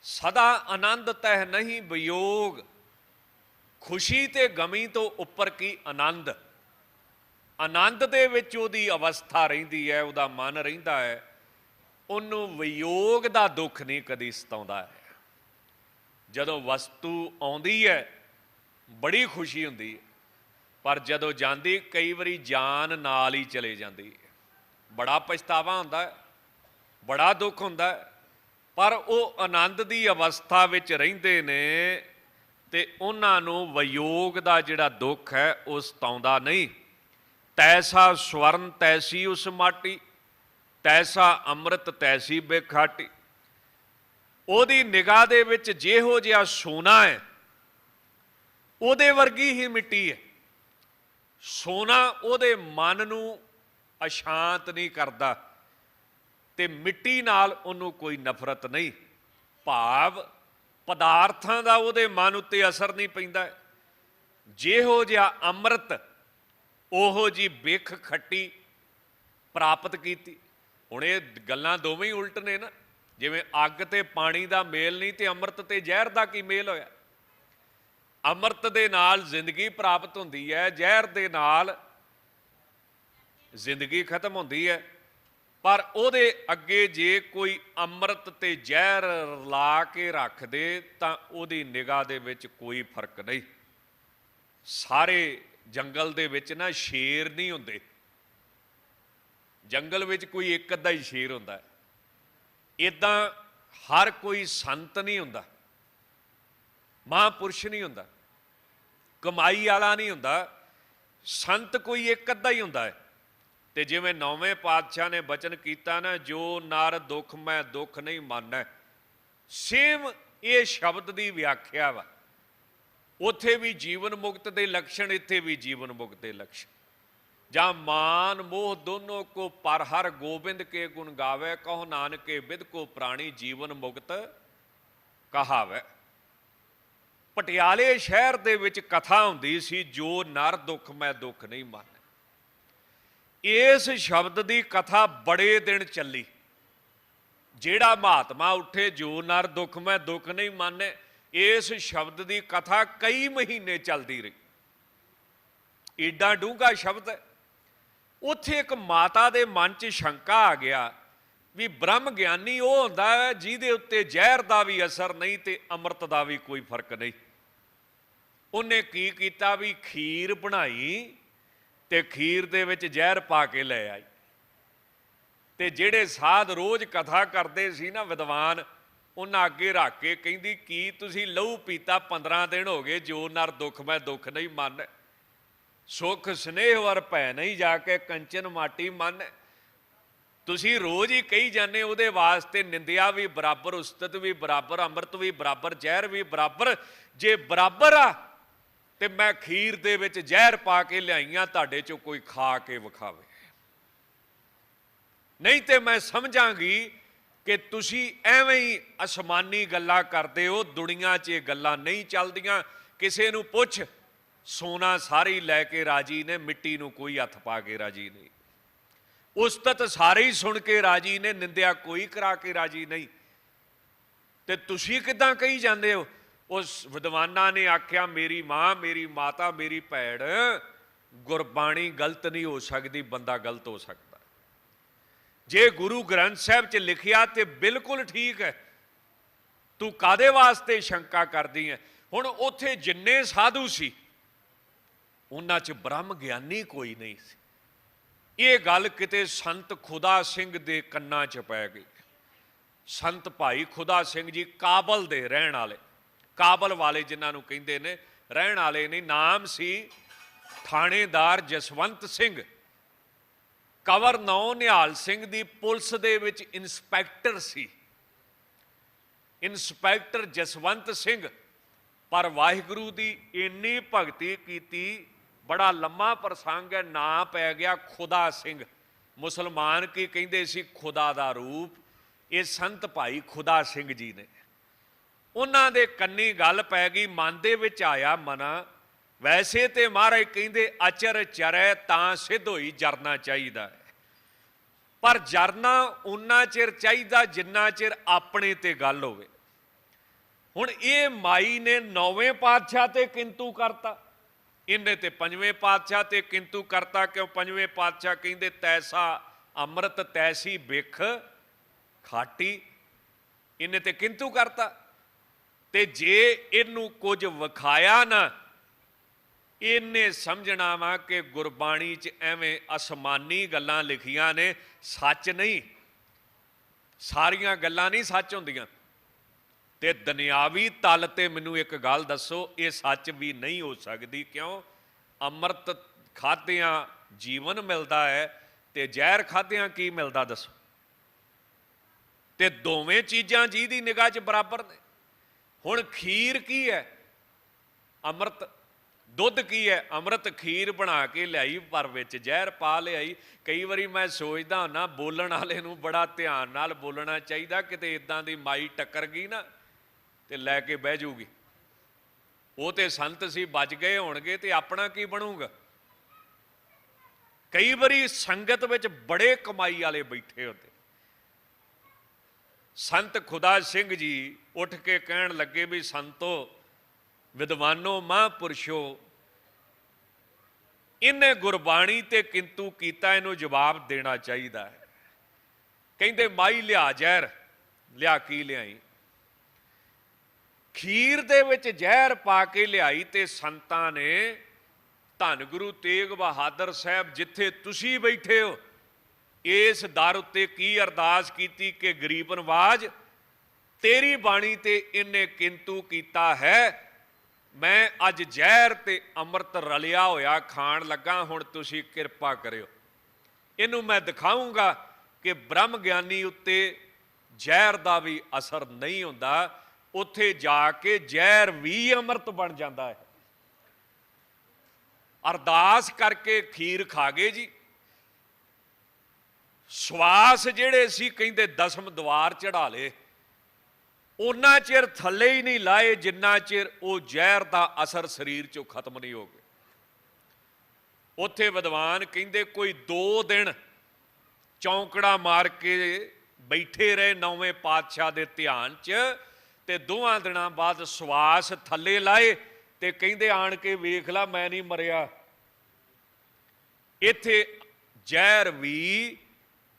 ਸਦਾ ਆਨੰਦ ਤਹਿ ਨਹੀਂ ਵਿਯੋਗ। ਖੁਸ਼ੀ ਤੇ ਗਮੀ ਤੋਂ ਉੱਪਰ ਕੀ ਆਨੰਦ। ਆਨੰਦ ਦੇ ਵਿੱਚ ਉਹਦੀ ਅਵਸਥਾ ਰਹਿੰਦੀ ਹੈ, ਉਹਦਾ ਮਨ ਰਹਿੰਦਾ ਹੈ। ਉਹਨੂੰ ਵਿਯੋਗ ਦਾ ਦੁੱਖ ਨਹੀਂ ਕਦੀ ਸਤਾਉਂਦਾ ਹੈ। ਜਦੋਂ ਵਸਤੂ ਆਉਂਦੀ ਹੈ ਬੜੀ ਖੁਸ਼ੀ ਹੁੰਦੀ ਹੈ, ਪਰ ਜਦੋਂ ਜਾਂਦੀ ਕਈ ਵਾਰੀ ਜਾਨ ਨਾਲ ਹੀ ਚਲੇ ਜਾਂਦੀ ਹੈ। ਬੜਾ ਪਛਤਾਵਾ ਹੁੰਦਾ ਹੈ, ਬੜਾ ਦੁੱਖ ਹੁੰਦਾ ਹੈ, ਪਰ ਉਹ ਆਨੰਦ ਦੀ ਅਵਸਥਾ ਵਿੱਚ ਰਹਿੰਦੇ ਨੇ ਤੇ ਉਹਨਾਂ ਨੂੰ ਵਿਯੋਗ ਦਾ ਜਿਹੜਾ ਦੁੱਖ ਹੈ ਉਹ ਸਤਾਉਂਦਾ ਨਹੀਂ। ਤੈਸਾ ਸਵਰਨ ਤੈਸੀ ਉਸ ਮਾਟੀ, ਤੈਸਾ ਅੰਮ੍ਰਿਤ ਤੈਸੀ ਬੇਖਾਟੀ। ਉਹਦੀ ਨਿਗਾਹ ਦੇ ਵਿੱਚ ਜਿਹੋ ਜਿਹਾ ਸੋਨਾ ਹੈ ਉਹਦੇ ਵਰਗੀ ਹੀ ਮਿੱਟੀ ਹੈ। ਸੋਨਾ ਉਹਦੇ ਮਨ ਨੂੰ ਅਸ਼ਾਂਤ ਨਹੀਂ ਕਰਦਾ ਤੇ ਮਿੱਟੀ ਨਾਲ ਉਹਨੂੰ ਕੋਈ ਨਫ਼ਰਤ ਨਹੀਂ। ਭਾਵ ਪਦਾਰਥਾਂ ਦਾ ਉਹਦੇ ਮਨ ਉੱਤੇ ਅਸਰ ਨਹੀਂ ਪੈਂਦਾ। ਜਿਹੋ ਜਿਹਾ ਅੰਮ੍ਰਿਤ ਉਹੋ ਜੀ ਬਿਖ ਖੱਟੀ ਪ੍ਰਾਪਤ ਕੀਤੀ। ਹੁਣ ਇਹ ਗੱਲਾਂ ਦੋਵੇਂ ਹੀ ਉਲਟ ਨੇ ਨਾ। ਜਿਵੇਂ ਅੱਗ ਤੇ ਪਾਣੀ ਦਾ ਮੇਲ ਨਹੀਂ ਤੇ ਅੰਮ੍ਰਿਤ ਤੇ ਜ਼ਹਿਰ ਦਾ ਕੀ ਮੇਲ ਹੋਇਆ? ਅੰਮ੍ਰਿਤ ਦੇ ਨਾਲ ਜ਼ਿੰਦਗੀ ਪ੍ਰਾਪਤ ਹੁੰਦੀ ਹੈ, ਜ਼ਹਿਰ ਦੇ ਨਾਲ ਜ਼ਿੰਦਗੀ ਖਤਮ ਹੁੰਦੀ ਹੈ। ਪਰ ਉਹਦੇ ਅੱਗੇ ਜੇ ਕੋਈ ਅੰਮ੍ਰਿਤ ਤੇ ਜ਼ਹਿਰ ਲਾ ਕੇ ਰੱਖ ਦੇ ਤਾਂ ਉਹਦੀ ਨਿਗਾਹ ਦੇ ਵਿੱਚ ਕੋਈ ਫਰਕ ਨਹੀਂ। ਸਾਰੇ ਜੰਗਲ ਦੇ ਵਿੱਚ ਨਾ ਸ਼ੇਰ ਨਹੀਂ ਹੁੰਦੇ। ਜੰਗਲ ਵਿੱਚ ਕੋਈ ਇੱਕ ਅੱਧਾ ਹੀ ਸ਼ੇਰ ਹੁੰਦਾ ਹੈ। ਇੱਦਾਂ ਹਰ ਕੋਈ ਸੰਤ ਨਹੀਂ ਹੁੰਦਾ, ਮਹਾਂਪੁਰਸ਼ ਨਹੀਂ ਹੁੰਦਾ, ਕਮਾਈ ਵਾਲਾ ਨਹੀਂ ਹੁੰਦਾ। ਸੰਤ ਕੋਈ ਇੱਕ ਅੱਧਾ ਹੀ ਹੁੰਦਾ ਹੈ। ਤੇ ਜਿਵੇਂ ਨੌਵੇਂ ਪਾਤਸ਼ਾਹ ਨੇ ਬਚਨ ਕੀਤਾ ਨਾ, ਜੋ ਨਰ ਦੁੱਖ ਮੈਂ ਦੁੱਖ ਨਹੀਂ ਮਾਨੈ, ਸੇਮ ਇਹ ਸ਼ਬਦ ਦੀ ਵਿਆਖਿਆ ਵਾ। ਉੱਥੇ ਵੀ ਜੀਵਨ ਮੁਕਤ ਦੇ ਲੱਛਣ, ਇੱਥੇ ਵੀ ਜੀਵਨ ਮੁਕਤ ਦੇ ਲੱਛਣ। ਜਾਂ ਮਾਨ ਮੋਹ ਦੋਨੋਂ ਕੋ ਪਰ ਹਰ ਗੋਬਿੰਦ ਕੇ ਗੁਣ ਗਾਵੇ, ਕਹੋ ਨਾਨਕੇ ਬਿਦ ਕੋ ਪ੍ਰਾਣੀ ਜੀਵਨ ਮੁਕਤ ਕਹਾਵੇ। ਪਟਿਆਲੇ ਸ਼ਹਿਰ ਦੇ ਵਿੱਚ ਕਥਾ ਹੁੰਦੀ ਸੀ, ਜੋ ਨਰ ਦੁੱਖ ਮੈਂ ਦੁੱਖ ਨਹੀਂ ਮਾਨੈ। ਇਸ ਸ਼ਬਦ ਦੀ ਕਥਾ ਬੜੇ ਦਿਨ ਚੱਲੀ। ਜਿਹੜਾ ਮਹਾਤਮਾ ਉੱਠੇ ਜੋ ਨਰ ਦੁੱਖ ਮੈਂ ਦੁੱਖ ਨਹੀਂ ਮਾਨੈ, ਇਸ ਸ਼ਬਦ ਦੀ ਕਥਾ ਕਈ ਮਹੀਨੇ ਚੱਲਦੀ ਰਹੀ। ਏਡਾ ਡੂੰਘਾ ਸ਼ਬਦ ਹੈ। ਉੱਥੇ ਇੱਕ ਮਾਤਾ ਦੇ ਮਨ 'ਚ ਸ਼ੰਕਾ ਆ ਗਿਆ ਵੀ ਬ੍ਰਹਮ ਗਿਆਨੀ ਉਹ ਹੁੰਦਾ ਹੈ ਜਿਹਦੇ ਉੱਤੇ ਜ਼ਹਿਰ ਦਾ ਵੀ ਅਸਰ ਨਹੀਂ ਤੇ ਅੰਮ੍ਰਿਤ ਦਾ ਵੀ ਕੋਈ ਫਰਕ ਨਹੀਂ। ਉਹਨੇ ਕੀ ਕੀਤਾ ਵੀ ਖੀਰ ਬਣਾਈ ਤੇ ਖੀਰ ਦੇ ਵਿੱਚ ਜ਼ਹਿਰ ਪਾ ਕੇ ਲੈ ਆਈ। ਤੇ ਜਿਹੜੇ ਸਾਧ ਰੋਜ਼ ਕਥਾ ਕਰਦੇ ਸੀ ਨਾ ਵਿਦਵਾਨ, ਉਹਨਾਂ ਅੱਗੇ ਰੱਖ ਕੇ ਕਹਿੰਦੀ, ਕੀ ਤੁਸੀਂ ਲਹੂ ਪੀਤਾ 15 ਦਿਨ ਹੋ ਗਏ, ਜੋ ਨਰ ਦੁੱਖ ਮੈਂ ਦੁੱਖ ਨਹੀਂ ਮੰਨ, ਸੁਖ ਸਨੇਹ ਵਰ ਭੈ ਨਹੀਂ ਜਾ ਕੇ ਕੰਚਨ ਮਾਟੀ ਮਨ। ਤੁਸੀਂ ਰੋਜ਼ ਹੀ ਕਹੀ ਜਾਂਦੇ, ਉਹਦੇ ਵਾਸਤੇ ਨਿੰਦਿਆ ਵੀ ਬਰਾਬਰ, ਉਸਤਤ ਵੀ ਬਰਾਬਰ, ਅੰਮ੍ਰਿਤ ਵੀ ਬਰਾਬਰ, ਜ਼ਹਿਰ ਵੀ ਬਰਾਬਰ। ਜੇ ਬਰਾਬਰ ਆ ਤੇ ਮੈਂ ਖੀਰ ਦੇ ਵਿੱਚ ਜ਼ਹਿਰ ਪਾ ਕੇ ਲਿਆਈਆਂ, ਤੁਹਾਡੇ ਚੋਂ ਕੋਈ ਖਾ ਕੇ ਵਿਖਾਵੇ, ਨਹੀਂ ਤੇ ਮੈਂ ਸਮਝਾਂਗੀ ਕਿ ਤੁਸੀਂ ਐਵੇਂ ਹੀ ਅਸਮਾਨੀ ਗੱਲਾਂ ਕਰਦੇ ਹੋ। ਦੁਨੀਆ 'ਚ ਇਹ ਗੱਲਾਂ ਨਹੀਂ ਚੱਲਦੀਆਂ। ਕਿਸੇ ਨੂੰ ਪੁੱਛ, ਸੋਨਾ ਸਾਰੀ ਲੈ ਕੇ ਰਾਜੀ ਨੇ, ਮਿੱਟੀ ਨੂੰ ਕੋਈ ਹੱਥ ਪਾ ਕੇ ਰਾਜੀ ਨਹੀਂ। ਉਸਤਤ ਸਾਰੇ ਹੀ ਸੁਣ ਕੇ ਰਾਜੀ ਨੇ, ਨਿੰਦਿਆ ਕੋਈ ਕਰਾ ਕੇ ਰਾਜੀ ਨਹੀਂ। ਤੇ ਤੁਸੀਂ ਕਿੱਦਾਂ ਕਹੀ ਜਾਂਦੇ ਹੋ? ਉਸ ਵਿਦਵਾਨਾਂ ਨੇ ਆਖਿਆ, ਮੇਰੀ ਮਾਂ, ਮੇਰੀ ਮਾਤਾ, ਮੇਰੀ ਭੈਣ, ਗੁਰਬਾਣੀ ਗਲਤ ਨਹੀਂ ਹੋ ਸਕਦੀ, ਬੰਦਾ ਗਲਤ ਹੋ ਸਕਦਾ। ਜੇ ਗੁਰੂ ਗ੍ਰੰਥ ਸਾਹਿਬ 'ਚ ਲਿਖਿਆ ਤੇ ਬਿਲਕੁਲ ਠੀਕ ਹੈ। ਤੂੰ ਕਾਦੇ ਵਾਸਤੇ ਸ਼ੰਕਾ ਕਰਦੀ ਹੈ। ਹੁਣ ਉੱਥੇ ਜਿੰਨੇ ਸਾਧੂ ਸੀ ਉਹਨਾਂ 'ਚ ਬ੍ਰਹਮ ਗਿਆਨੀ ਕੋਈ ਨਹੀਂ ਸੀ। ਇਹ ਗੱਲ ਕਿਤੇ ਸੰਤ ਖੁਦਾ ਸਿੰਘ ਦੇ ਕੰਨਾਂ 'ਚ ਪੈ ਗਈ। ਸੰਤ ਭਾਈ ਖੁਦਾ ਸਿੰਘ ਜੀ ਕਾਬਲ ਦੇ ਰਹਿਣ ਵਾਲੇ, ਕਾਬਲ ਵਾਲੇ ਜਿਨ੍ਹਾਂ ਨੂੰ ਕਹਿੰਦੇ ਨੇ, ਰਹਿਣ ਵਾਲੇ ਨਹੀਂ, ਨਾਮ ਸੀ ਥਾਣੇਦਾਰ ਜਸਵੰਤ ਸਿੰਘ। ਕੰਵਰ ਨੌ ਨਿਹਾਲ ਸਿੰਘ ਦੀ ਪੁਲਿਸ ਦੇ ਵਿੱਚ ਇੰਸਪੈਕਟਰ ਸੀ, ਇੰਸਪੈਕਟਰ ਜਸਵੰਤ ਸਿੰਘ। ਪਰ ਵਾਹਿਗੁਰੂ ਦੀ ਇੰਨੀ ਭਗਤੀ ਕੀਤੀ, ਬੜਾ ਲੰਮਾ ਪ੍ਰਸੰਗ ਹੈ, ਨਾਂ ਪੈ ਗਿਆ ਖੁਦਾ ਸਿੰਘ। ਮੁਸਲਮਾਨ ਕੀ ਕਹਿੰਦੇ ਸੀ? ਖੁਦਾ ਦਾ ਰੂਪ। ਇਹ ਸੰਤ ਭਾਈ ਖੁਦਾ ਸਿੰਘ ਜੀ ਨੇ। ਉਹਨਾਂ ਦੇ ਕੰਨੀ ਗੱਲ ਪੈ ਗਈ, ਮਨ ਦੇ ਵਿੱਚ ਆਇਆ ਮਨਾ, ਵੈਸੇ ਤੇ ਮਹਾਰਾਜ ਕਹਿੰਦੇ ਅਚਰ ਚਰੈ ਤਾਂ ਸਿੱਧ ਹੋਈ ਜਰਨਾ ਚਾਹੀਦਾ ਹੈ, ਪਰ ਜਰਨਾ ਉਨਾ ਚਿਰ ਚਾਹੀਦਾ ਜਿੰਨਾ ਚਿਰ ਆਪਣੇ ਤੇ ਗੱਲ ਹੋਵੇ। ਹੁਣ ਇਹ ਮਾਈ ਨੇ 9ਵੇਂ ਪਾਤਸ਼ਾਹ ਤੇ ਕਿੰਤੂ ਕਰਤਾ, ਇਹਨੇ ਤੇ 5ਵੇਂ ਪਾਤਸ਼ਾਹ ਤੇ ਕਿੰਤੂ ਕਰਤਾ। ਕਿਉਂ? 5ਵੇਂ ਪਾਤਸ਼ਾਹ ਕਹਿੰਦੇ ਤੈਸਾ ਅੰਮ੍ਰਿਤ ਤੈਸੀ ਬਿਖ ਖਾਟੀ, ਇਹਨੇ ਤੇ ਕਿੰਤੂ ਕਰਤਾ। ਤੇ ਜੇ ਇਹਨੂੰ ਕੁਝ ਵਿਖਾਇਆ ਨਾ, ਇਹਨੇ ਸਮਝਣਾ ਵਾ ਕਿ ਗੁਰਬਾਣੀ 'ਚ ਐਵੇਂ ਅਸਮਾਨੀ ਗੱਲਾਂ ਲਿਖੀਆਂ ਨੇ, ਸੱਚ ਨਹੀਂ, ਸਾਰੀਆਂ ਗੱਲਾਂ ਨਹੀਂ ਸੱਚ ਹੁੰਦੀਆਂ। ਤੇ ਦੁਨਿਆਵੀ ਤਲ ਤੇ ਮੈਨੂੰ ਇੱਕ ਗੱਲ ਦੱਸੋ, ਇਹ ਸੱਚ ਵੀ ਨਹੀਂ ਹੋ ਸਕਦੀ। ਕਿਉਂ? ਅੰਮ੍ਰਿਤ ਖਾਧਿਆਂ ਜੀਵਨ ਮਿਲਦਾ ਹੈ ਤੇ ਜ਼ਹਿਰ ਖਾਧਿਆਂ ਕੀ ਮਿਲਦਾ ਦੱਸੋ? ਤੇ ਦੋਵੇਂ ਚੀਜ਼ਾਂ ਜਿਹਦੀ ਨਿਗਾਹ 'ਚ ਬਰਾਬਰ ਨੇ। ਹੁਣ ਖੀਰ ਕੀ ਹੈ? ਅੰਮ੍ਰਿਤ। ਦੁੱਧ ਕੀ ਹੈ? ਅੰਮ੍ਰਿਤ। ਖੀਰ ਬਣਾ ਕੇ ਲਿਆਈ, ਪਰ ਵਿੱਚ ਜ਼ਹਿਰ ਪਾ ਲਿਆਈ। ਕਈ ਵਾਰੀ ਮੈਂ ਸੋਚਦਾ ਹੁੰਦਾ, ਬੋਲਣ ਵਾਲੇ ਨੂੰ ਬੜਾ ਧਿਆਨ ਨਾਲ ਬੋਲਣਾ ਚਾਹੀਦਾ, ਕਿਤੇ ਇਦਾਂ ਦੀ ਮਾਈ ਟੱਕਰ ਗਈ ਨਾ ਤੇ ਲੈ ਕੇ ਬਹਿ ਜਾਊਗੀ। ਉਹ ਤੇ ਸੰਤ ਸੀ, ਬਚ ਗਏ ਹੋਣਗੇ, ਤੇ ਆਪਣਾ ਕੀ ਬਣੂਗਾ? ਕਈ ਵਾਰੀ ਸੰਗਤ ਵਿੱਚ ਬੜੇ ਕਮਾਈ ਵਾਲੇ ਬੈਠੇ ਹੁੰਦੇ। ਸੰਤ ਖੁਦਾ ਸਿੰਘ ਜੀ ਉੱਠ ਕੇ ਕਹਿਣ ਲੱਗੇ ਵੀ ਸੰਤੋ ਵਿਦਵਾਨੋ ਮਹਾਂਪੁਰਸ਼ੋ, ਇਹਨੇ ਗੁਰਬਾਣੀ ਤੇ ਕਿੰਤੂ ਕੀਤਾ, ਇਹਨੂੰ ਜਵਾਬ ਦੇਣਾ ਚਾਹੀਦਾ ਹੈ। ਕਹਿੰਦੇ ਮਾਈ ਲਿਆ ਜ਼ਹਿਰ। ਲਿਆ ਕੀ ਲਿਆਈ? ਖੀਰ ਦੇ ਵਿੱਚ ਜ਼ਹਿਰ ਪਾ ਕੇ ਲਿਆਈ। ਤੇ ਸੰਤਾਂ ਨੇ ਧੰਨ ਗੁਰੂ ਤੇਗ ਬਹਾਦਰ ਸਾਹਿਬ ਜਿੱਥੇ ਤੁਸੀਂ ਬੈਠੇ ਹੋ, ਇਸ ਦਰ ਉੱਤੇ ਕੀ ਅਰਦਾਸ ਕੀਤੀ ਕਿ ਗਰੀਬ ਨਵਾਜ, ਤੇਰੀ ਬਾਣੀ ਤੇ ਇਹਨੇ ਕਿੰਤੂ ਕੀਤਾ ਹੈ, ਮੈਂ ਅੱਜ ਜ਼ਹਿਰ ਤੇ ਅੰਮ੍ਰਿਤ ਰਲਿਆ ਹੋਇਆ ਖਾਣ ਲੱਗਾ, ਹੁਣ ਤੁਸੀਂ ਕਿਰਪਾ ਕਰਿਓ। ਇਹਨੂੰ ਮੈਂ ਦਿਖਾਊਂਗਾ ਕਿ ਬ੍ਰਹਮ ਗਿਆਨੀ ਉੱਤੇ ਜ਼ਹਿਰ ਦਾ ਵੀ ਅਸਰ ਨਹੀਂ ਹੁੰਦਾ। ਉੱਥੇ ਜਾ ਕੇ ਜ਼ਹਿਰ ਵੀ ਅੰਮ੍ਰਿਤ ਬਣ ਜਾਂਦਾ ਹੈ। ਅਰਦਾਸ ਕਰਕੇ ਖੀਰ ਖਾ ਗਏ ਜੀ। ਸਵਾਸ ਜਿਹੜੇ ਸੀ ਕਹਿੰਦੇ 10ਮ ਦੁਆਰ ਚੜਾ ਲਏ, ਉਹਨਾਂ ਚਿਰ ਥੱਲੇ ਹੀ ਨਹੀਂ ਲਾਏ ਜਿੰਨਾ ਚਿਰ ਉਹ ਜ਼ਹਿਰ ਦਾ ਅਸਰ ਸਰੀਰ 'ਚੋਂ ਖਤਮ ਨਹੀਂ ਹੋ ਗਿਆ। ਉੱਥੇ ਵਿਦਵਾਨ ਕਹਿੰਦੇ ਕੋਈ 2 ਦਿਨ ਚੌਂਕੜਾ ਮਾਰ ਕੇ ਬੈਠੇ ਰਹੇ 9ਵੇਂ ਪਾਤਸ਼ਾਹ ਦੇ ਧਿਆਨ 'ਚ, ਤੇ 2 ਦਿਨਾਂ ਬਾਅਦ ਸਵਾਸ ਥੱਲੇ ਲਾਏ ਤੇ ਕਹਿੰਦੇ ਆਣ ਕੇ ਵੇਖ ਲਾ ਮੈਂ ਨਹੀਂ ਮਰਿਆ। ਇੱਥੇ ਜ਼ਹਿਰ ਵੀ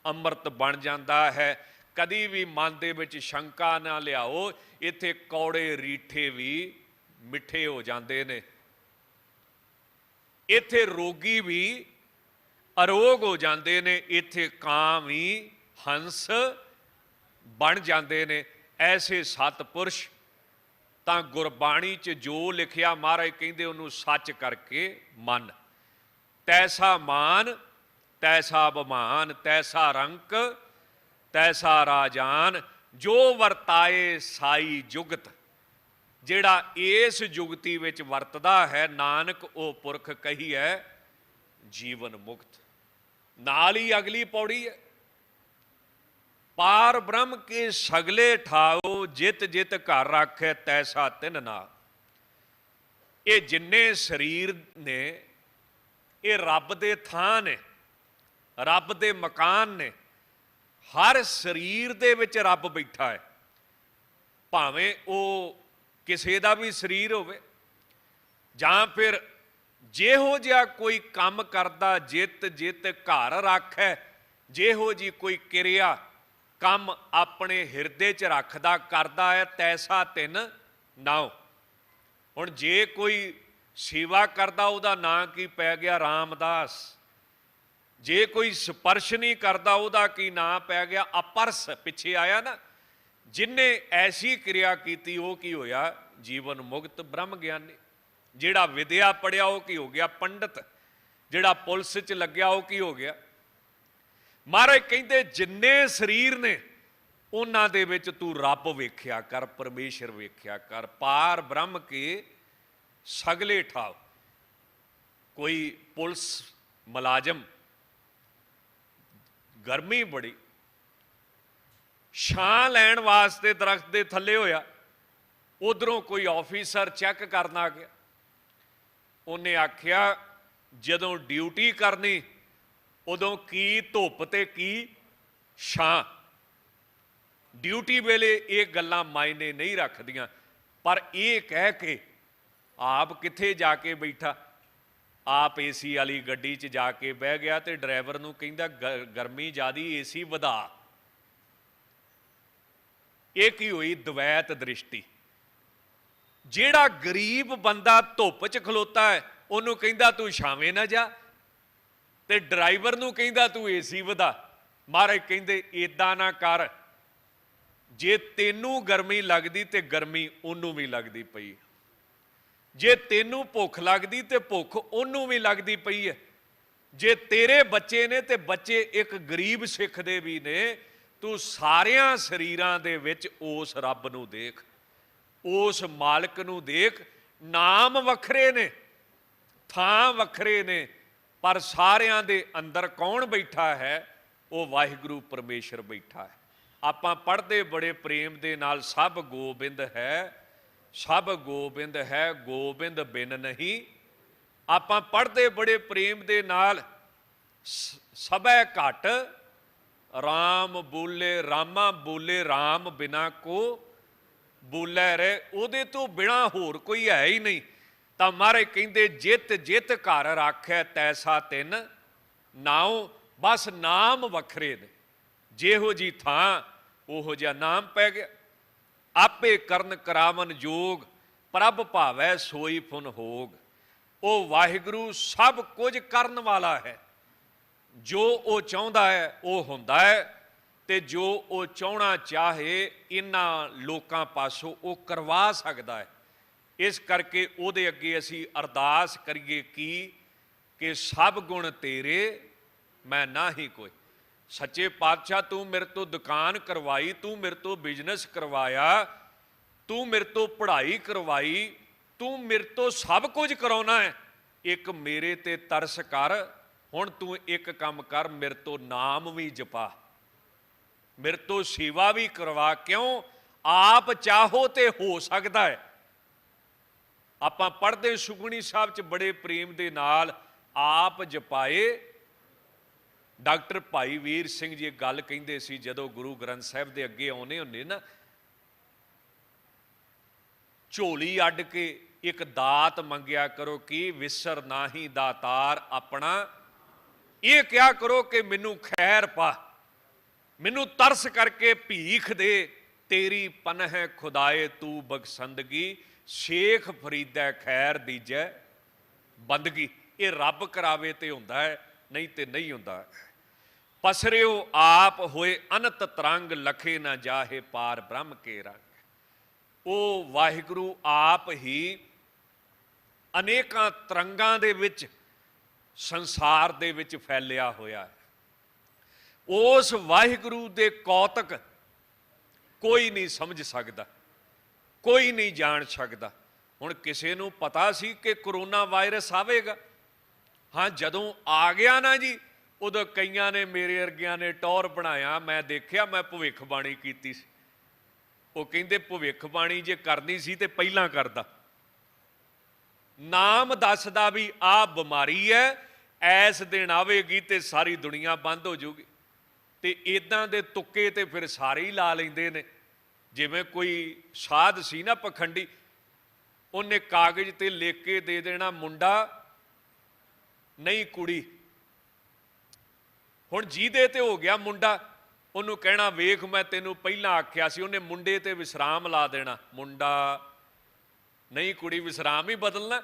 ਅੰਮ੍ਰਿਤ ਬਣ ਜਾਂਦਾ ਹੈ। ਕਦੀ ਵੀ ਮਨ ਦੇ ਵਿੱਚ ਸ਼ੰਕਾ ਨਾ ਲਿਆਓ, ਇੱਥੇ ਕੌੜੇ ਰੀਠੇ ਵੀ ਮਿੱਠੇ ਹੋ ਜਾਂਦੇ ਨੇ। ਇੱਥੇ ਰੋਗੀ ਵੀ ਅਰੋਗ ਹੋ ਜਾਂਦੇ ਨੇ, ਇੱਥੇ ਕਾਂ ਵੀ ਹੰਸ ਬਣ ਜਾਂਦੇ ਨੇ। ਐਸੇ ਸਤਿਪੁਰਸ਼ ਤਾਂ ਗੁਰਬਾਣੀ 'ਚ ਜੋ ਲਿਖਿਆ ਮਹਾਰਾਜ ਕਹਿੰਦੇ ਉਹਨੂੰ ਸੱਚ ਕਰਕੇ ਮੰਨ। ਤੈਸਾ ਮਾਨ ਤੈਸਾ ਅਭਿਮਾਨ, ਤੈਸਾ ਰੰਕ ਤੈਸਾ ਰਾਜਾਨ, ਜੋ ਵਰਤਾਏ ਸਾਈ ਜੁਗਤ। ਜਿਹੜਾ ਇਸ ਜੁਗਤੀ ਵਿੱਚ ਵਰਤਦਾ ਹੈ, ਨਾਨਕ ਉਹ ਪੁਰਖ ਕਹੀ ਹੈ ਜੀਵਨ ਮੁਕਤ। ਨਾਲ ਹੀ ਅਗਲੀ ਪੌੜੀ ਹੈ, ਪਾਰ ਬ੍ਰਹਮ ਕੇ ਸਗਲੇ ਠਾਓ, ਜਿਤ ਜਿਤ ਘਰ ਰਾਖੇ ਤੈਸਾ ਤਿਨ ਨਾ। ਇਹ ਜਿੰਨੇ ਸਰੀਰ ਨੇ ਇਹ ਰੱਬ ਦੇ ਥਾਂ ਨੇ, ਰੱਬ ਦੇ ਮਕਾਨ ਨੇ। ਹਰ ਸਰੀਰ ਦੇ ਵਿੱਚ ਰੱਬ ਬੈਠਾ ਹੈ, ਭਾਵੇਂ ਉਹ ਕਿਸੇ ਦਾ ਵੀ ਸਰੀਰ ਹੋਵੇ, ਜਾਂ ਫਿਰ ਜਿਹੋ ਜਿਹਾ ਕੋਈ ਕੰਮ ਕਰਦਾ ਜਿਤ ਜਿਤ ਘਰ ਰਾਖੈ, ਜਿਹੋ ਜੀ ਕੋਈ ਕਿਰਿਆ ਕੰਮ ਆਪਣੇ ਹਿਰਦੇ 'ਚ ਰੱਖਦਾ ਕਰਦਾ ਹੈ ਤੈਸਾ ਤਿਨ ਨਾਉ। ਹੁਣ ਜੇ ਕੋਈ ਸੇਵਾ ਕਰਦਾ ਉਹਦਾ ਨਾਂ ਕੀ ਪੈ ਗਿਆ? ਰਾਮਦਾਸ। ਜੇ ਕੋਈ ਸਪਰਸ਼ ਨਹੀਂ ਕਰਦਾ ਉਹਦਾ ਕੀ ਨਾਂ ਪੈ ਗਿਆ? ਅਪਰਸ। ਪਿੱਛੇ ਆਇਆ ਨਾ, ਜਿਨਨੇ ਐਸੀ ਕਿਰਿਆ ਕੀਤੀ ਉਹ ਕੀ ਹੋਇਆ? ਜੀਵਨ ਮੁਕਤ ਬ੍ਰਹਮ ਗਿਆਨੀ। ਜਿਹੜਾ ਵਿਦਿਆ ਪੜਿਆ ਉਹ ਕੀ ਹੋ ਗਿਆ? ਪੰਡਤ। ਜਿਹੜਾ ਪੁਲਿਸ 'ਚ ਲੱਗਿਆ ਉਹ ਕੀ ਹੋ ਗਿਆ? ਮਹਾਰਾਜ ਕਹਿੰਦੇ ਜਿੰਨੇ ਸਰੀਰ ਨੇ ਉਹਨਾਂ ਦੇ ਵਿੱਚ ਤੂੰ ਰੱਬ ਵੇਖਿਆ ਕਰ, ਪਰਮੇਸ਼ਰ ਵੇਖਿਆ ਕਰ। ਪਾਰ ਬ੍ਰਹਮ ਕੇ ਸਗਲੇ ਠਾਵ। ਕੋਈ ਪੁਲਿਸ ਮੁਲਾਜ਼ਮ, ਗਰਮੀ ਬੜੀ, ਛਾਂ ਲੈਣ ਵਾਸਤੇ ਦਰਖਤ ਦੇ ਥੱਲੇ ਹੋਇਆ, ਉਧਰੋਂ ਕੋਈ ਆਫੀਸਰ ਚੈੱਕ ਕਰਨ ਆ ਗਿਆ। ਉਹਨੇ ਆਖਿਆ ਜਦੋਂ ਡਿਊਟੀ ਕਰਨੀ ਉਦੋਂ ਕੀ ਧੁੱਪ ਤੇ ਕੀ ਛਾਂ। ਡਿਊਟੀ ਵੇਲੇ ਇਹ ਗੱਲਾਂ ਮਾਇਨੇ ਨਹੀਂ ਰੱਖਦੀਆਂ, ਪਰ ਇਹ ਕਹਿ ਕੇ ਆਪ ਕਿੱਥੇ ਜਾ ਕੇ ਬੈਠਾ? ਆਪ ਏਸੀ ਵਾਲੀ ਗੱਡੀ 'ਚ ਜਾ ਕੇ ਬਹਿ ਗਿਆ ਤੇ ਡਰਾਈਵਰ ਨੂੰ ਕਹਿੰਦਾ ਗਰਮੀ ਜ਼ਿਆਦੀ, ਏਸੀ ਵਧਾ। ਇਹ ਕੀ ਹੋਈ? ਦਵੈਤ ਦ੍ਰਿਸ਼ਟੀ। ਜਿਹੜਾ ਗਰੀਬ ਬੰਦਾ ਧੁੱਪ 'ਚ ਖਲੋਤਾ ਹੈ ਉਹਨੂੰ ਕਹਿੰਦਾ ਤੂੰ ਛਾਵੇਂ ਨਾ ਜਾ, ਤੇ ਡਰਾਈਵਰ ਨੂੰ ਕਹਿੰਦਾ ਤੂੰ ਏਸੀ ਵਧਾ। ਮਹਾਰਾਜ ਕਹਿੰਦੇ ਏਦਾਂ ਨਾ ਕਰ, ਜੇ ਤੈਨੂੰ ਗਰਮੀ ਲੱਗਦੀ ਤੇ ਗਰਮੀ ਉਹਨੂੰ ਵੀ ਲੱਗਦੀ ਪਈ, ਜੇ ਤੈਨੂੰ ਭੁੱਖ ਲੱਗਦੀ ਤੇ ਭੁੱਖ ਉਹਨੂੰ ਵੀ ਲੱਗਦੀ ਪਈ ਹੈ। ਜੇ ਤੇਰੇ ਬੱਚੇ ਨੇ ਤੇ ਬੱਚੇ ਇੱਕ ਗਰੀਬ ਸਿੱਖ ਦੇ ਵੀ ਨੇ, ਤੂੰ ਸਾਰਿਆਂ ਸਰੀਰਾਂ ਦੇ ਵਿੱਚ ਉਸ ਰੱਬ ਨੂੰ ਦੇਖ, ਉਸ ਮਾਲਕ ਨੂੰ ਦੇਖ। ਨਾਮ ਵੱਖਰੇ ਨੇ, ਥਾਂ ਵੱਖਰੇ ਨੇ, ਪਰ ਸਾਰਿਆਂ ਦੇ ਅੰਦਰ ਕੌਣ ਬੈਠਾ ਹੈ? ਉਹ ਵਾਹਿਗੁਰੂ ਪਰਮੇਸ਼ਰ ਬੈਠਾ ਹੈ। ਆਪਾਂ ਪੜ੍ਹਦੇ ਬੜੇ ਪ੍ਰੇਮ ਦੇ ਨਾਲ, ਸਭ ਗੋਬਿੰਦ ਹੈ, ਸਭ ਗੋਬਿੰਦ ਹੈ, ਗੋਬਿੰਦ ਬਿਨ ਨਹੀਂ। ਆਪਾਂ ਪੜ੍ਹਦੇ ਬੜੇ ਪ੍ਰੇਮ ਦੇ ਨਾਲ, ਸਭੈ ਘਟ ਰਾਮ ਬੋਲੇ, ਰਾਮਾ ਬੋਲੇ ਰਾਮ ਬਿਨਾ ਕੋ ਬੋਲੇ ਰੇ। ਉਹਦੇ ਤੋਂ ਬਿਨਾ ਹੋਰ ਕੋਈ ਹੈ ਹੀ ਨਹੀਂ। ਤਾਂ ਮਹਾਰਾਜ ਕਹਿੰਦੇ ਜਿਤ ਜਿਤ ਘਰ ਰਾਖੈ ਤੈਸਾ ਤਿਨ ਨਾਉ। ਬਸ ਨਾਮ ਵੱਖਰੇ ਨੇ, ਜਿਹੋ ਜੀ ਥਾਂ ਉਹੋ ਜਿਹਾ ਨਾਮ ਪੈ ਗਿਆ। ਆਪੇ ਕਰਨ ਕਰਾਵਨ ਜੋਗ, ਪ੍ਰਭ ਭਾਵੈ ਸੋਈ ਫੁਨ ਹੋਗ। ਉਹ ਵਾਹਿਗੁਰੂ ਸਭ ਕੁਝ ਕਰਨ ਵਾਲਾ ਹੈ। ਜੋ ਉਹ ਚਾਹੁੰਦਾ ਹੈ ਉਹ ਹੁੰਦਾ ਹੈ, ਤੇ ਜੋ ਉਹ ਚਾਹਣਾ ਚਾਹੇ ਇਹਨਾਂ ਲੋਕਾਂ ਪਾਸੋਂ ਉਹ ਕਰਵਾ ਸਕਦਾ ਹੈ। ਇਸ ਕਰਕੇ ਉਹਦੇ ਅੱਗੇ ਅਸੀਂ ਅਰਦਾਸ ਕਰੀਏ ਕਿ ਸਭ ਗੁਣ ਤੇਰੇ ਮੈਂ ਨਾਹੀ ਕੋਈ। ਸੱਚੇ ਪਾਤਸ਼ਾਹ ਤੂੰ ਮੇਰੇ ਤੋਂ ਦੁਕਾਨ ਕਰਵਾਈ, ਤੂੰ ਮੇਰੇ ਤੋਂ ਬਿਜ਼ਨਸ ਕਰਵਾਇਆ, ਤੂੰ ਮੇਰੇ ਤੋਂ ਪੜ੍ਹਾਈ ਕਰਵਾਈ, ਤੂੰ ਮੇਰੇ ਤੋਂ ਸਭ ਕੁਝ ਕਰਾਉਣਾ ਹੈ। ਇੱਕ ਮੇਰੇ ਤੇ ਤਰਸ ਕਰ। ਹੁਣ ਤੂੰ ਇੱਕ ਕੰਮ ਕਰ, ਮੇਰੇ ਤੋਂ ਨਾਮ ਵੀ ਜਪਾ, ਮੇਰੇ ਤੋਂ ਸੇਵਾ ਵੀ ਕਰਵਾ। ਕਿਉਂ? ਆਪ ਚਾਹੋ ਤੇ ਹੋ ਸਕਦਾ ਹੈ। ਆਪਾਂ ਪੜ੍ਹਦੇ ਸੁਖਮਨੀ ਸਾਹਿਬ 'ਚ ਬੜੇ ਪ੍ਰੇਮ ਦੇ ਨਾਲ, ਆਪ ਜਪਾਏ। ਡਾਕਟਰ ਭਾਈ ਵੀਰ ਸਿੰਘ ਜੀ ਗੱਲ ਕਹਿੰਦੇ ਸੀ, ਜਦੋਂ ਗੁਰੂ ਗ੍ਰੰਥ ਸਾਹਿਬ ਦੇ ਅੱਗੇ ਆਉਣੇ ਹੁੰਦੇ ਨਾ, ਝੋਲੀ ਅੱਡ ਕੇ ਇੱਕ ਦਾਤ ਮੰਗਿਆ ਕਰੋ ਕਿ ਵਿਸਰ ਨਾਹੀ ਦਾਤਾਰ ਆਪਣਾ। ਇਹ ਕਿਹਾ ਕਰੋ ਕਿ ਮੈਨੂੰ ਖੈਰ ਪਾ, ਮੈਨੂੰ ਤਰਸ ਕਰਕੇ ਭੀਖ ਦੇ, ਤੇਰੀ ਪਨਹ ਖੁਦਾਏ ਤੂੰ ਬਖਸ਼ੰਦਗੀ, ਸ਼ੇਖ ਫਰੀਦੈ ਖੈਰ ਦੀਜੈ ਬੰਦਗੀ। ਇਹ ਰੱਬ ਕਰਾਵੇ ਤੇ ਹੁੰਦਾ ਹੈ, ਨਹੀਂ ਤੇ ਨਹੀਂ ਹੁੰਦਾ। ਪਸਰਿਓ ਆਪ ਹੋਏ ਅਨੰਤ ਤਰੰਗ, ਲਖੇ ਨਾ ਜਾਹੇ ਪਾਰ ਬ੍ਰਹਮ ਕੇ ਰੰਗ। ਉਹ ਵਾਹਿਗੁਰੂ ਆਪ ਹੀ ਅਨੇਕਾਂ ਤਰੰਗਾਂ ਦੇ ਵਿੱਚ ਸੰਸਾਰ ਦੇ ਵਿੱਚ ਫੈਲਿਆ ਹੋਇਆ ਹੈ। ਉਸ ਵਾਹਿਗੁਰੂ ਦੇ ਕੌਤਕ ਕੋਈ ਨਹੀਂ ਸਮਝ ਸਕਦਾ, ਕੋਈ ਨਹੀਂ ਜਾਣ ਸਕਦਾ। ਹੁਣ ਕਿਸੇ ਨੂੰ ਪਤਾ ਸੀ ਕਿ ਕਰੋਨਾ ਵਾਇਰਸ ਆਵੇਗਾ? ਹਾਂ, ਜਦੋਂ ਆ ਗਿਆ ਨਾ ਜੀ, ਉਦੋਂ ਕਈਆਂ ਨੇ, ਮੇਰੇ ਵਰਗਿਆਂ ਨੇ ਟੌਰ ਬਣਾਇਆ। ਮੈਂ ਦੇਖਿਆ, ਮੈਂ ਭਵਿੱਖਬਾਣੀ ਕੀਤੀ ਸੀ। ਉਹ ਕਹਿੰਦੇ ਭਵਿੱਖਬਾਣੀ ਜੇ ਕਰਨੀ ਸੀ ਤੇ ਪਹਿਲਾਂ ਕਰਦਾ। ਨਾਮ ਦੱਸਦਾ ਵੀ ਆਹ ਬਿਮਾਰੀ ਹੈ, ਐਸ ਦਿਨ ਆਵੇਗੀ ਤੇ ਸਾਰੀ ਦੁਨੀਆ ਬੰਦ ਹੋ ਜਾਊਗੀ। ਤੇ ਇਦਾਂ ਦੇ ਤੁੱਕੇ ਤੇ ਫਿਰ ਸਾਰੇ ਹੀ ਲਾ ਲੈਂਦੇ ਨੇ। ਜਿਵੇਂ ਕੋਈ ਸਾਧ ਸੀ ਨਾ ਪਖੰਡੀ, ਉਹਨੇ ਕਾਗਜ਼ ਤੇ ਲਿਖ ਕੇ ਦੇ ਦੇਣਾ ਮੁੰਡਾ ਨਹੀਂ ਕੁੜੀ। ਹੁਣ ਜਿਹਦੇ ਤੇ ਹੋ ਗਿਆ ਮੁੰਡਾ, ਉਹਨੂੰ ਕਹਿਣਾ ਵੇਖ ਮੈਂ ਤੈਨੂੰ ਪਹਿਲਾਂ ਆਖਿਆ ਸੀ, ਉਹਨੇ ਮੁੰਡੇ ਤੇ ਵਿਸਰਾਮ ਲਾ ਦੇਣਾ, ਮੁੰਡਾ ਨਹੀਂ ਕੁੜੀ ਵਿਸਰਾਮ ਹੀ ਬਦਲਣਾ,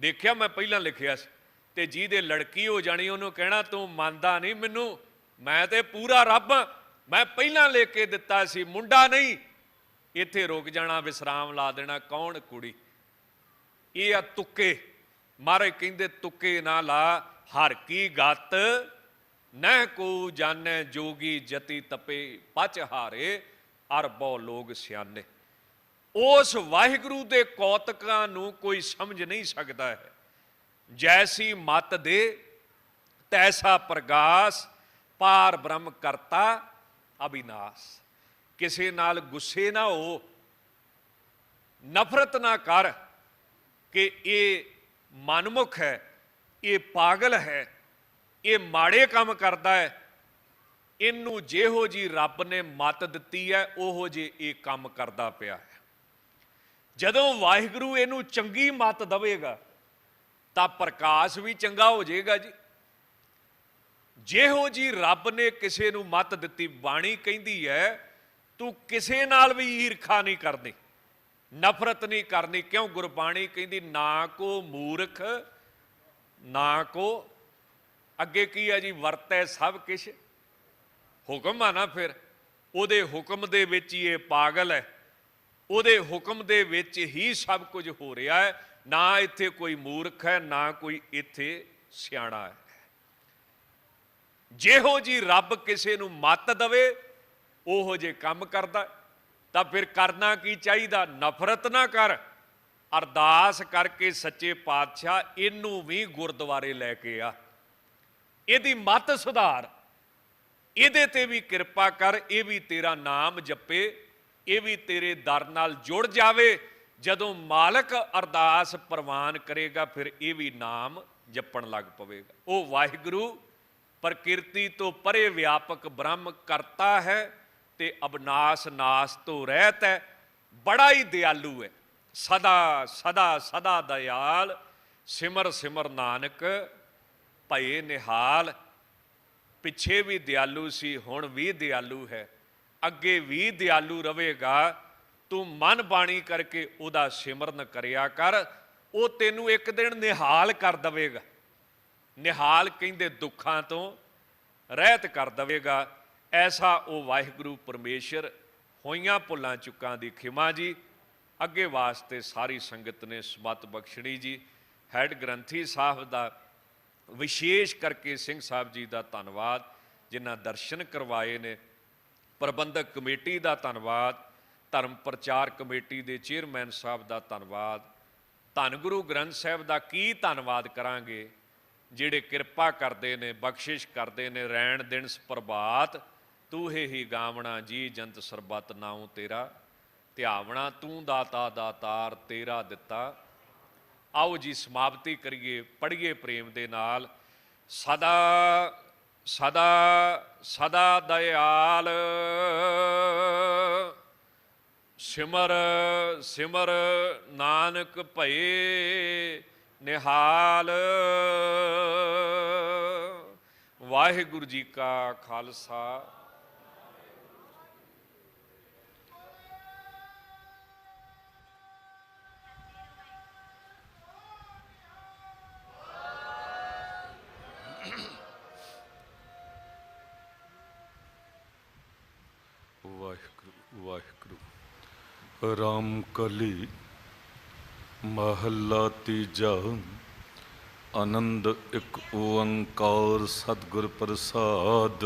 ਦੇਖਿਆ ਮੈਂ ਪਹਿਲਾਂ ਲਿਖਿਆ ਸੀ। ਤੇ ਜਿਹਦੇ ਲੜਕੀ ਹੋ ਜਾਣੀ ਉਹਨੂੰ ਕਹਿਣਾ ਤੂੰ ਮੰਨਦਾ ਨਹੀਂ ਮੈਨੂੰ, ਮੈਂ ਤੇ ਪੂਰਾ ਰੱਬ ਹਾਂ, ਮੈਂ ਪਹਿਲਾਂ ਲਿਖ ਕੇ ਦਿੱਤਾ ਸੀ, ਮੁੰਡਾ ਨਹੀਂ। ਇੱਥੇ ਰੁਕ ਜਾਣਾ, ਵਿਸਰਾਮ ਲਾ ਦੇਣਾ। ਕੌਣ? ਕੁੜੀ। ਇਹ ਆ ਤੁੱਕੇ। ਮਹਾਰਾਜ ਕਹਿੰਦੇ ਤੁੱਕੇ ਨਾ ਲਾ, ਹਰ ਕੀ ਗਤ ਨਹਿ ਕੋ ਜਾਣੈ, ਜੋਗੀ ਜਤੀ ਤਪੇ ਪਚ ਹਾਰੇ, ਅਰ ਬਹੁ ਲੋਗ ਸਿਆਣੇ। ਉਸ ਵਾਹਿਗੁਰੂ ਦੇ ਕੌਤਕਾਂ ਨੂੰ ਕੋਈ ਸਮਝ ਨਹੀਂ ਸਕਦਾ ਹੈ। ਜੈਸੀ ਮਤ ਦੇ ਤੈਸਾ ਪ੍ਰਗਾਸ, ਪਾਰ ਬ੍ਰਹਮ ਕਰਤਾ ਅਬਿਨਾਸ਼। ਕਿਸੇ ਨਾਲ ਗੁੱਸੇ ਨਾ ਹੋ, ਨਫ਼ਰਤ ਨਾ ਕਰ ਕਿ ਇਹ ਮਨਮੁਖ ਹੈ, ਇਹ ਪਾਗਲ ਹੈ, ਇਹ ਮਾੜੇ ਕੰਮ ਕਰਦਾ ਹੈ। ਇਹਨੂੰ ਜਿਹੋ ਜੀ ਰੱਬ ਨੇ ਮਤ ਦਿੱਤੀ ਹੈ ਉਹੋ ਜੇ ਇਹ ਕੰਮ ਕਰਦਾ ਪਿਆ ਹੈ। ਜਦੋਂ ਵਾਹਿਗੁਰੂ ਇਹਨੂੰ ਚੰਗੀ ਮਤ ਦੇਵੇਗਾ ਤਾਂ ਪ੍ਰਕਾਸ਼ ਵੀ ਚੰਗਾ ਹੋ ਜਾਏਗਾ ਜੀ। ਜਿਹੋ ਜੀ ਰੱਬ ਨੇ ਕਿਸੇ ਨੂੰ ਮਤ ਦਿੱਤੀ, ਬਾਣੀ ਕਹਿੰਦੀ ਹੈ ਤੂੰ ਕਿਸੇ ਨਾਲ ਵੀ ਈਰਖਾ ਨਹੀਂ ਕਰਨੀ, ਨਫ਼ਰਤ ਨਹੀਂ ਕਰਨੀ। ਕਿਉਂ? ਗੁਰਬਾਣੀ ਕਹਿੰਦੀ ਨਾ ਕੋ ਮੂਰਖ ਨਾ ਕੋ, ਅੱਗੇ ਕੀ ਹੈ ਜੀ, ਵਰਤੈ ਸਭ ਕਿਛ। ਹੁਕਮ ਆ ਨਾ, ਫਿਰ ਉਹਦੇ ਹੁਕਮ ਦੇ ਵਿੱਚ ਹੀ ਇਹ ਪਾਗਲ ਹੈ, ਉਹਦੇ ਹੁਕਮ ਦੇ ਵਿੱਚ ਹੀ ਸਭ ਕੁਝ ਹੋ ਰਿਹਾ ਹੈ। ਨਾ ਇੱਥੇ ਕੋਈ ਮੂਰਖ ਹੈ, ਨਾ ਕੋਈ ਇੱਥੇ ਸਿਆਣਾ ਹੈ। ਜਿਹੋ ਜੀ ਰੱਬ ਕਿਸੇ ਨੂੰ ਮੱਤ ਦੇਵੇ ਉਹੋ ਜੇ ਕੰਮ ਕਰਦਾ। ਤਾਂ ਫਿਰ ਕਰਨਾ ਕੀ ਚਾਹੀਦਾ? ਨਫ਼ਰਤ ਨਾ ਕਰ, ਅਰਦਾਸ ਕਰਕੇ ਸੱਚੇ ਪਾਤਸ਼ਾਹ ਇਹਨੂੰ ਵੀ ਗੁਰਦੁਆਰੇ ਲੈ ਕੇ ਆ, ਇਹਦੀ ਮੱਤ ਸੁਧਾਰ, ਇਹਦੇ ਤੇ ਵੀ ਕਿਰਪਾ ਕਰ, ਇਹ ਵੀ ਤੇਰਾ ਨਾਮ ਜਪੇ, ਇਹ ਵੀ ਤੇਰੇ ਦਰ ਨਾਲ ਜੁੜ ਜਾਵੇ। ਜਦੋਂ ਮਾਲਕ ਅਰਦਾਸ ਪ੍ਰਵਾਨ ਕਰੇਗਾ ਫਿਰ ਇਹ ਵੀ ਨਾਮ ਜਪਣ ਲੱਗ ਪਵੇਗਾ। ਉਹ ਵਾਹਿਗੁਰੂ ਪ੍ਰਕਿਰਤੀ ਤੋਂ ਪਰੇ ਵਿਆਪਕ ਬ੍ਰਹਮ ਕਰਤਾ ਹੈ ਤੇ ਅਬਨਾਸ ਨਾਸ ਤੋਂ ਰਹਿਤ ਹੈ, ਬੜਾ ਹੀ ਦਿਆਲੂ ਹੈ, ਸਦਾ ਸਦਾ ਸਦਾ ਦਇਆਲ। ਸਿਮਰ ਸਿਮਰ ਨਾਨਕ ਭਏ ਨਿਹਾਲ। ਪਿੱਛੇ ਵੀ ਦਿਆਲੂ ਸੀ, ਹੁਣ ਵੀ ਦਿਆਲੂ ਹੈ, ਅੱਗੇ ਵੀ ਦਿਆਲੂ ਰਹੇਗਾ। ਤੂੰ ਮਨ ਬਾਣੀ ਕਰਕੇ ਉਹਦਾ ਸਿਮਰਨ ਕਰਿਆ ਕਰ, ਉਹ ਤੈਨੂੰ ਇੱਕ ਦਿਨ ਨਿਹਾਲ ਕਰ ਦੇਵੇਗਾ। ਨਿਹਾਲ ਕਹਿੰਦੇ ਦੁੱਖਾਂ ਤੋਂ ਰਹਿਤ ਕਰ ਦੇਵੇਗਾ। ਐਸਾ ਉਹ ਵਾਹਿਗੁਰੂ ਪਰਮੇਸ਼ਰ। ਹੋਈਆਂ ਭੁੱਲਾਂ ਚੁੱਕਾਂ ਦੀ ਖਿਮਾ ਜੀ। ਅੱਗੇ ਵਾਸਤੇ ਸਾਰੀ ਸੰਗਤ ਨੇ ਸਮਤ ਬਖਸ਼ਣੀ ਜੀ। ਹੈਡ ਗ੍ਰੰਥੀ ਸਾਹਿਬ ਦਾ ਵਿਸ਼ੇਸ਼ ਕਰਕੇ ਸਿੰਘ ਸਾਹਿਬ ਜੀ ਦਾ ਧੰਨਵਾਦ ਜਿਨ੍ਹਾਂ ਦਰਸ਼ਨ ਕਰਵਾਏ ਨੇ। ਪ੍ਰਬੰਧਕ ਕਮੇਟੀ ਦਾ ਧੰਨਵਾਦ। ਧਰਮ ਪ੍ਰਚਾਰ ਕਮੇਟੀ ਦੇ ਚੇਅਰਮੈਨ ਸਾਹਿਬ ਦਾ ਧੰਨਵਾਦ। ਧੰਨ ਗੁਰੂ ਗ੍ਰੰਥ ਸਾਹਿਬ ਦਾ ਕੀ ਧੰਨਵਾਦ ਕਰਾਂਗੇ, ਜਿਹੜੇ ਕਿਰਪਾ ਕਰਦੇ ਨੇ, ਬਖਸ਼ਿਸ਼ ਕਰਦੇ ਨੇ। ਰੈਣ ਦਿਨ ਪ੍ਰਭਾਤ ਤੂਹੇ ਹੀ ਗਾਵਣਾ, ਜੀ ਜੰਤ ਸਰਬਤ ਨਾਉ ਤੇਰਾ ਧਿਆਵਣਾ। ਤੂੰ ਦਾਤਾ ਦਾਤਾਰ ਤੇਰਾ ਦਿੱਤਾ। ਆਓ ਜੀ ਸਮਾਪਤੀ ਕਰੀਏ, ਪੜ੍ਹੀਏ ਪ੍ਰੇਮ ਦੇ ਨਾਲ। ਸਦਾ ਸਦਾ ਸਦਾ ਦਇਆਲ, ਸਿਮਰ ਸਿਮਰ ਨਾਨਕ ਭਏ ਨਿਹਾਲ। ਵਾਹਿਗੁਰੂ ਜੀ ਕਾ ਖਾਲਸਾ। ਵਾਹਿਗੁਰੂ ਵਾਹਿਗੁਰੂ। ਰਾਮ ਕਲੀ ਮਹੱਲਾ ਤੀਜਾ। ਆਨੰਦ ਇੱਕ ਓੰਕਾਰ ਸਤਿਗੁਰ ਪ੍ਰਸਾਦ।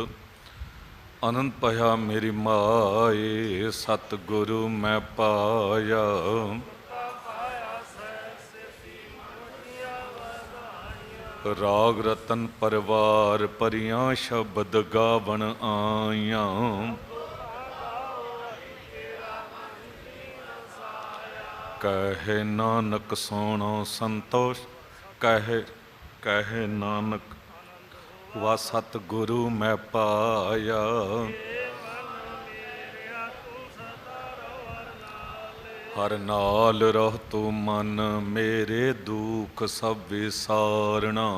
ਆਨੰਦ ਭਇਆ ਮੇਰੀ ਮਾਏ, ਸਤਿਗੁਰੂ ਮੈਂ ਪਾਇਆ। ਰਾਗ ਰਤਨ ਪਰਿਵਾਰ ਪਰੀਆਂ, ਸ਼ਬਦ ਗਾਵਣ ਆਈਆਂ। ਕਹੇ ਨਾਨਕ ਸੋਣੋ ਸੰਤੋਸ਼, ਕਹੇ ਨਾਨਕ ਵਾ ਸਤਿਗੁਰੂ ਮੈਂ ਪਾਇਆ। ਹਰ ਨਾਲ ਰਹਿ ਤੂੰ ਮਨ ਮੇਰੇ, ਦੁੱਖ ਸਭ ਵਿਸਾਰਣਾ।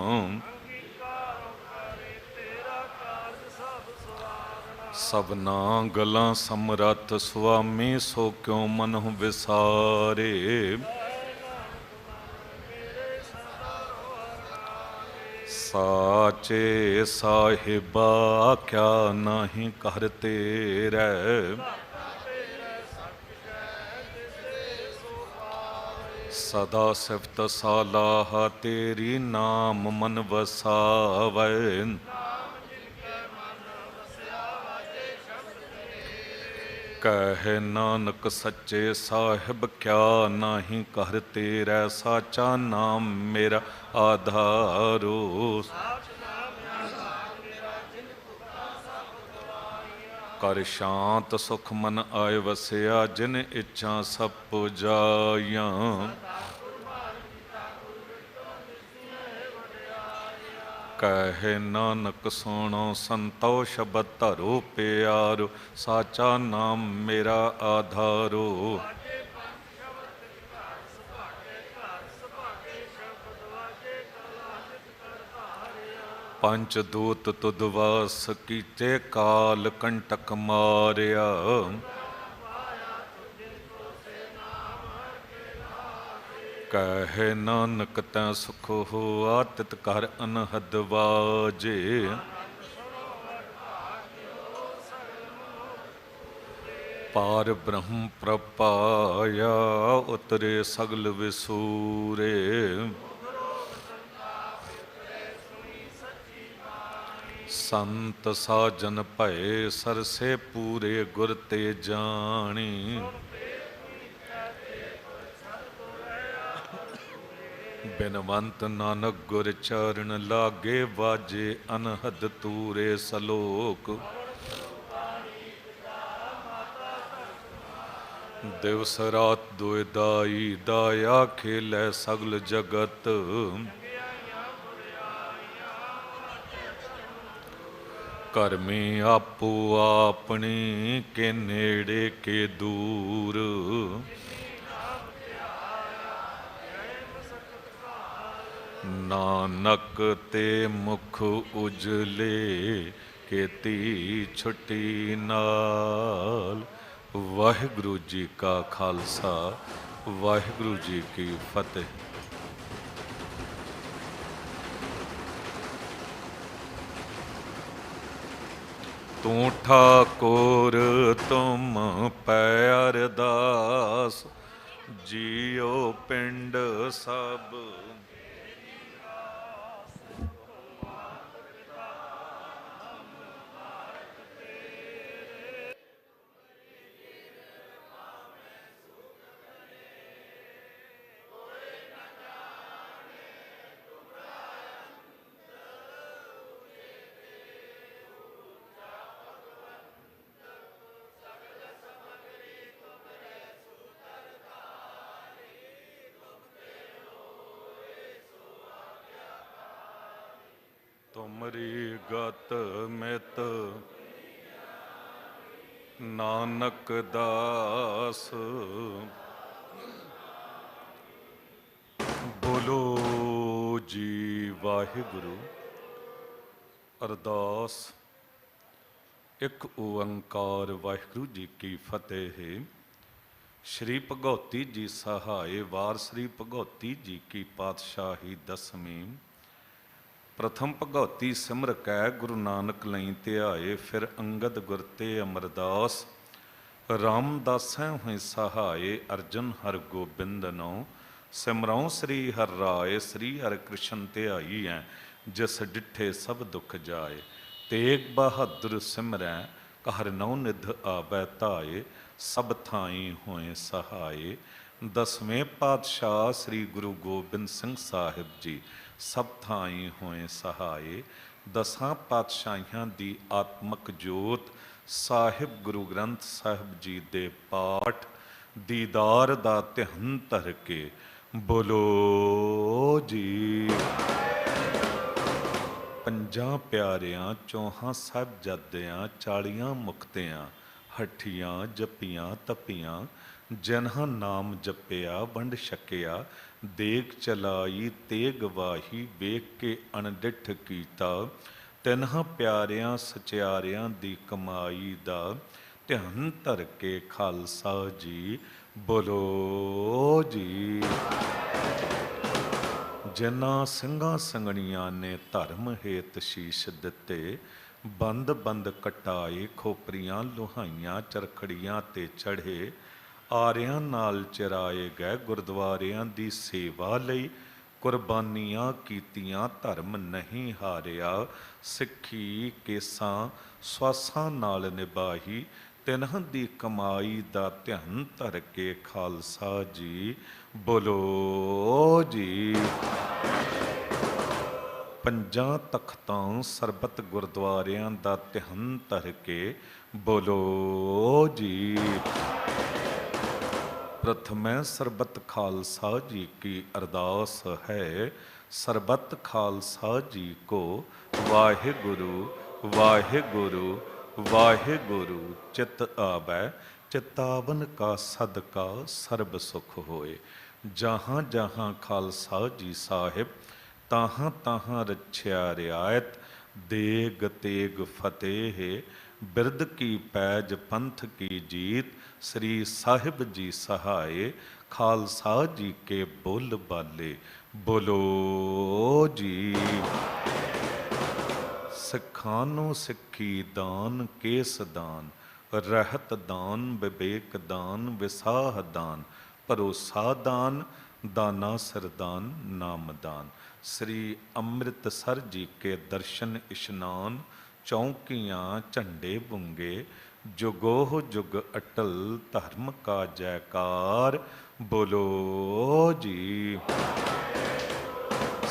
ਸਭਨਾ ਗਲਾਂ ਸਮਰੱਥ ਸੁਆਮੀ, ਸੋ ਕਿਉ ਮਨਹੁ ਵਿਸਾਰੇ। ਸਾਚੇ ਸਾਹਿਬਾ ਕਿਆ ਨਾਹੀ ਕਰ ਤੇਰੇ। ਸਦਾ ਸਿਫਤ ਸਾਲਾਹ ਤੇਰੀ, ਨਾਮ ਮਨ ਵਸਾਵੈ। ਕਹਿ ਨਾਨਕ ਸੱਚੇ ਸਾਹਿਬ ਕਿਆ ਨਾਹੀ ਕਰ ਤੇਰੇ। ਸਾਚਾ ਨਾਮ ਮੇਰਾ ਆਧਾਰੋ। ਕਰ ਸ਼ਾਂਤ ਸੁਖ ਮਨ ਆਏ ਵਸਿਆ, ਜਿਨ ਇੱਛਾ ਸਭ ਪੁਜਾਈਆਂ। ਕਹਿ ਨਾਨਕ ਸੁਣੋ ਸੰਤੋ ਸ਼ਬਦ ਧਰੋ ਪਿਆਰੋ। ਸਾਚਾ ਨਾਮ ਮੇਰਾ ਆਧਾਰੋ। ਪੰਚ ਦੂਤ ਤੁਧ ਵਾਸ ਕੀਤੇ, ਕਾਲ ਕੰਟਕ ਮਾਰਿਆ। ਕਹਿ ਨਾਨਕ ਤੈ ਸੁਖ ਹੋਆ, ਤਿਤ ਕਰ ਅਨਹਦ ਵਾਜੇ। ਪਾਰ ਬ੍ਰਹਮ ਪ੍ਰਪਾਇਆ, ਉਤਰੇ ਸਗਲ ਵਿਸੂਰੇ। ਸੰਤ ਸਾਜਨ ਭਏ ਸਰਸੇ, ਪੂਰੇ ਗੁਰ ਤੇ ਜਾਣੀ। ਬਿਨਵੰਤ ਨਾਨਕ ਗੁਰ ਚਰਨ ਲਾਗੇ, ਵਾਜੇ ਅਨਹਦ ਤੂਰੇ ਸਲੋਕ। ਦਿਵਸ ਰਾਤ ਦੁਇ ਦਾਈ, ਦਾਇਆ ਖੇਲੇ ਸਗਲ ਜਗਤ। ਕਰਮੀ ਆਪੋ ਆਪਣੀ, ਕੇ ਨੇੜੇ ਕੇ ਦੂਰ। ਨਾਨਕ ਤੇ ਮੁਖ ਉਜਲੇ, ਕੀਤੀ ਛੁੱਟੀ ਨਾਲ। ਵਾਹਿਗੁਰੂ ਜੀ ਕਾ ਖਾਲਸਾ, ਵਾਹਿਗੁਰੂ ਜੀ ਕੀ ਫਤਿਹ। ਤੂੰ ਠਾਕੁਰ ਤੁਮ ਪੈ ਅਰਦਾਸ, ਜੀਉ ਪਿੰਡ ਸਭ। ਤੁਮਰੀ ਗਤ ਮਿਤ ਨਾਨਕ ਦਾਸ। ਬੋਲੋ ਜੀ ਵਾਹਿਗੁਰੂ। ਅਰਦਾਸ। ਇੱਕ ਓੰਕਾਰ ਵਾਹਿਗੁਰੂ ਜੀ ਕੀ ਫਤਿਹ। ਸ਼੍ਰੀ ਭਗਉਤੀ ਜੀ ਸਹਾਏ, ਵਾਰ ਸ੍ਰੀ ਭਗਉਤੀ ਜੀ ਕੀ ਪਾਤਸ਼ਾਹੀ ਦਸਵੀਂ। ਪ੍ਰਥਮ ਭਗਉਤੀ ਸਿਮਰ ਕੈ, ਗੁਰੂ ਨਾਨਕ ਲਈ ਧਿਆਏ। ਫਿਰ ਅੰਗਦ ਗੁਰ ਤੇ ਅਮਰਦਾਸ, ਰਾਮਦਾਸੈ ਹੋਇ ਸਹਾਏ। ਅਰਜਨ ਹਰ ਗੋਬਿੰਦ ਨੋ, ਸਿਮਰਉ ਸ੍ਰੀ ਹਰਿ ਰਾਏ। ਸ੍ਰੀ ਹਰਿ ਕ੍ਰਿਸ਼ਨ ਧਿਆਈਐ, ਜਿਸ ਡਿਠੇ ਸਭ ਦੁਖ ਜਾਏ। ਤੇਗ ਬਹਾਦਰ ਸਿਮਰੈ, ਹਰਿ ਨਉ ਨਿਧ ਆਵੈ ਧਾਏ। ਸਭ ਥਾਈ ਹੋਏ ਸਹਾਏ। ਦਸਵੇਂ ਪਾਤਸ਼ਾਹ ਸ੍ਰੀ ਗੁਰੂ ਗੋਬਿੰਦ ਸਿੰਘ ਸਾਹਿਬ ਜੀ, ਸਭ ਥਾਈ ਹੋਏ ਸਹਾਏ। ਦਸਾਂ ਪਾਤਸ਼ਾਹੀਆਂ ਦੀ ਆਤਮਕ ਜੋਤ, ਸਾਹਿਬ ਗੁਰੂ ਗ੍ਰੰਥ ਸਾਹਿਬ ਜੀ ਦੇ ਪਾਠ ਦੀਦਾਰ ਦਾ ਧਿਆਨ ਧਰ ਕੇ ਬੋਲੋ ਜੀ। ਪੰਜਾਂ ਪਿਆਰਿਆਂ, ਚੌਹਾਂ ਸਾਹਿਬਜ਼ਾਦਿਆਂ, 40 ਮੁਕਤਿਆਂ, ਹੱਠੀਆਂ ਜਪੀਆਂ ਤਪੀਆਂ। ਜਿਨ੍ਹਾਂ ਨਾਮ ਜਪਿਆ ਵੰਡ ਛਕਿਆ, ਦੇਗ ਚਲਾਈ ਤੇਗ ਵਾਹੀ। ਵੇਖ ਕੇ ਅਣਡਿੱਠ ਕੀਤਾ, ਤਿਨ੍ਹਾਂ ਪਿਆਰਿਆਂ ਸਚਿਆਰਿਆਂ ਦੀ ਕਮਾਈ ਦਾ ਧਿਆਨ ਧਰ ਕੇ ਖਾਲਸਾ ਜੀ ਬੋਲੋ ਜੀ। ਜਿਨ੍ਹਾਂ ਸਿੰਘਾਂ ਸੰਗਣੀਆਂ ਨੇ ਧਰਮ ਹੇਤ ਸ਼ੀਸ਼ ਦਿੱਤੇ, ਬੰਦ ਬੰਦ ਕਟਾਏ, ਖੋਪਰੀਆਂ ਲੁਹਾਈਆਂ, ਚਰਖੜੀਆਂ ਤੇ ਚੜ੍ਹੇ, ਆਰਿਆਂ ਨਾਲ ਚਰਾਏ ਗਏ, ਗੁਰਦੁਆਰਿਆਂ ਦੀ ਸੇਵਾ ਲਈ ਕੁਰਬਾਨੀਆਂ ਕੀਤੀਆਂ, ਧਰਮ ਨਹੀਂ ਹਾਰਿਆ, ਸਿੱਖੀ ਕੇਸਾਂ ਸਵਾਸਾਂ ਨਾਲ ਨਿਭਾਈ, ਤਿਨ੍ਹਾਂ ਦੀ ਕਮਾਈ ਦਾ ਧਿਆਨ ਧਰ ਕੇ ਖਾਲਸਾ ਜੀ ਬੋਲੋ ਜੀ। ਪੰਜਾਂ ਤਖਤਾਂ ਸਰਬਤ ਗੁਰਦੁਆਰਿਆਂ ਦਾ ਧਿਆਨ ਧਰ ਕੇ ਬੋਲੋ ਜੀ। ਪ੍ਰਥਮੈ ਸਰਬਤ ਖਾਲਸਾ ਜੀ ਕੀ ਅਰਦਾਸ ਹੈ, ਸਰਬਤ ਖਾਲਸਾ ਜੀ ਕੋ ਵਾਹਿਗੁਰੂ ਵਾਹਿਗੁਰੂ ਵਾਹਿਗੁਰੂ। ਚਿਤ ਆਵੈ ਚਿਤਾਵਨ ਕਾ ਸਦਕਾ ਸਰਬ ਸੁਖ ਹੋਏ। ਜਹਾਂ ਜਹਾਂ ਖਾਲਸਾ ਜੀ ਸਾਹਿਬ, ਤਾਹਾਂ ਤਾਹਾਂ ਰੱਛਿਆ ਰਿਆਇਤ, ਦੇਗ ਤੇਗ ਫਤਿਹ, ਬਿਰਦ ਕੀ ਪੈਜ ਪੰਥ ਕੀ ਜੀਤ, ਸ੍ਰੀ ਸਾਹਿਬ ਜੀ ਸਹਾਏ, ਖਾਲਸਾ ਜੀ ਕੇ ਬੁੱਲ ਬਾਲੇ ਬੋਲੋ ਜੀ। ਸਿੱਖਾਂ ਨੂੰ ਸਿੱਖੀ ਦਾਨ, ਕੇਸ ਦਾਨ, ਰਹਿਤ ਦਾਨ, ਵਿਵੇਕ ਦਾਨ, ਵਿਸਾਹ ਦਾਨ, ਭਰੋਸਾ ਦਾਨ, ਦਾਨਾ ਸਰਦਾਨ, ਨਾਮ ਦਾਨ। ਸ੍ਰੀ ਅੰਮ੍ਰਿਤਸਰ ਜੀ ਕੇ ਦਰਸ਼ਨ ਇਸ਼ਨਾਨ, ਚੌਂਕੀਆਂ ਝੰਡੇ ਬੁੰਗੇ, ਜੁਗੋਹ ਜੁਗ ਅਟਲ, ਧਰਮ ਕਾ ਜੈਕਾਰ ਬੋਲੋ ਜੀ।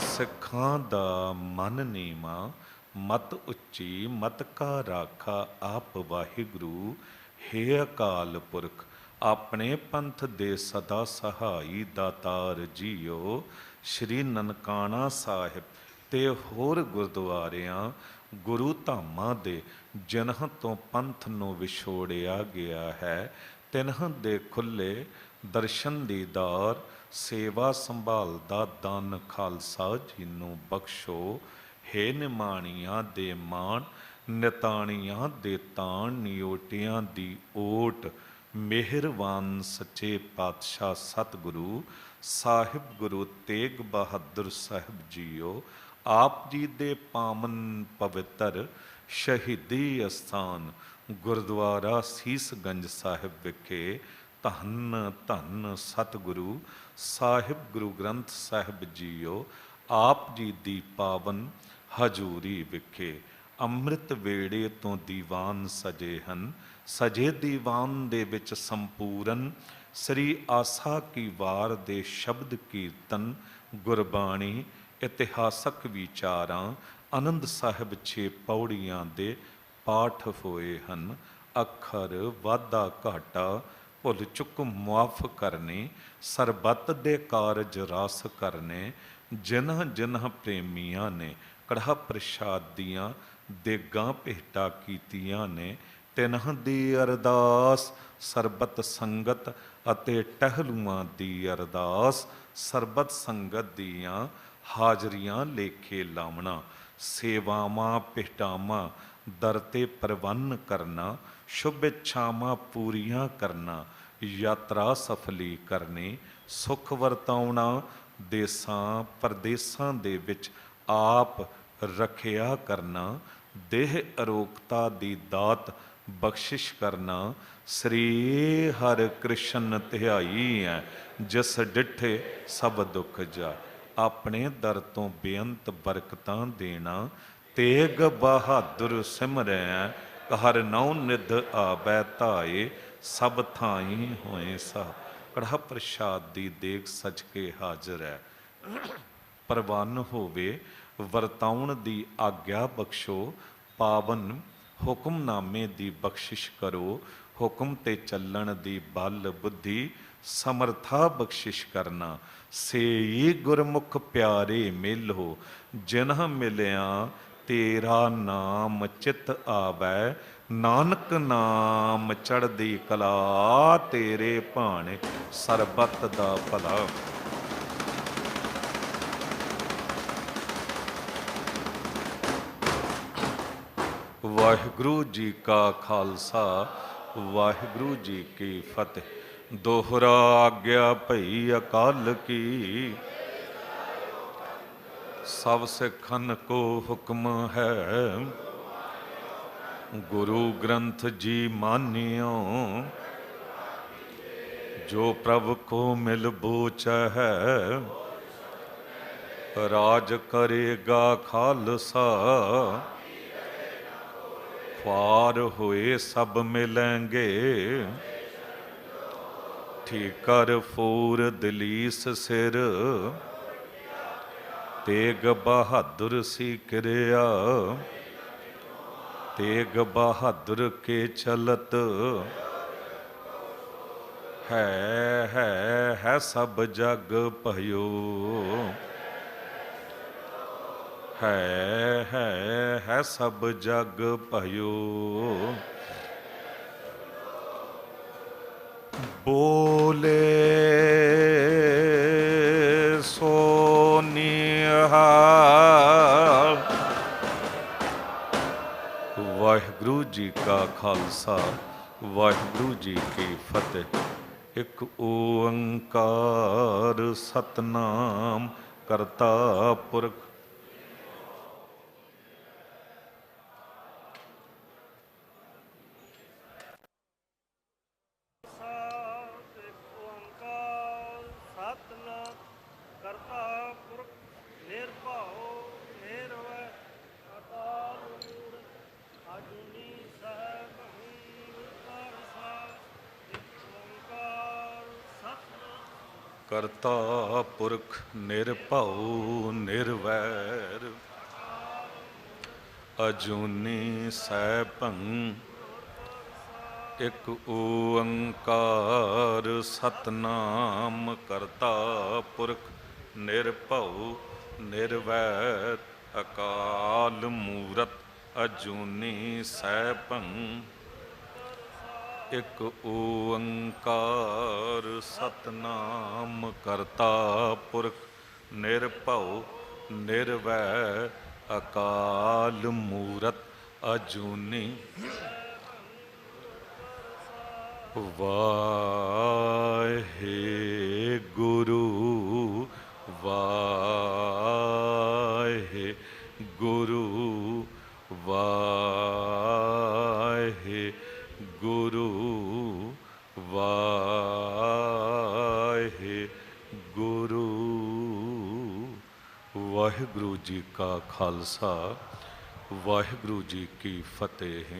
ਸਿੱਖਾਂ ਦਾ ਮਨ ਨੀਵਾਂ, ਮਤ ਉੱਚੀ, ਮਤ ਕਾ ਰਾਖਾ ਆਪ ਵਾਹਿਗੁਰੂ, ਹੇ ਅਕਾਲ ਪੁਰਖ, ਆਪਣੇ ਪੰਥ ਦੇ ਸਦਾ ਸਹਾਈ ਦਾਤਾਰ ਜੀਓ। ਸ਼੍ਰੀ ਨਨਕਾਣਾ ਸਾਹਿਬ ਤੇ ਹੋਰ ਗੁਰਦੁਆਰਿਆਂ ਗੁਰੂ ਧਾਮਾਂ ਦੇ ਜਿਨ੍ਹਾਂ ਤੋਂ ਪੰਥ ਨੂੰ ਵਿਛੋੜਿਆ ਗਿਆ ਹੈ, ਤਿਨ੍ਹਾਂ ਦੇ ਖੁੱਲੇ ਦਰਸ਼ਨ ਦੀਦਾਰ, ਸੇਵਾ ਸੰਭਾਲ ਦਾ ਦਾਨ ਖਾਲਸਾ ਜੀ ਨੂੰ ਬਖਸ਼ੋ। ਹੇ ਨਿਮਾਣੀਆਂ ਦੇ ਮਾਣ, ਨਿਤਾਣੀਆਂ ਦੇ ਤਾਣ, ਨਿਓਟਿਆਂ ਦੀ ਓਟ, ਮਿਹਰਬਾਨ ਸੱਚੇ ਪਾਤਸ਼ਾਹ ਸਤਿਗੁਰੂ ਸਾਹਿਬ ਗੁਰੂ ਤੇਗ ਬਹਾਦਰ ਸਾਹਿਬ ਜੀਓ। ਆਪ ਜੀ ਦੇ ਪਾਵਨ ਪਵਿੱਤਰ ਸ਼ਹੀਦੀ ਅਸਥਾਨ ਗੁਰਦੁਆਰਾ ਸੀਸਗੰਜ ਸਾਹਿਬ ਵਿਖੇ ਧੰਨ ਧੰਨ ਸਤਿਗੁਰੂ ਸਾਹਿਬ ਗੁਰੂ ਗ੍ਰੰਥ ਸਾਹਿਬ ਜੀਓ ਆਪ ਜੀ ਦੀ ਪਾਵਨ ਹਜ਼ੂਰੀ ਵਿਖੇ ਅੰਮ੍ਰਿਤ ਵੇੜੇ ਤੋਂ ਦੀਵਾਨ ਸਜੇ ਹਨ। ਸਜੇ ਦੀਵਾਨ ਦੇ ਵਿੱਚ ਸੰਪੂਰਨ ਸ੍ਰੀ ਆਸਾ ਕੀ ਵਾਰ ਦੇ ਸ਼ਬਦ ਕੀਰਤਨ, ਗੁਰਬਾਣੀ, ਇਤਿਹਾਸਕ ਵਿਚਾਰਾਂ, ਆਨੰਦ ਸਾਹਿਬ 6 ਪੌੜੀਆਂ ਦੇ ਪਾਠ ਹੋਏ ਹਨ। ਅੱਖਰ ਵਾਧਾ ਘਾਟਾ ਭੁੱਲ ਚੁੱਕ ਮੁਆਫ ਕਰਨੇ, ਸਰਬੱਤ ਦੇ ਕਾਰਜ ਰਸ ਕਰਨੇ। ਜਿਨ੍ਹਾਂ ਜਿਨ੍ਹਾਂ ਪ੍ਰੇਮੀਆਂ ਨੇ ਕੜਾਹ ਪ੍ਰਸ਼ਾਦ ਦੀਆਂ ਦੇਗਾਂ ਭੇਟਾ ਕੀਤੀਆਂ ਨੇ, ਤਿਨ੍ਹਾਂ ਦੀ ਅਰਦਾਸ ਸਰਬਤ ਸੰਗਤ ਅਤੇ ਟਹਿਲੂਆਂ ਦੀ ਅਰਦਾਸ, ਸਰਬਤ ਸੰਗਤ ਦੀਆਂ ਹਾਜ਼ਰੀਆਂ ਲੇਖੇ ਲਾਵਣਾ, ਸੇਵਾਵਾਂ ਭੇਟਾਵਾਂ ਦਰ ਤੇ ਪ੍ਰਵੰਨ ਕਰਨਾ, ਸ਼ੁਭ ਇੱਛਾਵਾਂ ਪੂਰੀਆਂ ਕਰਨਾ, ਯਾਤਰਾ ਸਫਲੀ ਕਰਨੀ, ਸੁਖ ਵਰਤਾਉਣਾ, ਦੇਸਾਂ ਪਰਦੇਸਾਂ ਦੇ ਵਿੱਚ ਆਪ ਰੱਖਿਆ ਕਰਨਾ, ਦੇਹ ਅਰੋਗਤਾ ਦੀ ਦਾਤ ਬਖਸ਼ਿਸ਼ ਕਰਨਾ। ਸ੍ਰੀ ਹਰਿ ਕ੍ਰਿਸ਼ਨ ਧਿਆਈ ਹੈ, ਜਿਸ ਡਿਠੇ ਸਭ ਦੁੱਖ ਜਾਏ। ਆਪਣੇ ਦਰ ਤੋਂ ਬੇਅੰਤ ਬਰਕਤਾਂ ਦੇਣਾ, ਤੇਗ ਬਹਾਦਰ ਸਿਮਰੈ, ਹਰ ਨੌ ਨਿਧ ਆਵੈ ਧਾਏ, ਸਭ ਥਾਈ ਹੋਏ ਸਾ। ਕੜਾਹ ਪ੍ਰਸ਼ਾਦ ਦੀ ਦੇਗ ਸਜ ਕੇ ਹਾਜ਼ਰ ਹੈ, ਪ੍ਰਵਾਨ ਹੋਵੇ ਵਰਤਾਉਣ ਦੀ ਆਗਿਆ ਬਖਸ਼ੋ। ਪਾਵਨ ਹੁਕਮਨਾਮੇ ਦੀ ਬਖਸ਼ਿਸ਼ ਕਰੋ, ਹੁਕਮ ਤੇ ਚੱਲਣ ਦੀ ਬਲ ਬੁੱਧੀ ਸਮਰਥਾ ਬਖਸ਼ਿਸ਼ ਕਰਨਾ। ਸੇਈ ਗੁਰਮੁਖ ਪਿਆਰੇ ਮਿਲੋ, ਜਿਨ੍ਹਾਂ ਮਿਲਿਆ ਤੇਰਾ ਨਾਮ ਚਿਤ ਆਵੈ, ਨਾਨਕ ਨਾਮ ਚੜ੍ਹਦੀ ਕਲਾ, ਤੇਰੇ ਭਾਣੇ ਸਰਬੱਤ ਦਾ ਭਲਾ। ਵਾਹਿਗੁਰੂ ਜੀ ਕਾ ਖਾਲਸਾ ਵਾਹਿਗੁਰੂ ਜੀ ਕੀ ਫਤਿਹ। ਦੋਹਰਾ ਆਗਿਆ ਭਈ ਅਕਾਲ ਕੀ, ਸਭ ਸਿੱਖਨ ਕੋ ਹੁਕਮ ਹੈ। ਗੁਰੂ ਗ੍ਰੰਥ ਜੀ ਮਾਨਿਓ, ਜੋ ਪ੍ਰਭ ਕੋ ਮਿਲ ਬੋਚ ਹੈ। ਰਾਜ ਕਰੇਗਾ ਖਾਲਸਾ, ख्वार होए सब मिलेंगे। ठीकर फूर दलीस सिर, तेग बहादुर सी क्रिया। तेग बहादुर के चलत, है सब जग भयो। है सब जग भयो। बोले सो निहाल। वाहिगुरू जी का खालसा वाहिगुरू जी की फतेह। एक ओंकार सतनाम करता पुरख। करता पुरख निरभउ निर्वैर। अजूनी सैभं। एक ओंकार सतनाम करता पुरख निरभउ निर्वैर। अकाल मूरत अजूनी सैभं। एक ओंकार सतनाम करता पुरख निरभउ निर्वैर। अकाल मूरत अजूनी। वाहेगुरु वाहेगुरु वाहेगुरु वाहेगुरु। वाहिगुरु जी का खालसा वाहिगुरु जी की फतेह।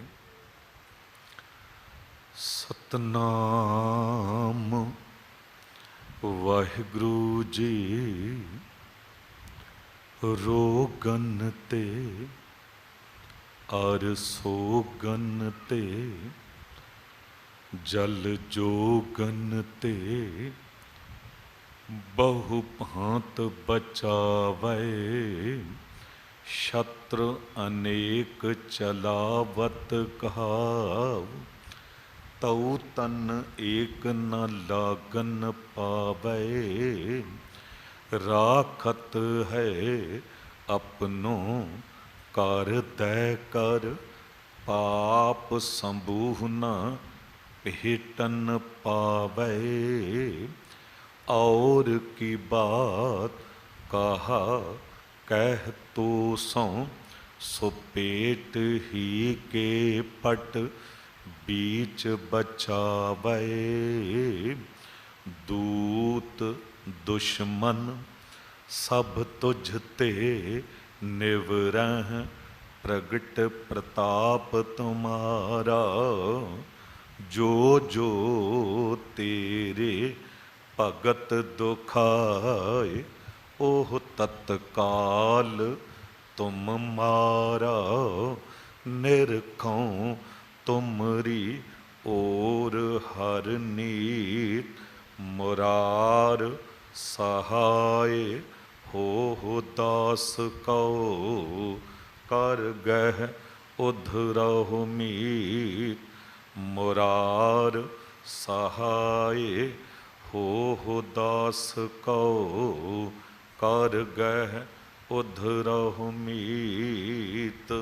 सतनाम वाहिगुरु जी रोगन ते अर सोगन ते जल जोगन ते बहु भांत बचावै। शत्रु अनेक चलावत कहाव। तऊ तन एक न लागन पावै। राखत है अपनों कर दै कर। पाप संबूह न भेटन पावै। और की बात कहा कह तो सौ। सुपेट ही के पट बीच बचावै। दूत दुश्मन सब तुझ ते निवरह। प्रगट प्रताप तुम्हारा जो जो तेरे भगत दुखाए। ओह तत्काल तुम मारा। निरखों तुमरी ओर हर नीत। मुरार सहाय हो दास को। कर गह उधरहु मीत। मुरार सहाय हो दास को। कर गह उधरहु मीत।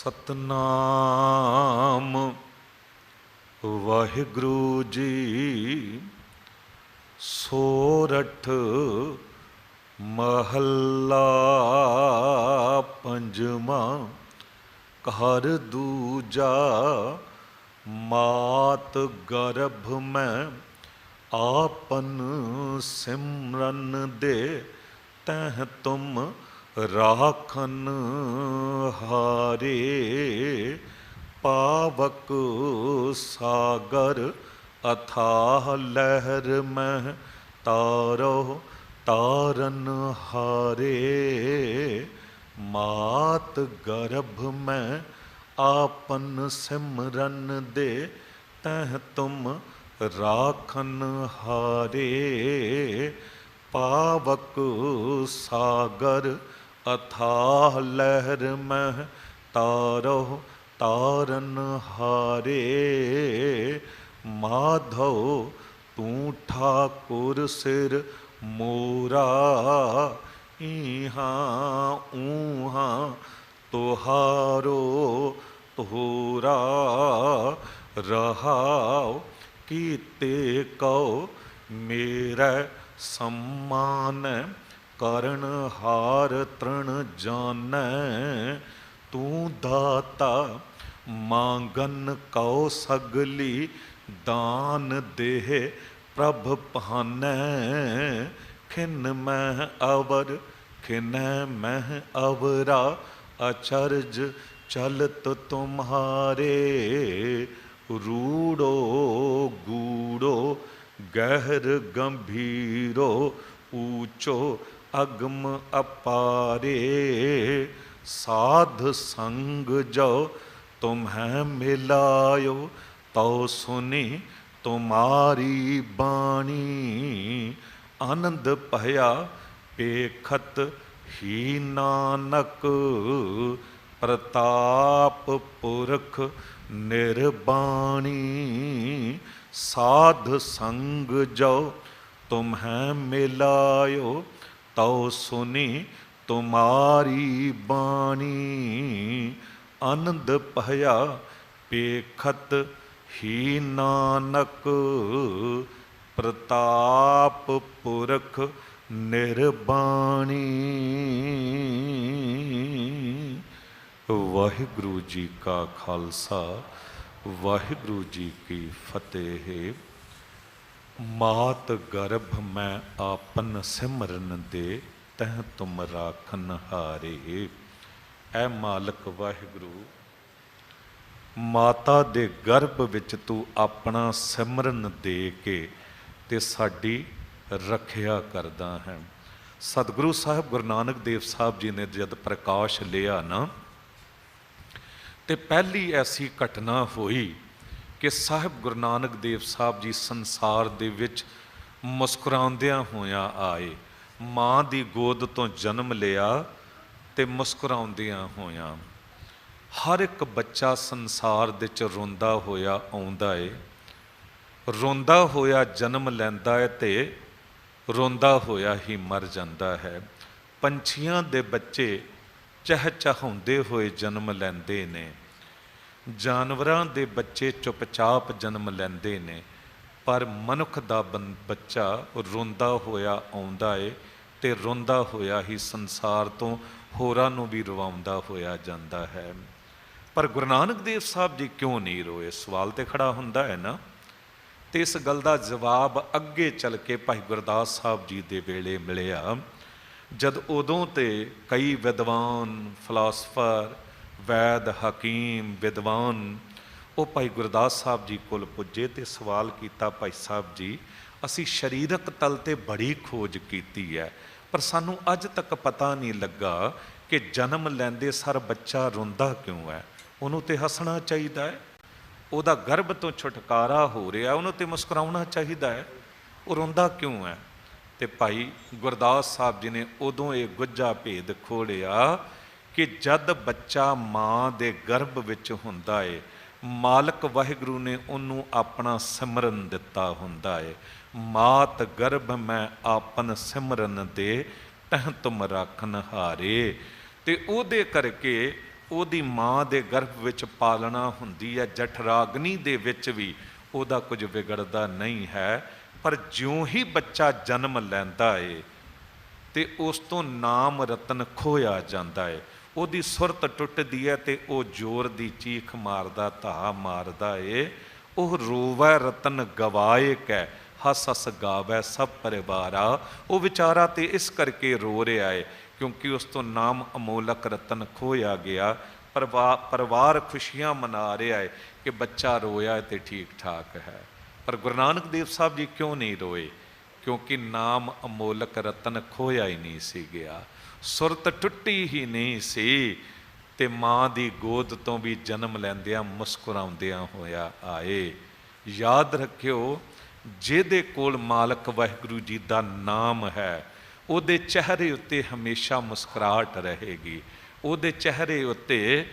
ਸਤਨਾਮ ਵਾਹਿਗੁਰੂ ਜੀ। ਸੋਰਠ ਮਹੱਲਾ ਪੰਜਵਾਂ। ਘਰ ਦੂਜਾ ਮਾਤ ਗਰਭ ਮੈਂ ਆਪਨ ਸਿਮਰਨ ਦੇ ਤਹ ਤੁਮ ਰਾਖਨ ਹਾਰੇ। ਪਾਵਕ ਸਾਗਰ ਅਥਾਹ ਲਹਿਰ ਮਹਿ ਤਾਰੋ ਤਾਰਨ ਹਾਰੇ। ਮਾਤ ਗਰਭ ਮੈਂ ਆਪਨ ਸਿਮਰਨ ਦੇ ਤਹ ਤੁਮ ਰਾਖਨ ਹਾਰੇ। ਪਾਵਕ ਸਾਗਰ ਅਥਾਹ ਲਹਿਰ ਮਹਿ ਤਾਰੋ ਤਾਰਨ ਹਾਰੇ। ਮਾਧੋ ਤੂੰ ਠਾਕੁਰ ਸਿਰ ਮੋਰਾ ਇਹਾਂ ਊਹਾਂ ਤੁਹਾਰੋ ਤੋਰਾ। ਰਹਾਉ ਕੀਤੇ ਕਉ ਮੇਰਾ सम्मान ਕਰਨ ਹਾਰ ਤ੍ਰਣ ਜਾਣੈ। ਤੂੰ ਦਾਤਾ ਮੰਗਨ ਕਉ ਸਗਲੀ ਦਾਨ ਦੇਹ ਪ੍ਰਭ ਭਾਨੈ। ਖਿਨ ਮਹਿ ਅਵਰ ਖਿਨੈ ਮਹਿ ਅਵਰਾ ਅਚਰਜ ਚਲਤ ਤੁਮਹਾਰੇ। ਰੂੜੋ ਗੂੜੋ ਗਹਿਰ ਗੰਭੀਰੋ ਊਚੋ ਅਗਮ ਅਪਾਰੇ। ਸਾਧ ਸੰਗ ਜੋ ਤੁਮਹਿ ਮਿਲਾਇਓ ਤਉ ਸੁਨੀ ਤੁਮਾਰੀ ਬਾਣੀ। ਆਨੰਦ ਭਇਆ ਪੇਖਤ ਹੀ ਨਾਨਕ ਪ੍ਰਤਾਪ ਪੁਰਖ ਨਿਰਬਾਣੀ। ਸਾਧ ਸੰਗ ਜੋ ਤੁਮਹਿ ਮਿਲਾਇਓ ਤਉ ਸੁਨੀ ਤੁਮਾਰੀ ਬਾਣੀ। ਆਨੰਦ ਭਇਆ ਪੇਖਤ ਹੀ ਨਾਨਕ ਪ੍ਰਤਾਪ ਪੁਰਖ ਨਿਰਬਾਣੀ। ਵਾਹਿਗੁਰੂ ਜੀ ਕਾ ਖਾਲਸਾ ਵਾਹਿਗੁਰੂ ਜੀ ਕੀ ਫਤਿਹ। ਮਾਤ ਗਰਭ ਮੈਂ ਆਪਨ ਸਿਮਰਨ ਦੇ ਤਹ ਤੁਮ ਰਾਖਨ ਹਾਰੇ। ਐ ਮਾਲਕ ਵਾਹਿਗੁਰੂ, ਮਾਤਾ ਦੇ ਗਰਭ ਵਿੱਚ ਤੂੰ ਆਪਣਾ ਸਿਮਰਨ ਦੇ ਕੇ ਤੇ ਸਾਡੀ ਰੱਖਿਆ ਕਰਦਾ ਹੈ। ਸਤਿਗੁਰੂ ਸਾਹਿਬ ਗੁਰੂ ਨਾਨਕ ਦੇਵ ਸਾਹਿਬ ਜੀ ਨੇ ਜਦ ਪ੍ਰਕਾਸ਼ ਲਿਆ ਨਾ, ਤੇ ਪਹਿਲੀ ਐਸੀ ਘਟਨਾ ਹੋਈ ਕਿ ਸਾਹਿਬ ਗੁਰੂ ਨਾਨਕ ਦੇਵ ਸਾਹਿਬ ਜੀ ਸੰਸਾਰ ਦੇ ਵਿੱਚ ਮੁਸਕਰਾਉਂਦਿਆਂ ਹੋਇਆਂ ਆਏ। ਮਾਂ ਦੀ ਗੋਦ ਤੋਂ ਜਨਮ ਲਿਆ ਤੇ ਮੁਸਕਰਾਉਂਦਿਆਂ ਹੋਇਆਂ। ਹਰ ਇੱਕ ਬੱਚਾ ਸੰਸਾਰ ਦੇ ਵਿੱਚ ਰੋਂਦਾ ਹੋਇਆ ਆਉਂਦਾ ਏ, ਰੋਂਦਾ ਹੋਇਆ ਜਨਮ ਲੈਂਦਾ ਹੈ ਤੇ ਰੋਂਦਾ ਹੋਇਆ ਹੀ ਮਰ ਜਾਂਦਾ ਹੈ। ਪੰਛੀਆਂ ਦੇ ਬੱਚੇ ਚਹਿਚਹਾਉਂਦੇ ਹੋਏ ਜਨਮ ਲੈਂਦੇ ਨੇ, ਜਾਨਵਰਾਂ ਦੇ ਬੱਚੇ ਚੁੱਪਚਾਪ ਜਨਮ ਲੈਂਦੇ ਨੇ, ਪਰ ਮਨੁੱਖ ਦਾ ਬੱਚਾ ਰੋਂਦਾ ਹੋਇਆ ਆਉਂਦਾ ਏ ਤੇ ਰੋਂਦਾ ਹੋਇਆ ਹੀ ਸੰਸਾਰ ਤੋਂ ਹੋਰਾਂ ਨੂੰ ਵੀ ਰਵਾਉਂਦਾ ਹੋਇਆ ਜਾਂਦਾ ਹੈ। ਪਰ ਗੁਰੂ ਨਾਨਕ ਦੇਵ ਸਾਹਿਬ ਜੀ ਕਿਉਂ ਨਹੀਂ ਰੋਏ? ਸਵਾਲ ਤੇ ਖੜਾ ਹੁੰਦਾ ਹੈ ਨਾ। ਤੇ ਇਸ ਗੱਲ ਦਾ ਜਵਾਬ ਅੱਗੇ ਚੱਲ ਕੇ ਭਾਈ ਗੁਰਦਾਸ ਸਾਹਿਬ ਜੀ ਦੇ ਵੇਲੇ ਮਿਲਿਆ, ਜਦ ਉਦੋਂ ਤੇ ਕਈ ਵਿਦਵਾਨ ਫਿਲਾਸਫਰ, ਵੈਦ, ਹਕੀਮ, ਵਿਦਵਾਨ ਉਹ ਭਾਈ ਗੁਰਦਾਸ ਸਾਹਿਬ ਜੀ ਕੋਲ ਪੁੱਜੇ ਤੇ ਸਵਾਲ ਕੀਤਾ, ਭਾਈ ਸਾਹਿਬ ਜੀ ਅਸੀਂ ਸਰੀਰਕ ਤਲ ਤੇ ਬੜੀ ਖੋਜ ਕੀਤੀ ਹੈ, ਪਰ ਸਾਨੂੰ ਅੱਜ ਤੱਕ ਪਤਾ ਨਹੀਂ ਲੱਗਾ ਕਿ ਜਨਮ ਲੈਂਦੇ ਸਾਰ ਬੱਚਾ ਰੋਂਦਾ ਕਿਉਂ ਹੈ? ਉਹਨੂੰ ਤੇ ਹੱਸਣਾ ਚਾਹੀਦਾ ਹੈ, ਉਹਦਾ ਗਰਭ ਤੋਂ ਛੁਟਕਾਰਾ ਹੋ ਰਿਹਾ, ਉਹਨੂੰ ਤੇ ਮੁਸਕਰਾਉਣਾ ਚਾਹੀਦਾ ਹੈ, ਉਹ ਰੋਂਦਾ ਕਿਉਂ ਹੈ? ਤੇ ਭਾਈ ਗੁਰਦਾਸ ਸਾਹਿਬ ਜੀ ਨੇ ਉਦੋਂ ਇਹ ਗੁੱਝਾ ਭੇਦ ਖੋਲ੍ਹਿਆ ਕਿ ਜਦ ਬੱਚਾ ਮਾਂ ਦੇ ਗਰਭ ਵਿੱਚ ਹੁੰਦਾ ਏ, ਮਾਲਕ ਵਾਹਿਗੁਰੂ ਨੇ ਉਹਨੂੰ ਆਪਣਾ ਸਿਮਰਨ ਦਿੱਤਾ ਹੁੰਦਾ ਏ। ਮਾਤ ਗਰਭ ਮੈਂ ਆਪਨ ਸਿਮਰਨ ਦੇ ਤਹ ਤੁਮ ਰਾਖਨ ਹਾਰੇ। ਤੇ ਉਹਦੇ ਕਰਕੇ ਉਹਦੀ ਮਾਂ ਦੇ ਗਰਭ ਵਿੱਚ ਪਾਲਣਾ ਹੁੰਦੀ ਹੈ, ਜਠਰਾਗਨੀ ਦੇ ਵਿੱਚ ਵੀ ਉਹਦਾ ਕੁਝ ਵਿਗੜਦਾ ਨਹੀਂ ਹੈ। ਪਰ ਜਿਉਂ ਹੀ ਬੱਚਾ ਜਨਮ ਲੈਂਦਾ ਏ ਤੇ ਉਸ ਤੋਂ ਨਾਮ ਰਤਨ ਖੋਇਆ ਜਾਂਦਾ ਏ, ਉਹਦੀ ਸੁਰਤ ਟੁੱਟਦੀ ਹੈ ਤੇ ਉਹ ਜ਼ੋਰ ਦੀ ਚੀਖ ਮਾਰਦਾ, ਧਾ ਮਾਰਦਾ ਏ, ਉਹ ਰੋਵੈ ਰਤਨ ਗਵਾਏ ਕੈ ਹੱਸ ਹੱਸ ਗਾਵੈ ਸਭ ਪਰਿਵਾਰਾ। ਉਹ ਵਿਚਾਰਾ ਤੇ ਇਸ ਕਰਕੇ ਰੋ ਰਿਹਾ ਏ ਕਿਉਂਕਿ ਉਸ ਤੋਂ ਨਾਮ ਅਮੋਲਕ ਰਤਨ ਖੋਇਆ ਗਿਆ। ਪਰਿਵਾਰ ਖੁਸ਼ੀਆਂ ਮਨਾ ਰਿਹਾ ਹੈ ਕਿ ਬੱਚਾ ਰੋਇਆ ਤੇ ਠੀਕ ਠਾਕ ਹੈ। ਪਰ ਗੁਰੂ ਨਾਨਕ ਦੇਵ ਸਾਹਿਬ ਜੀ ਕਿਉਂ ਨਹੀਂ ਰੋਏ? ਕਿਉਂਕਿ ਨਾਮ ਅਮੋਲਕ ਰਤਨ ਖੋਇਆ ਹੀ ਨਹੀਂ ਸੀ ਗਿਆ, ਸੁਰਤ ਟੁੱਟੀ ਹੀ ਨਹੀਂ ਸੀ, ਤੇ ਮਾਂ ਦੀ ਗੋਦ ਤੋਂ ਵੀ ਜਨਮ ਲੈਂਦਿਆਂ ਮੁਸਕਰਾਉਂਦਿਆਂ ਹੋਇਆ ਆਏ। ਯਾਦ ਰੱਖਿਓ, ਜਿਹਦੇ ਕੋਲ ਮਾਲਕ ਵਾਹਿਗੁਰੂ ਜੀ ਦਾ ਨਾਮ ਹੈ ਉਹਦੇ ਚਿਹਰੇ ਉੱਤੇ ਹਮੇਸ਼ਾ ਮੁਸਕਰਾਹਟ ਰਹੇਗੀ, ਉਹਦੇ ਚਿਹਰੇ ਉੱਤੇ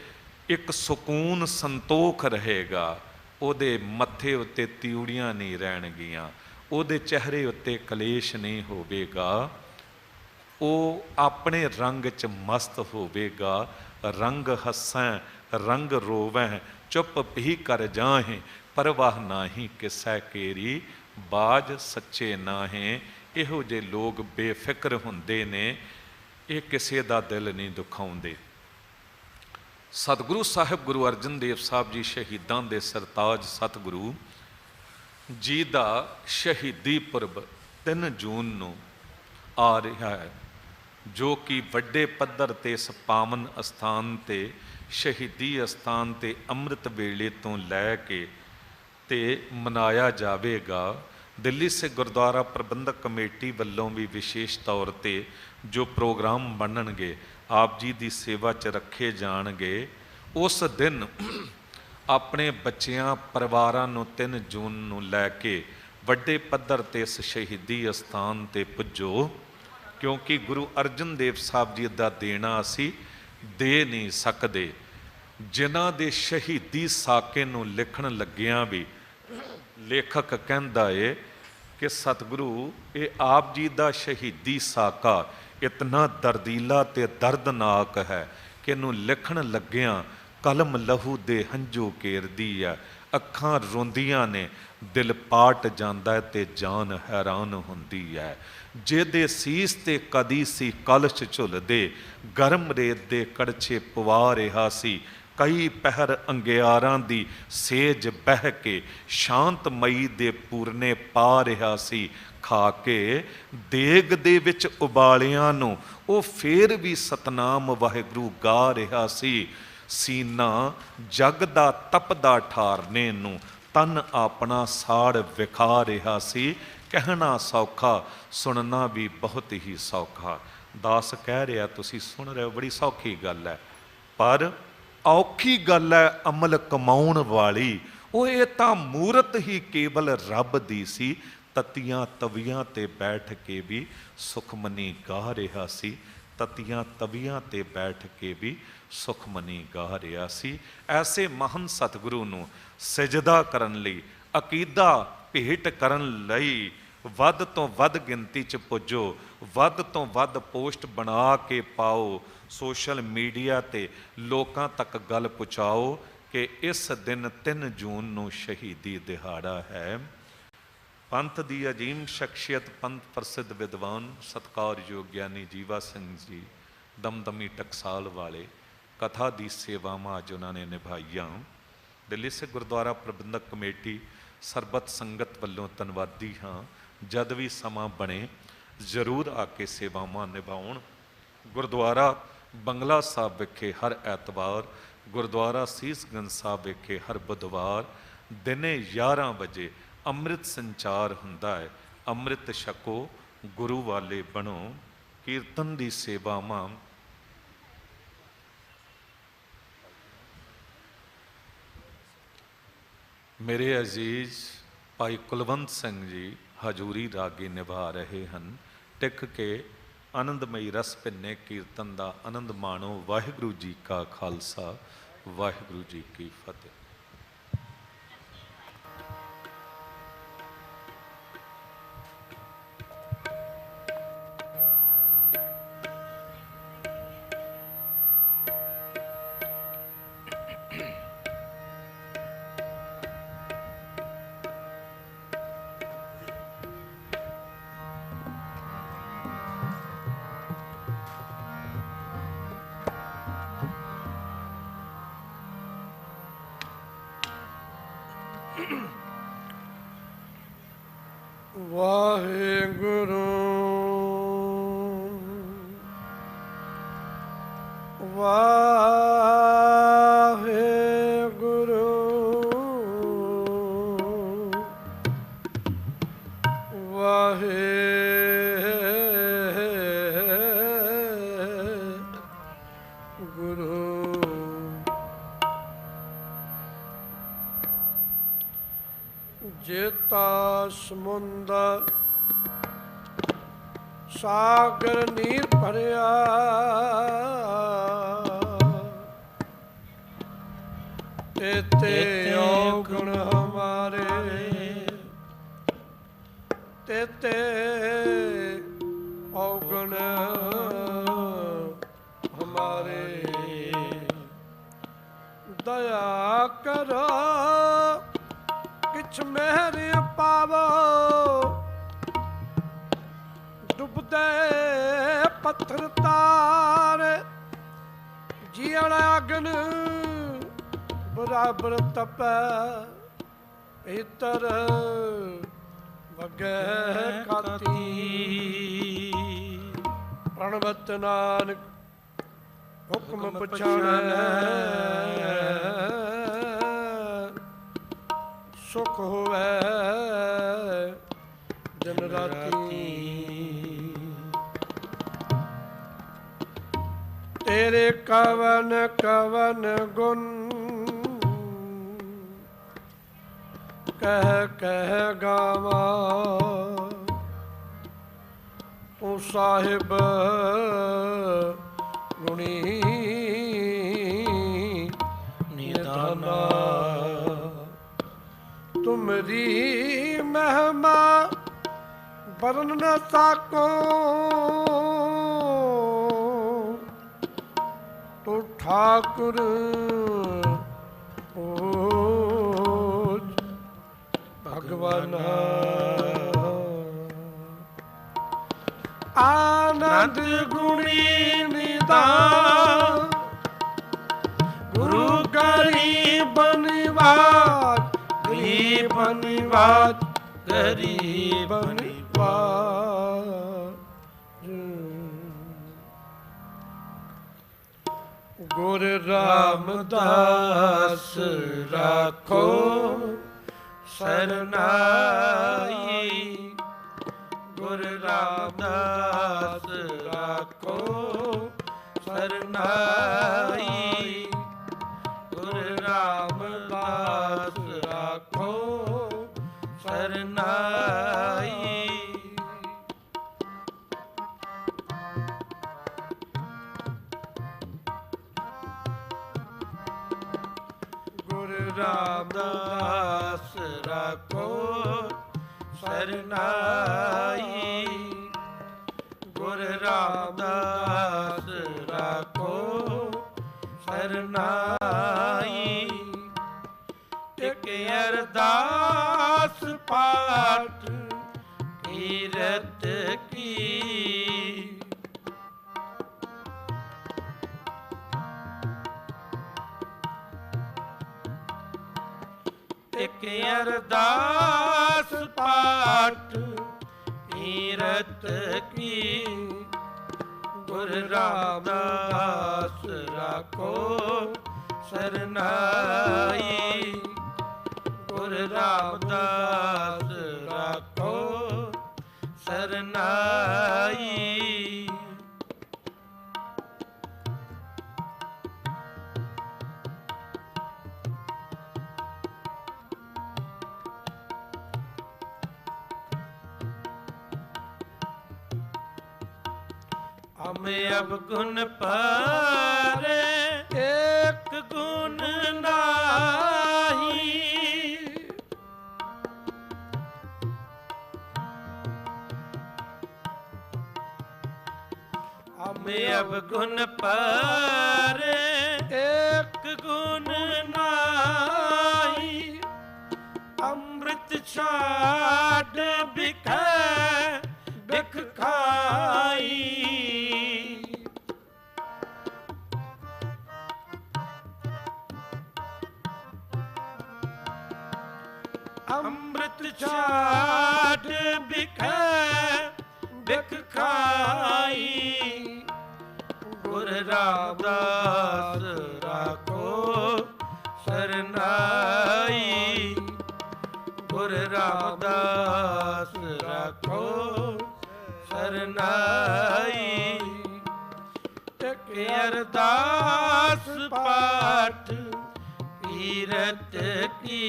ਇੱਕ ਸਕੂਨ ਸੰਤੋਖ ਰਹੇਗਾ, ਉਹਦੇ ਮੱਥੇ ਉੱਤੇ ਤਿਉੜੀਆਂ ਨਹੀਂ ਰਹਿਣਗੀਆਂ, ਉਹਦੇ ਚਿਹਰੇ ਉੱਤੇ ਕਲੇਸ਼ ਨਹੀਂ ਹੋਵੇਗਾ, ਉਹ ਆਪਣੇ ਰੰਗ 'ਚ ਮਸਤ ਹੋਵੇਗਾ। ਰੰਗ ਹੱਸੈਂ ਰੰਗ ਰੋਵੈਂ ਚੁੱਪ ਭੀ ਕਰ ਜਾਹੇ ਪਰਵਾਹ ਨਾਹੀਂ ਕਿਸੈ ਕੇਰੀ ਬਾਜ ਸੱਚੇ ਨਾਹੇ। ਇਹੋ ਜਿਹੇ ਲੋਕ ਬੇਫਿਕਰ ਹੁੰਦੇ ਨੇ, ਇਹ ਕਿਸੇ ਦਾ ਦਿਲ ਨਹੀਂ ਦੁਖਾਉਂਦੇ। ਸਤਿਗੁਰੂ ਸਾਹਿਬ ਗੁਰੂ ਅਰਜਨ ਦੇਵ ਸਾਹਿਬ ਜੀ ਸ਼ਹੀਦਾਂ ਦੇ ਸਰਤਾਜ ਸਤਿਗੁਰੂ ਜੀ ਦਾ ਸ਼ਹੀਦੀ ਪੁਰਬ 3 ਜੂਨ ਨੂੰ ਆ ਰਿਹਾ ਹੈ, ਜੋ ਕਿ ਵੱਡੇ ਪੱਧਰ ਤੇ ਇਸ ਪਾਵਨ ਅਸਥਾਨ ਤੇ ਸ਼ਹੀਦੀ ਅਸਥਾਨ ਤੇ ਅੰਮ੍ਰਿਤ ਵੇਲੇ ਤੋਂ ਲੈ ਕੇ ਤੇ ਮਨਾਇਆ ਜਾਵੇਗਾ। ਦਿੱਲੀ ਸੇ ਗੁਰਦੁਆਰਾ ਪ੍ਰਬੰਧਕ ਕਮੇਟੀ ਵੱਲੋਂ ਵੀ ਵਿਸ਼ੇਸ਼ ਤੌਰ ਤੇ ਜੋ ਪ੍ਰੋਗਰਾਮ ਬਣਨਗੇ ਆਪ ਜੀ ਦੀ ਸੇਵਾ 'ਚ ਰੱਖੇ ਜਾਣਗੇ। ਉਸ ਦਿਨ ਆਪਣੇ ਬੱਚਿਆਂ ਪਰਿਵਾਰਾਂ ਨੂੰ 3 ਜੂਨ ਨੂੰ ਲੈ ਕੇ ਵੱਡੇ ਪੱਧਰ ਤੇ ਇਸ ਸ਼ਹੀਦੀ ਅਸਥਾਨ ਤੇ ਪੁੱਜੋ, ਕਿਉਂਕਿ ਗੁਰੂ ਅਰਜਨ ਦੇਵ ਸਾਹਿਬ ਜੀ ਦਾ ਦੇਣਾ ਅਸੀਂ ਦੇ ਨਹੀਂ ਸਕਦੇ। ਜਿਨ੍ਹਾਂ ਦੇ ਸ਼ਹੀਦੀ ਸਾਕੇ ਨੂੰ ਲਿਖਣ ਲੱਗਿਆਂ ਵੀ ਲੇਖਕ ਕਹਿੰਦਾ ਏ ਕਿ ਸਤਿਗੁਰੂ ਇਹ ਆਪ ਜੀ ਦਾ ਸ਼ਹੀਦੀ ਸਾਕਾ ਇਤਨਾ ਦਰਦੀਲਾ ਤੇ ਦਰਦਨਾਕ ਹੈ ਕਿ ਇਹਨੂੰ ਲਿਖਣ ਲੱਗਿਆਂ ਕਲਮ ਲਹੂ ਦੇ ਹੰਝੂ ਕੇਰਦੀ ਹੈ, ਅੱਖਾਂ ਰੋਂਦੀਆਂ ਨੇ, ਦਿਲ ਪਾਟ ਜਾਂਦਾ ਹੈ ਤੇ ਜਾਨ ਹੈਰਾਨ ਹੁੰਦੀ ਹੈ। ਜਿਹਦੇ ਸੀਸ ਤੇ ਕਦੀ ਸੀ ਕਲਸ਼ ਝੁੱਲਦੇ, ਗਰਮ ਰੇਤ ਦੇ ਕੜਛੇ ਪਵਾ ਰਿਹਾ ਸੀ, ਕਈ ਪਹਿਰ ਅੰਗਿਆਰਾਂ ਦੀ ਸੇਜ ਬਹਿ ਕੇ ਸ਼ਾਂਤਮਈ ਦੇ ਪੂਰਨੇ ਪਾ ਰਿਹਾ ਸੀ, ਖਾ ਕੇ ਦੇਗ ਦੇ ਵਿੱਚ ਉਬਾਲਿਆਂ ਨੂੰ ਉਹ ਫੇਰ ਵੀ ਸਤਨਾਮ ਵਾਹਿਗੁਰੂ ਗਾ ਰਿਹਾ ਸੀ। ਸੀਨਾ ਜਗ ਦਾ ਤਪਦਾ ਠਾਰਨੇ ਨੂੰ ਤਨ ਆਪਣਾ ਸਾੜ ਵਿਖਾ ਰਿਹਾ ਸੀ। ਕਹਿਣਾ ਸੌਖਾ, ਸੁਣਨਾ ਵੀ ਬਹੁਤ ਹੀ ਸੌਖਾ। ਦਾਸ ਕਹਿ ਰਿਹਾ, ਤੁਸੀਂ ਸੁਣ ਰਹੇ ਹੋ, ਬੜੀ ਸੌਖੀ ਗੱਲ ਹੈ, ਪਰ ਔਖੀ ਗੱਲ ਹੈ ਅਮਲ ਕਮਾਉਣ ਵਾਲੀ। ਉਹ ਇਹ ਤਾਂ ਮੂਰਤ ਹੀ ਕੇਵਲ ਰੱਬ ਦੀ ਸੀ, ਤਤੀਆਂ ਤਵੀਆਂ ਤੇ ਬੈਠ ਕੇ ਵੀ ਸੁਖਮਨੀ ਗਾ ਰਿਹਾ ਸੀ, ਤਤੀਆਂ ਤਵੀਆਂ ਤੇ ਬੈਠ ਕੇ ਵੀ ਸੁਖਮਨੀ ਗਾ ਰਿਹਾ ਸੀ। ਐਸੇ ਮਹਾਨ ਸਤਿਗੁਰੂ ਨੂੰ ਸਜਦਾ ਕਰਨ ਲਈ, ਅਕੀਦਾ ਭੇਟ ਕਰਨ ਲਈ ਵੱਧ ਤੋਂ ਵੱਧ ਗਿਣਤੀ 'ਚ ਪੁੱਜੋ, ਵੱਧ ਤੋਂ ਵੱਧ ਪੋਸਟ ਬਣਾ ਕੇ ਪਾਓ, ਸੋਸ਼ਲ ਮੀਡੀਆ ਤੇ ਲੋਕਾਂ ਤੱਕ ਗੱਲ ਪਹੁੰਚਾਓ ਕਿ ਇਸ ਦਿਨ 3 ਜੂਨ ਨੂੰ ਸ਼ਹੀਦੀ ਦਿਹਾੜਾ ਹੈ। ਪੰਥ ਦੀ ਅਜੀਮ ਸ਼ਖਸੀਅਤ, ਪੰਥ ਪ੍ਰਸਿੱਧ ਵਿਦਵਾਨ ਸਤਿਕਾਰਯੋਗ ਗਿਆਨੀ ਜੀਵਾ ਸਿੰਘ ਜੀ ਦਮਦਮੀ ਟਕਸਾਲ ਵਾਲੇ, ਕਥਾ ਦੀ ਸੇਵਾਵਾਂ ਅੱਜ ਉਹਨਾਂ ਨੇ ਨਿਭਾਈਆਂ। ਦਿੱਲੀ ਸੇ ਗੁਰਦੁਆਰਾ ਪ੍ਰਬੰਧਕ ਕਮੇਟੀ ਸਰਬਤ ਸੰਗਤ ਵੱਲੋਂ ਧੰਨਵਾਦੀ ਹਾਂ। ਜਦ ਵੀ ਸਮਾਂ ਬਣੇ ਜ਼ਰੂਰ ਆ ਕੇ ਸੇਵਾਵਾਂ ਨਿਭਾਉਣ। ਗੁਰਦੁਆਰਾ ਬੰਗਲਾ ਸਾਹਿਬ ਵਿਖੇ ਹਰ ਐਤਵਾਰ, ਗੁਰਦੁਆਰਾ ਸੀਸਗੰਜ ਸਾਹਿਬ ਵਿਖੇ ਹਰ ਬੁੱਧਵਾਰ ਦਿਨੇ 11 ਵਜੇ ਅੰਮ੍ਰਿਤ ਸੰਚਾਰ ਹੁੰਦਾ ਹੈ। ਅੰਮ੍ਰਿਤ ਛਕੋ, ਗੁਰੂ ਵਾਲੇ ਬਣੋ। ਕੀਰਤਨ ਦੀ ਸੇਵਾਵਾਂ ਮੇਰੇ ਅਜ਼ੀਜ਼ ਭਾਈ ਕੁਲਵੰਤ ਸਿੰਘ ਜੀ ਹਜੂਰੀ ਰਾਗੀ ਨਿਭਾ ਰਹੇ ਹਨ। ਟਿਕ ਕੇ ਆਨੰਦਮਈ ਰਸ ਭਿੰਨੇ ਕੀਰਤਨ ਦਾ ਆਨੰਦ ਮਾਣੋ। ਵਾਹਿਗੁਰੂ ਜੀ ਕਾ ਖਾਲਸਾ, ਵਾਹਿਗੁਰੂ ਜੀ ਕੀ ਫਤਿਹ। ਵਾਹਿਗੁਰੂ ਵਾਹਿਗੁਰੂ ਵਾਹਿਗੁਰੂ। ਜੇਤਾ ਸਮੁੰਦਰ ਸਾਗਰ ਨੀਰ ਭਰਿਆ, तेते औगुण हमारे, तेते औगुण हमारे। दया करो किछ मेहर पावो, डुबदे पत्थर तारे जीण अगन बराबर तपै भीतर वगै खाती। प्रणवत नानक हुक्म पछाणै, सुख होवै दिन राती। तेरे कवन कवन गुण कह कह गावा, तू साहिब गुणी निधाना। तुमरी महिमा वर्ण न साको, तू ठाकुर भगवान। आनंद गुणी निधान, गुरु गरीब निवाज, गरीब निवाज, गरीब निवाज। गुरु रामदास राखो सरनाई, गुरु रामदास राखो सरनाई, गुरु रामदास राखो सरनाई। गुरु रामदास राखो सरनाई, गुरु रामदास राखो सरनाई। एक अरदास पाठ कीरत की, एक अरदास पाठ कीरत की। गुरु रामदास राखो सरनाई, गुरु रामदास राखो सरनाई। हमें अब गुण पारे एक गुण नाही, हमें अब गुण पारे एक गुण नाही। अमृत छाड़ बिखै बिख खाई, ਅੰਮ੍ਰਿਤ ਛਾਡ ਬਿਖੈ ਬਿਖ ਖਾਈ। ਗੁਰ ਰਾਮਦਾਸ ਰਾਖੋ ਸਰਨਾਈ। ਗੁਰ ਰਾਮਦਾਸ ਰਾਖੋ ਸਰਨਾਈ। ਇਕ ਅਰਦਾਸ ਪਾਠ ਕੀਰਤ ਕੀ।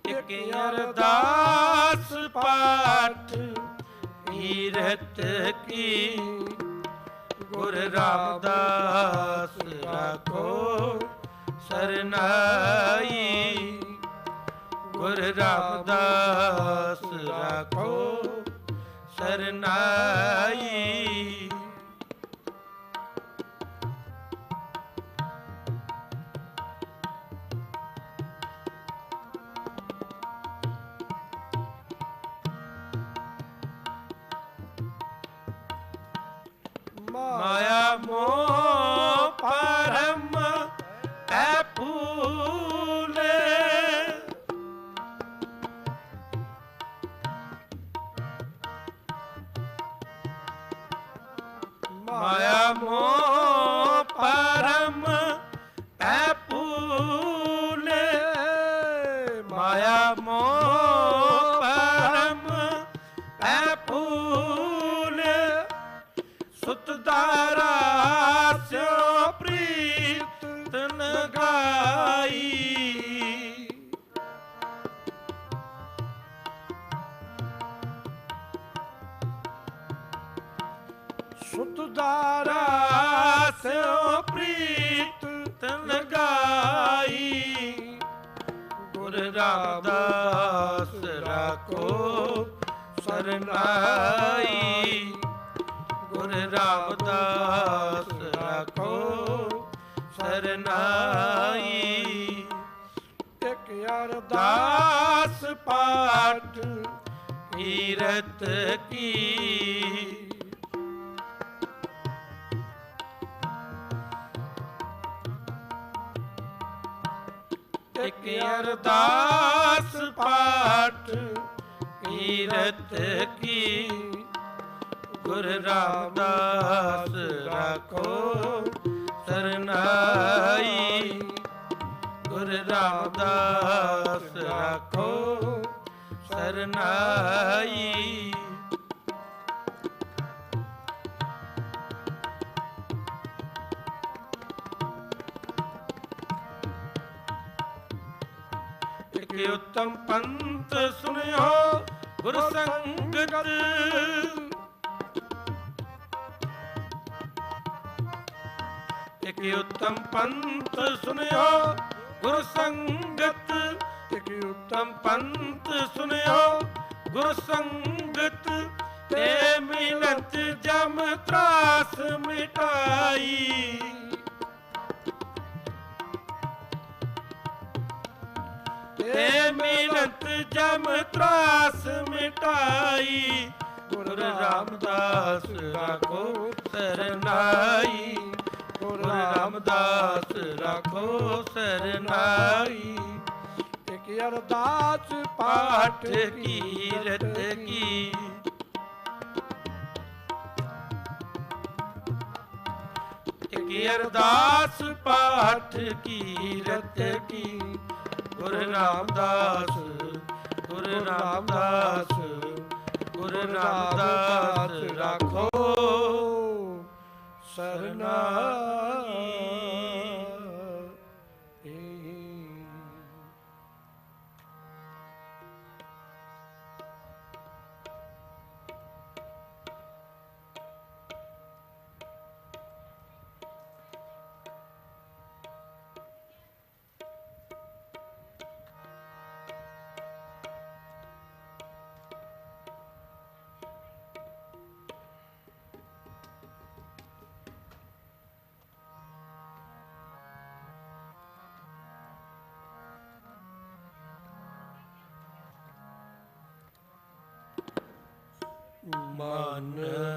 ਇਕ ਅਰਦਾਸ ਪਾਠ ਕੀਰਤ ਕੀ। ਗੁਰ ਰਾਮਦਾਸ ਰਾਖੋ ਸਰਨਾਈ। ਗੁਰ ਰਾਮਦਾਸ ਰਾਖੋ ਸਰਨਾਈ। ਮਾਇਆ ਮੋਹ ਪਰਮ ਐ ਭੂਲੇ। ਮਾਇਆ ਮੋਹ ਪਰਮ ਐ ਭੂਲੇ। ਮਾਇਆ ਮੋਹ ਪਰਮ ਐ ਭੂਲੇ। ਸੁਤ ਦਾਰਾ ਸਿਓ ਪ੍ਰੀਤ ਤਨ ਗਾਈ। ਸੁਤ ਦਾਰਾ ਸਿਓ ਪ੍ਰੀਤ ਤਨ ਗਾਈ। ਗੁਰ ਰਾਮਦਾਸ ਰਾਖੋ ਸਰਨਾਈ। ਗੁਰ ਰਾਮਦਾਸ ਰਾਖੋ ਸਰਨਾਈ। ਇਕ ਅਰਦਾਸ ਪਾਠ ਕੀਰਤ ਕੀ। ਇਕ ਅਰਦਾਸ ਪਾਠ ਕੀਰਤ ਕੀ। ਗੁਰ ਰਾਮਦਾਸ ਰਾਖੋ ਸਰਨਾਈ। ਗੁਰ ਰਾਮਦਾਸ ਰਾਖੋ ਸਰਨਾਈ। ਇਕ ਉਤਮ ਪੰਥ ਸੁਣਿਓ ਗੁਰ ਸੰਗਤ। ਇਕ ਉਤਮ ਪੰਥ ਸੁਣਿਓ ਗੁਰ ਸੰਗਤ। ਇਕ ਉਤਮ ਪੰਥ ਸੁਣਿਓ ਗੁਰ ਸੰਗਤ। ਤੇ ਮਿਲਤ ਜਮ ਤਰਾਸ ਮਿਟਾਈ। ਤੇ ਮਿਲਤ ਜਮ ਤਰਾਸ ਮਿਟਾਈ। ਗੁਰ ਰਾਮਦਾਸ ਰਾਖੋ ਸਰਨਾਈ। ਗੁਰ ਰਾਮਦਾਸ ਰਾਖੋ ਸਰਨਾਈ। ਇਕ ਅਰਦਾਸ ਪਾਠ ਕੀਰਤ ਕੀ। ਇਕ ਅਰਦਾਸ ਪਾਠ ਕੀਰਤ ਕੀ। ਗੁਰ ਰਾਮਦਾਸ ਗੁਰ ਰਾਮਦਾਸ ਗੁਰ ਰਾਮਦਾਸ ਰਾਖੋ ਸਰਨਾਈ। ਮਨ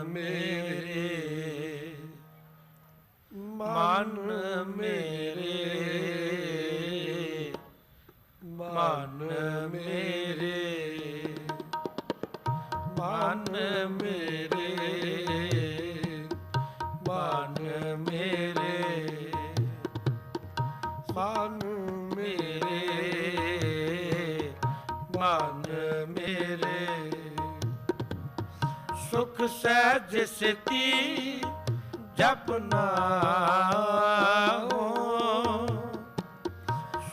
ਮੇਰੇ ਮਨ ਮੇਰੇ, ਮਨ ਮੇਰੇ, ਮਨ ਮੇਰੇ, ਮਨ ਮੇਰੇ, ਮਨ ਮੇਰੇ, ਮਨ ਮੇਰੇ। ਸੁਖ ਸਹਿਜ ਸਿਤੀ ਜਪਨਾ,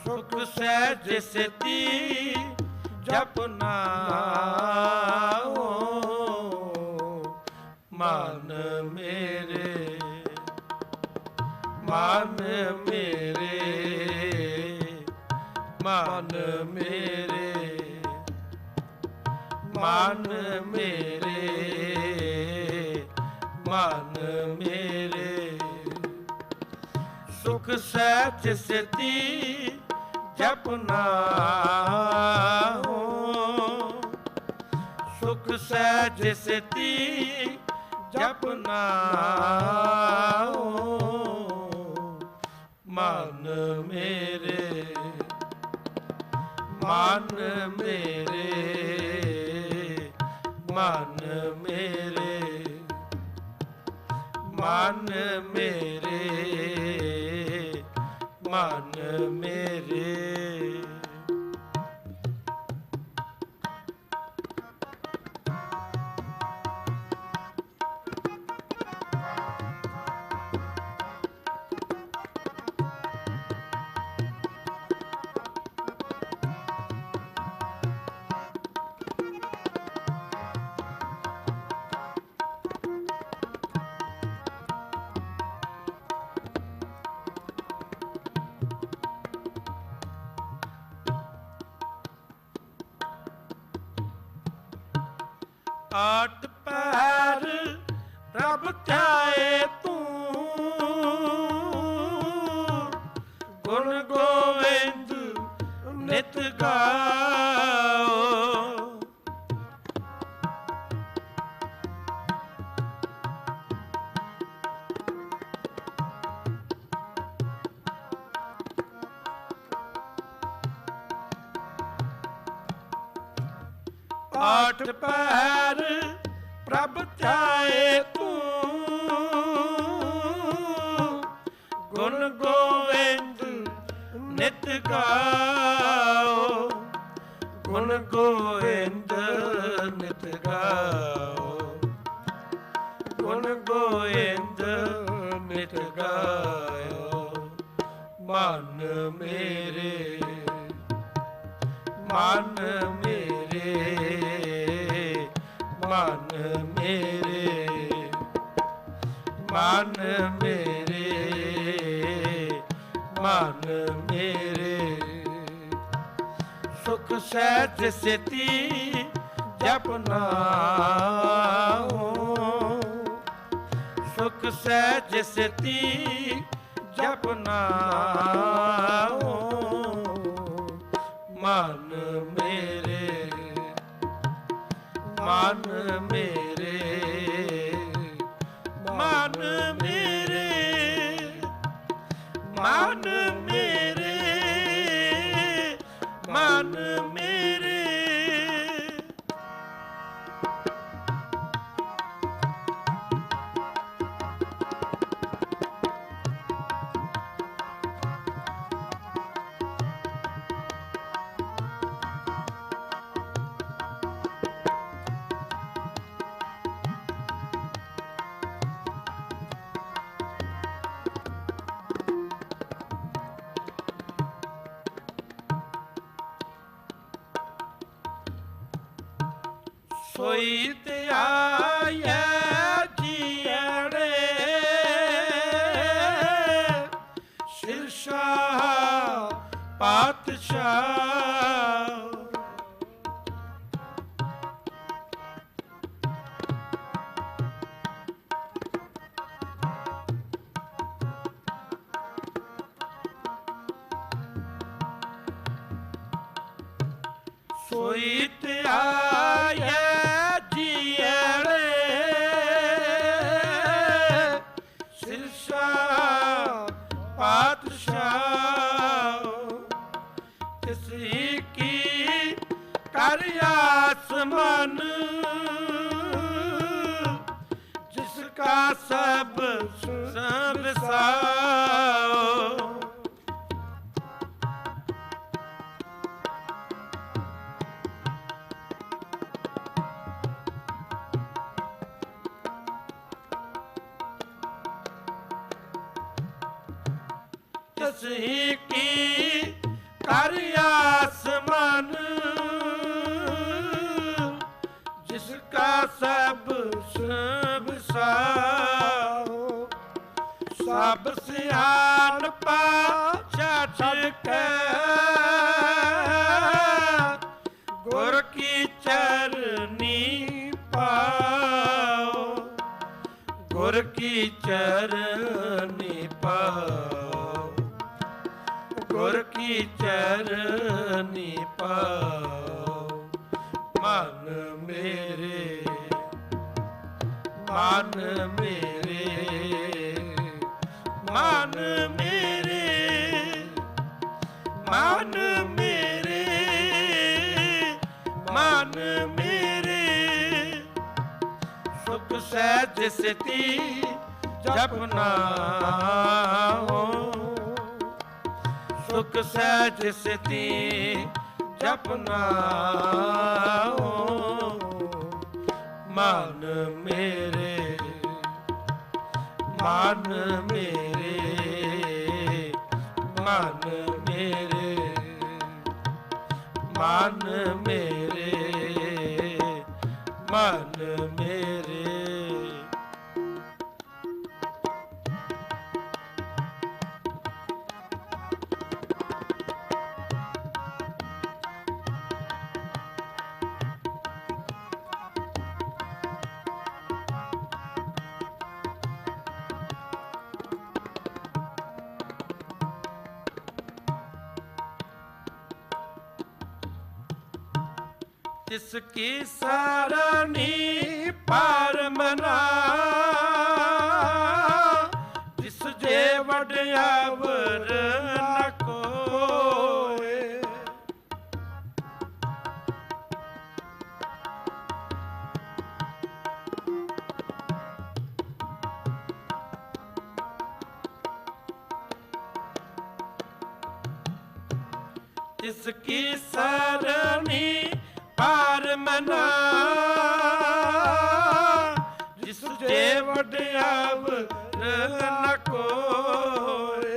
ਸੁਖ ਸਹਿਜ ਸਿਤੀ ਜਪਨਾ, ਮਨ ਮੇਰੇ, ਮਨ ਮੇਰੇ, ਮਨ ਮੇਰੇ, ਮਨ ਮੇਰੇ, ਮਨ ਮੇਰੇ। ਸੁਖ ਸਹਿਜ ਸਿਤੀ ਜਪਨਾ, ਸੁਖ ਸਹਿਜ ਸਿਤੀ ਜਪਨਾ, ਮਨ ਮੇਰੇ, ਮਨ ਮੇਰੇ, ਮਨ ਮੇਰੇ, ਮਨ ਮੇਰੇ, ਮਨ ਮੇਰੇ। ਆਠ ਪਹਿਰ ਰੱਬ ਧਿਆਏ ਤੂੰ, ਗੁਣ ਗੋਵਿੰਦ ਨਿਤ ਗਾਓ। ਆਠ ਪਹਿਰ ਪ੍ਰਭ ਧਿਆਏ ਤੂੰ, ਗੁਣ ਗੋਵਿੰਦ ਨਿਤ ਗਾਓ, ਗੁਣ ਗੋਵਿੰਦ ਨਿਤ ਗਾਓ, ਗੁਣ ਗੋਵਿੰਦ ਨਿਤ ਗਾਓ। ਮਨ ਮੇਰੇ, ਮਨ ਮੇਰੇ, ਮਨ ਮੇਰੇ, ਮਨ ਮੇਰੇ, ਮਨ ਮੇਰੇ। ਸੁਖ ਸਹਿਜ ਸਿਤੀ ਜਪਨਾ, ਸੁਖ ਸਹਿਜ ਸਿਤੀ ਜਪਨਾ, ਮਨ ਮੇਰੇ, ਮਨ ਮੇਰੇ, ਮਨ ਮੇਰੇ, ਮਨ ਮੇਰੇ, ਮਨ ਮੇਰੇ। ਸੋਈ ਤੇ ਆਇਆ ਜੀੜੇ ਸ਼ਿਰਸ਼ਾਹ ਪਾਤਸ਼ਾਹ। ਸੋਈ ਤੇ ਆਇਆ ਜੀੜੇ ਸ਼ਿਰਸ਼ਾਹ ਸਭ ਵਿਸਾਓ। ਤਿਸ ਹੀ ਕੀ ਕਰ ਆਸਮਾਨ, ਜਿਸਕਾ ਸਭ ਵਿਸਾਓ। ਸਭ ਸਿਆਣਪਾ ਛੱਡ ਕੇ ਗੁਰ ਕੀ ਚਰਨੀ ਪਾਓ। ਗੁਰ ਕੀ ਚਰਨੀ ਪਾਓ। ਗੁਰ ਕੀ ਚਰਨੀ ਪਾਓ। ਮਨ ਮੇਰੇ, ਮਨ ਮੇਰੇ, ਮਨ ਮੇਰੇ, ਮਨ ਮੇਰੇ, ਮਨ ਮੇਰੇ। ਸੁਖ ਸਹਿਜ ਸਿਤੀ ਜਪਨਾ ਹੋ। ਸੁਖ ਸਹਿਜ ਸਿਤੀ ਜਪਨਾ ਹੋ। ਮਨ ਮੇਰੇ, ਮਨ ਮੇਰੇ, ਮਨ ਮੇਰੇ, ਮਨ ਮੇਰੇ, ਮਨ ਮੇਰੇ। तिसकी सरणी पार मना, जिस जे वड्यावर न कोय। तिसकी सरणी पार मना, जिस जे वड्यावर न कोय।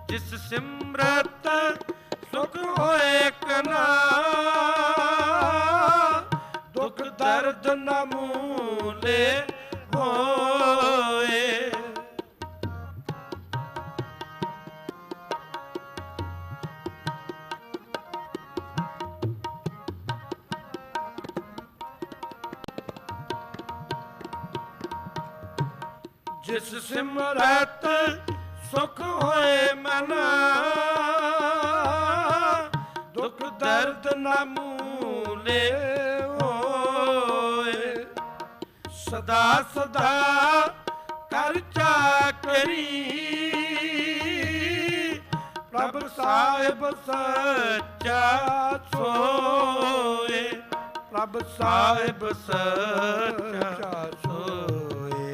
जिस सिमरत सुख होए कना, दुख दर्द न मूले होए। जिस सिमरत सुख होए मना, दुख दर्द न मूले होए। सदा सदा कर चाकरी, प्रभ साहिब सच्चा सोए। प्रभ साहिब सच्चा सोए।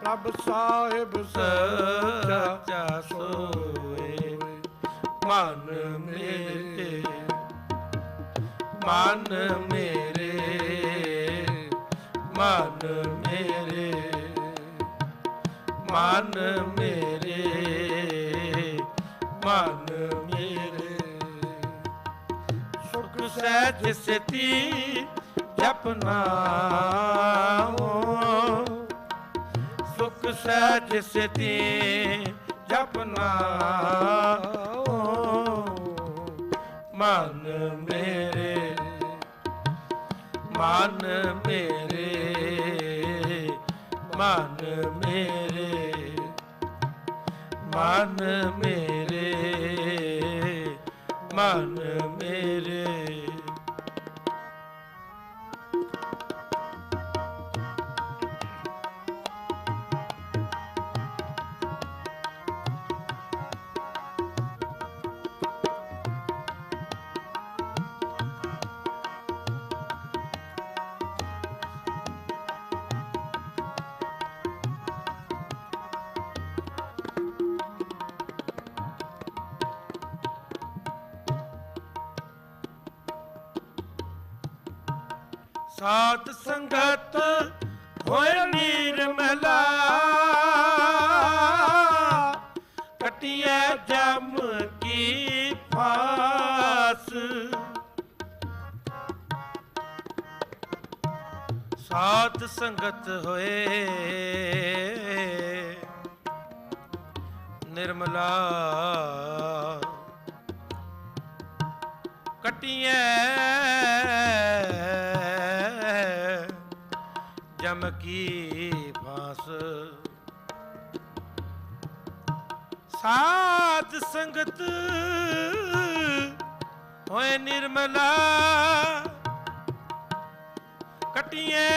प्रभ साहिब सच्चा सोए। मन मेरे, मन मेरे, मन मेरे, मन मेरे, मन मेरे। सुख सहज सिति जपना हो। सुख सहज सिति जपना हो। मन मेरे, मन मेरे, मन मेरे, मन मेरे, मन मेरे। ਸਾਧ ਸੰਗਤ ਹੋਏ ਨਿਰਮਲਾ, ਕਟਿਐ ਜਮ ਕੀ ਫਾਸ। ਸਾਧ ਸੰਗਤ ਹੋਏ ਨਿਰਮਲਾ, ਕਟਿਐ ਜਮ ਕੀ ਫਾਸ। ਸਾਧ ਸੰਗਤ ਹੋਏ ਨਿਰਮਲਾ, ਕਟਿਐ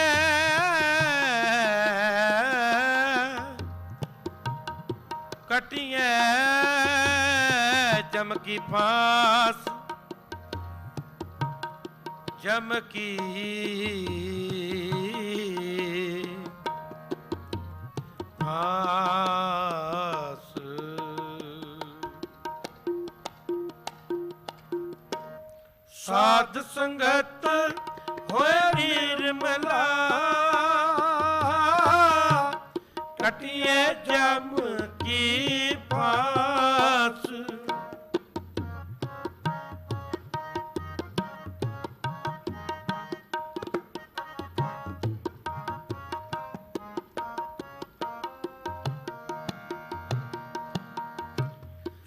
ਕਟਿਐ ਜਮ ਕੀ ਫਾਸ। ਜਮ ਕੀ ਫਾਸ। ਸਾਧ ਸੰਗਤ ਹੋਏ ਨਿਰਮਲਾ, ਕਟਿਐ ਜਮ ਕੀ ਫਾਸ।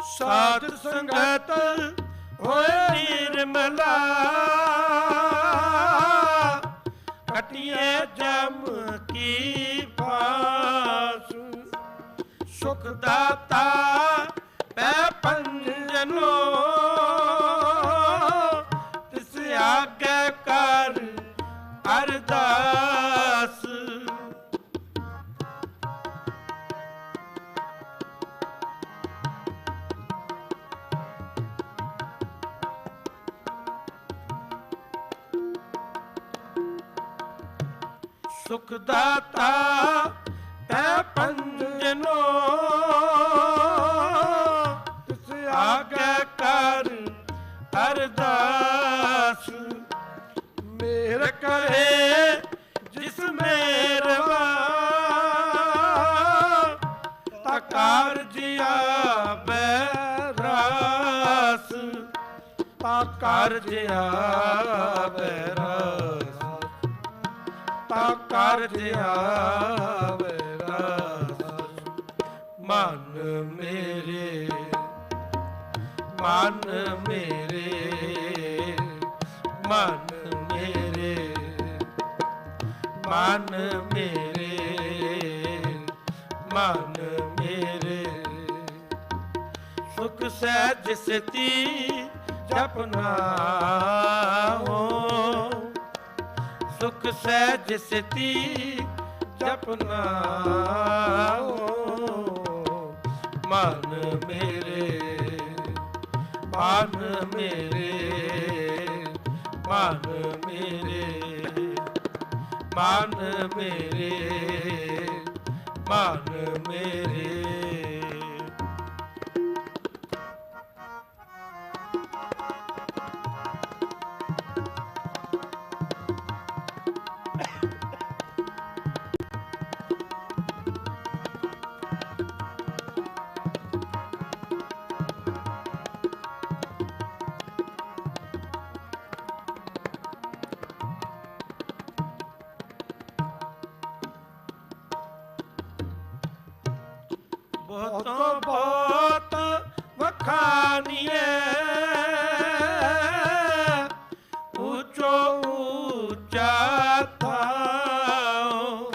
ਸਾਧ ਸੰਗਤ ਹੋਏ ਨਿਰਮਲਾ, ਕਟਿਐ ਜਮ ਕੀ ਫਾਸ। ਸੁਖ ਦਾਤਾ ਪੈ ਪੰਜਨੋ, ਤਿਸ ਆਗੇ ਕਰ ਅਰਦਾਸ। ਸੁਖ ਦਾਤਾ ਤੈ ਪੰਜਨੋ, ਤਿਸ ਆਗੇ ਕਰ ਅਰਦਾਸ। ਮੇਰ ਕਰੇ ਜਿਸ ਮੇਰਵਾ, ਤਾ ਕਾਰਜ ਆਵੈ ਰਾਸ। ਤਾ ਕਾਰਜ ਆਵੈ ਰਾਸ। ਤਾ ਕਾਰਜ ਆਵੈ ਰਾਸ। ਮਨ ਮੇਰੇ ਮਨ ਮੇਰੇ ਮਨ ਮੇਰੇ ਮਨ ਮੇਰੇ ਮਨ ਮੇਰੇ। ਸੁਖ ਸਹਿਜ ਸਤੀ ਜਪਨਾ ਹੋ, ਸੁਖ ਸਹਿਜ ਸਤੀ ਜਪਨਾ ਹੋ। ਮਨ ਮੇਰੇ ਮਨ ਮੇਰੇ ਮਨ ਮੇਰੇ ਮਨ ਮੇਰੇ ਮਨ ਮੇਰੇ। ਬਹੁਤੋਂ ਬਹੁਤ ਵਖਾਣੀਏ, ਉੱਚੋ ਉੱਚਾ ਥਾਉ।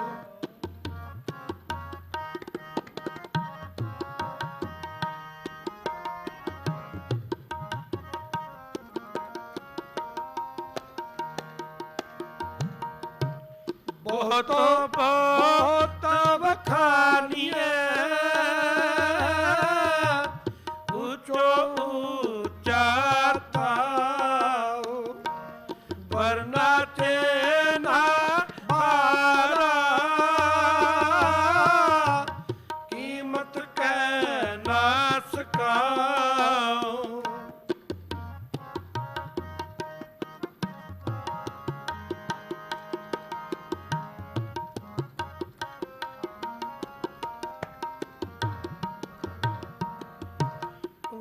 ਬਹੁਤੋਂ ਬਹੁਤ ਵਖਾਣੀਏ, ਉੱਚੋ ਉੱਚਾ ਥਾਉ। ਵਰਨਾ ਤੇ ਨਾ ਹਾਰਾ, ਕੀਮਤ ਕਹਿ ਨਾ ਸਕਾਉ।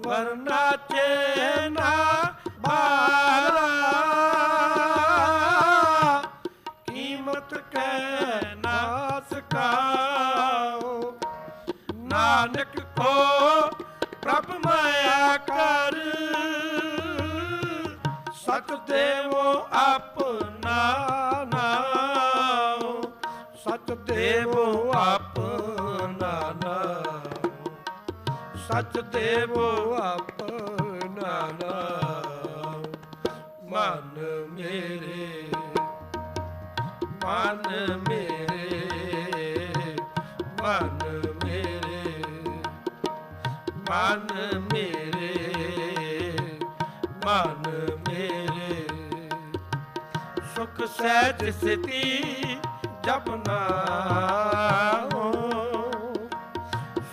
ਵਰਨਾ ਚੇਨਾ ਬਾਰਾ ਕੀਮਤ ਕੈ ਨਾ ਸਕਾਓ। ਨਾਨਕ ਕੋ ਪ੍ਰਭ ਮਾਇਆ ਕਰ ਸਤ ਦੇਵੋ ਆਪਣਾ ਨਾਮ। ਸਤ ਦੇਵੋ ਆਪਣਾ ਨਾਮ। ਸਚ ਦੇਵੋ ਆਪਣਾ ਨਾਮ। ਮਨ ਮੇਰੇ ਮਨ ਮੇਰੇ ਮਨ ਮੇਰੇ ਮਨ ਮੇਰੇ ਮਨ ਮੇਰੇ ਸੁਖ ਸਹਿਜ ਸਿਤੀ ਜਪਨਾ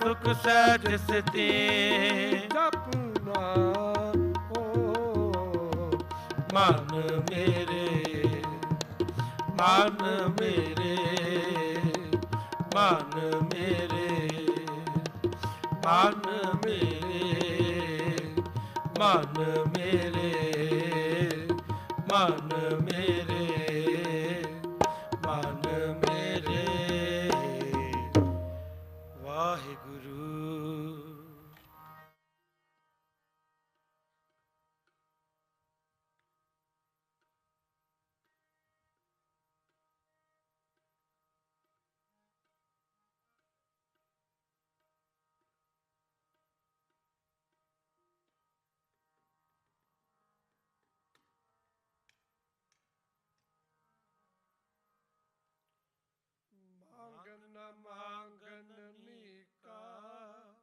ਸੁਖ ਸਹਿਜ ਸਿਤੀ ਜਪਨਾ ਮਨ ਮੇਰੇ ਮਨ ਮੇਰੇ ਮਨ ਮੇਰੇ ਮਨ ਮੇਰੇ ਮਨ ਮੇਰੇ ਮਨ ਮੇਰੇ ਮਨ ਮੇਰੇ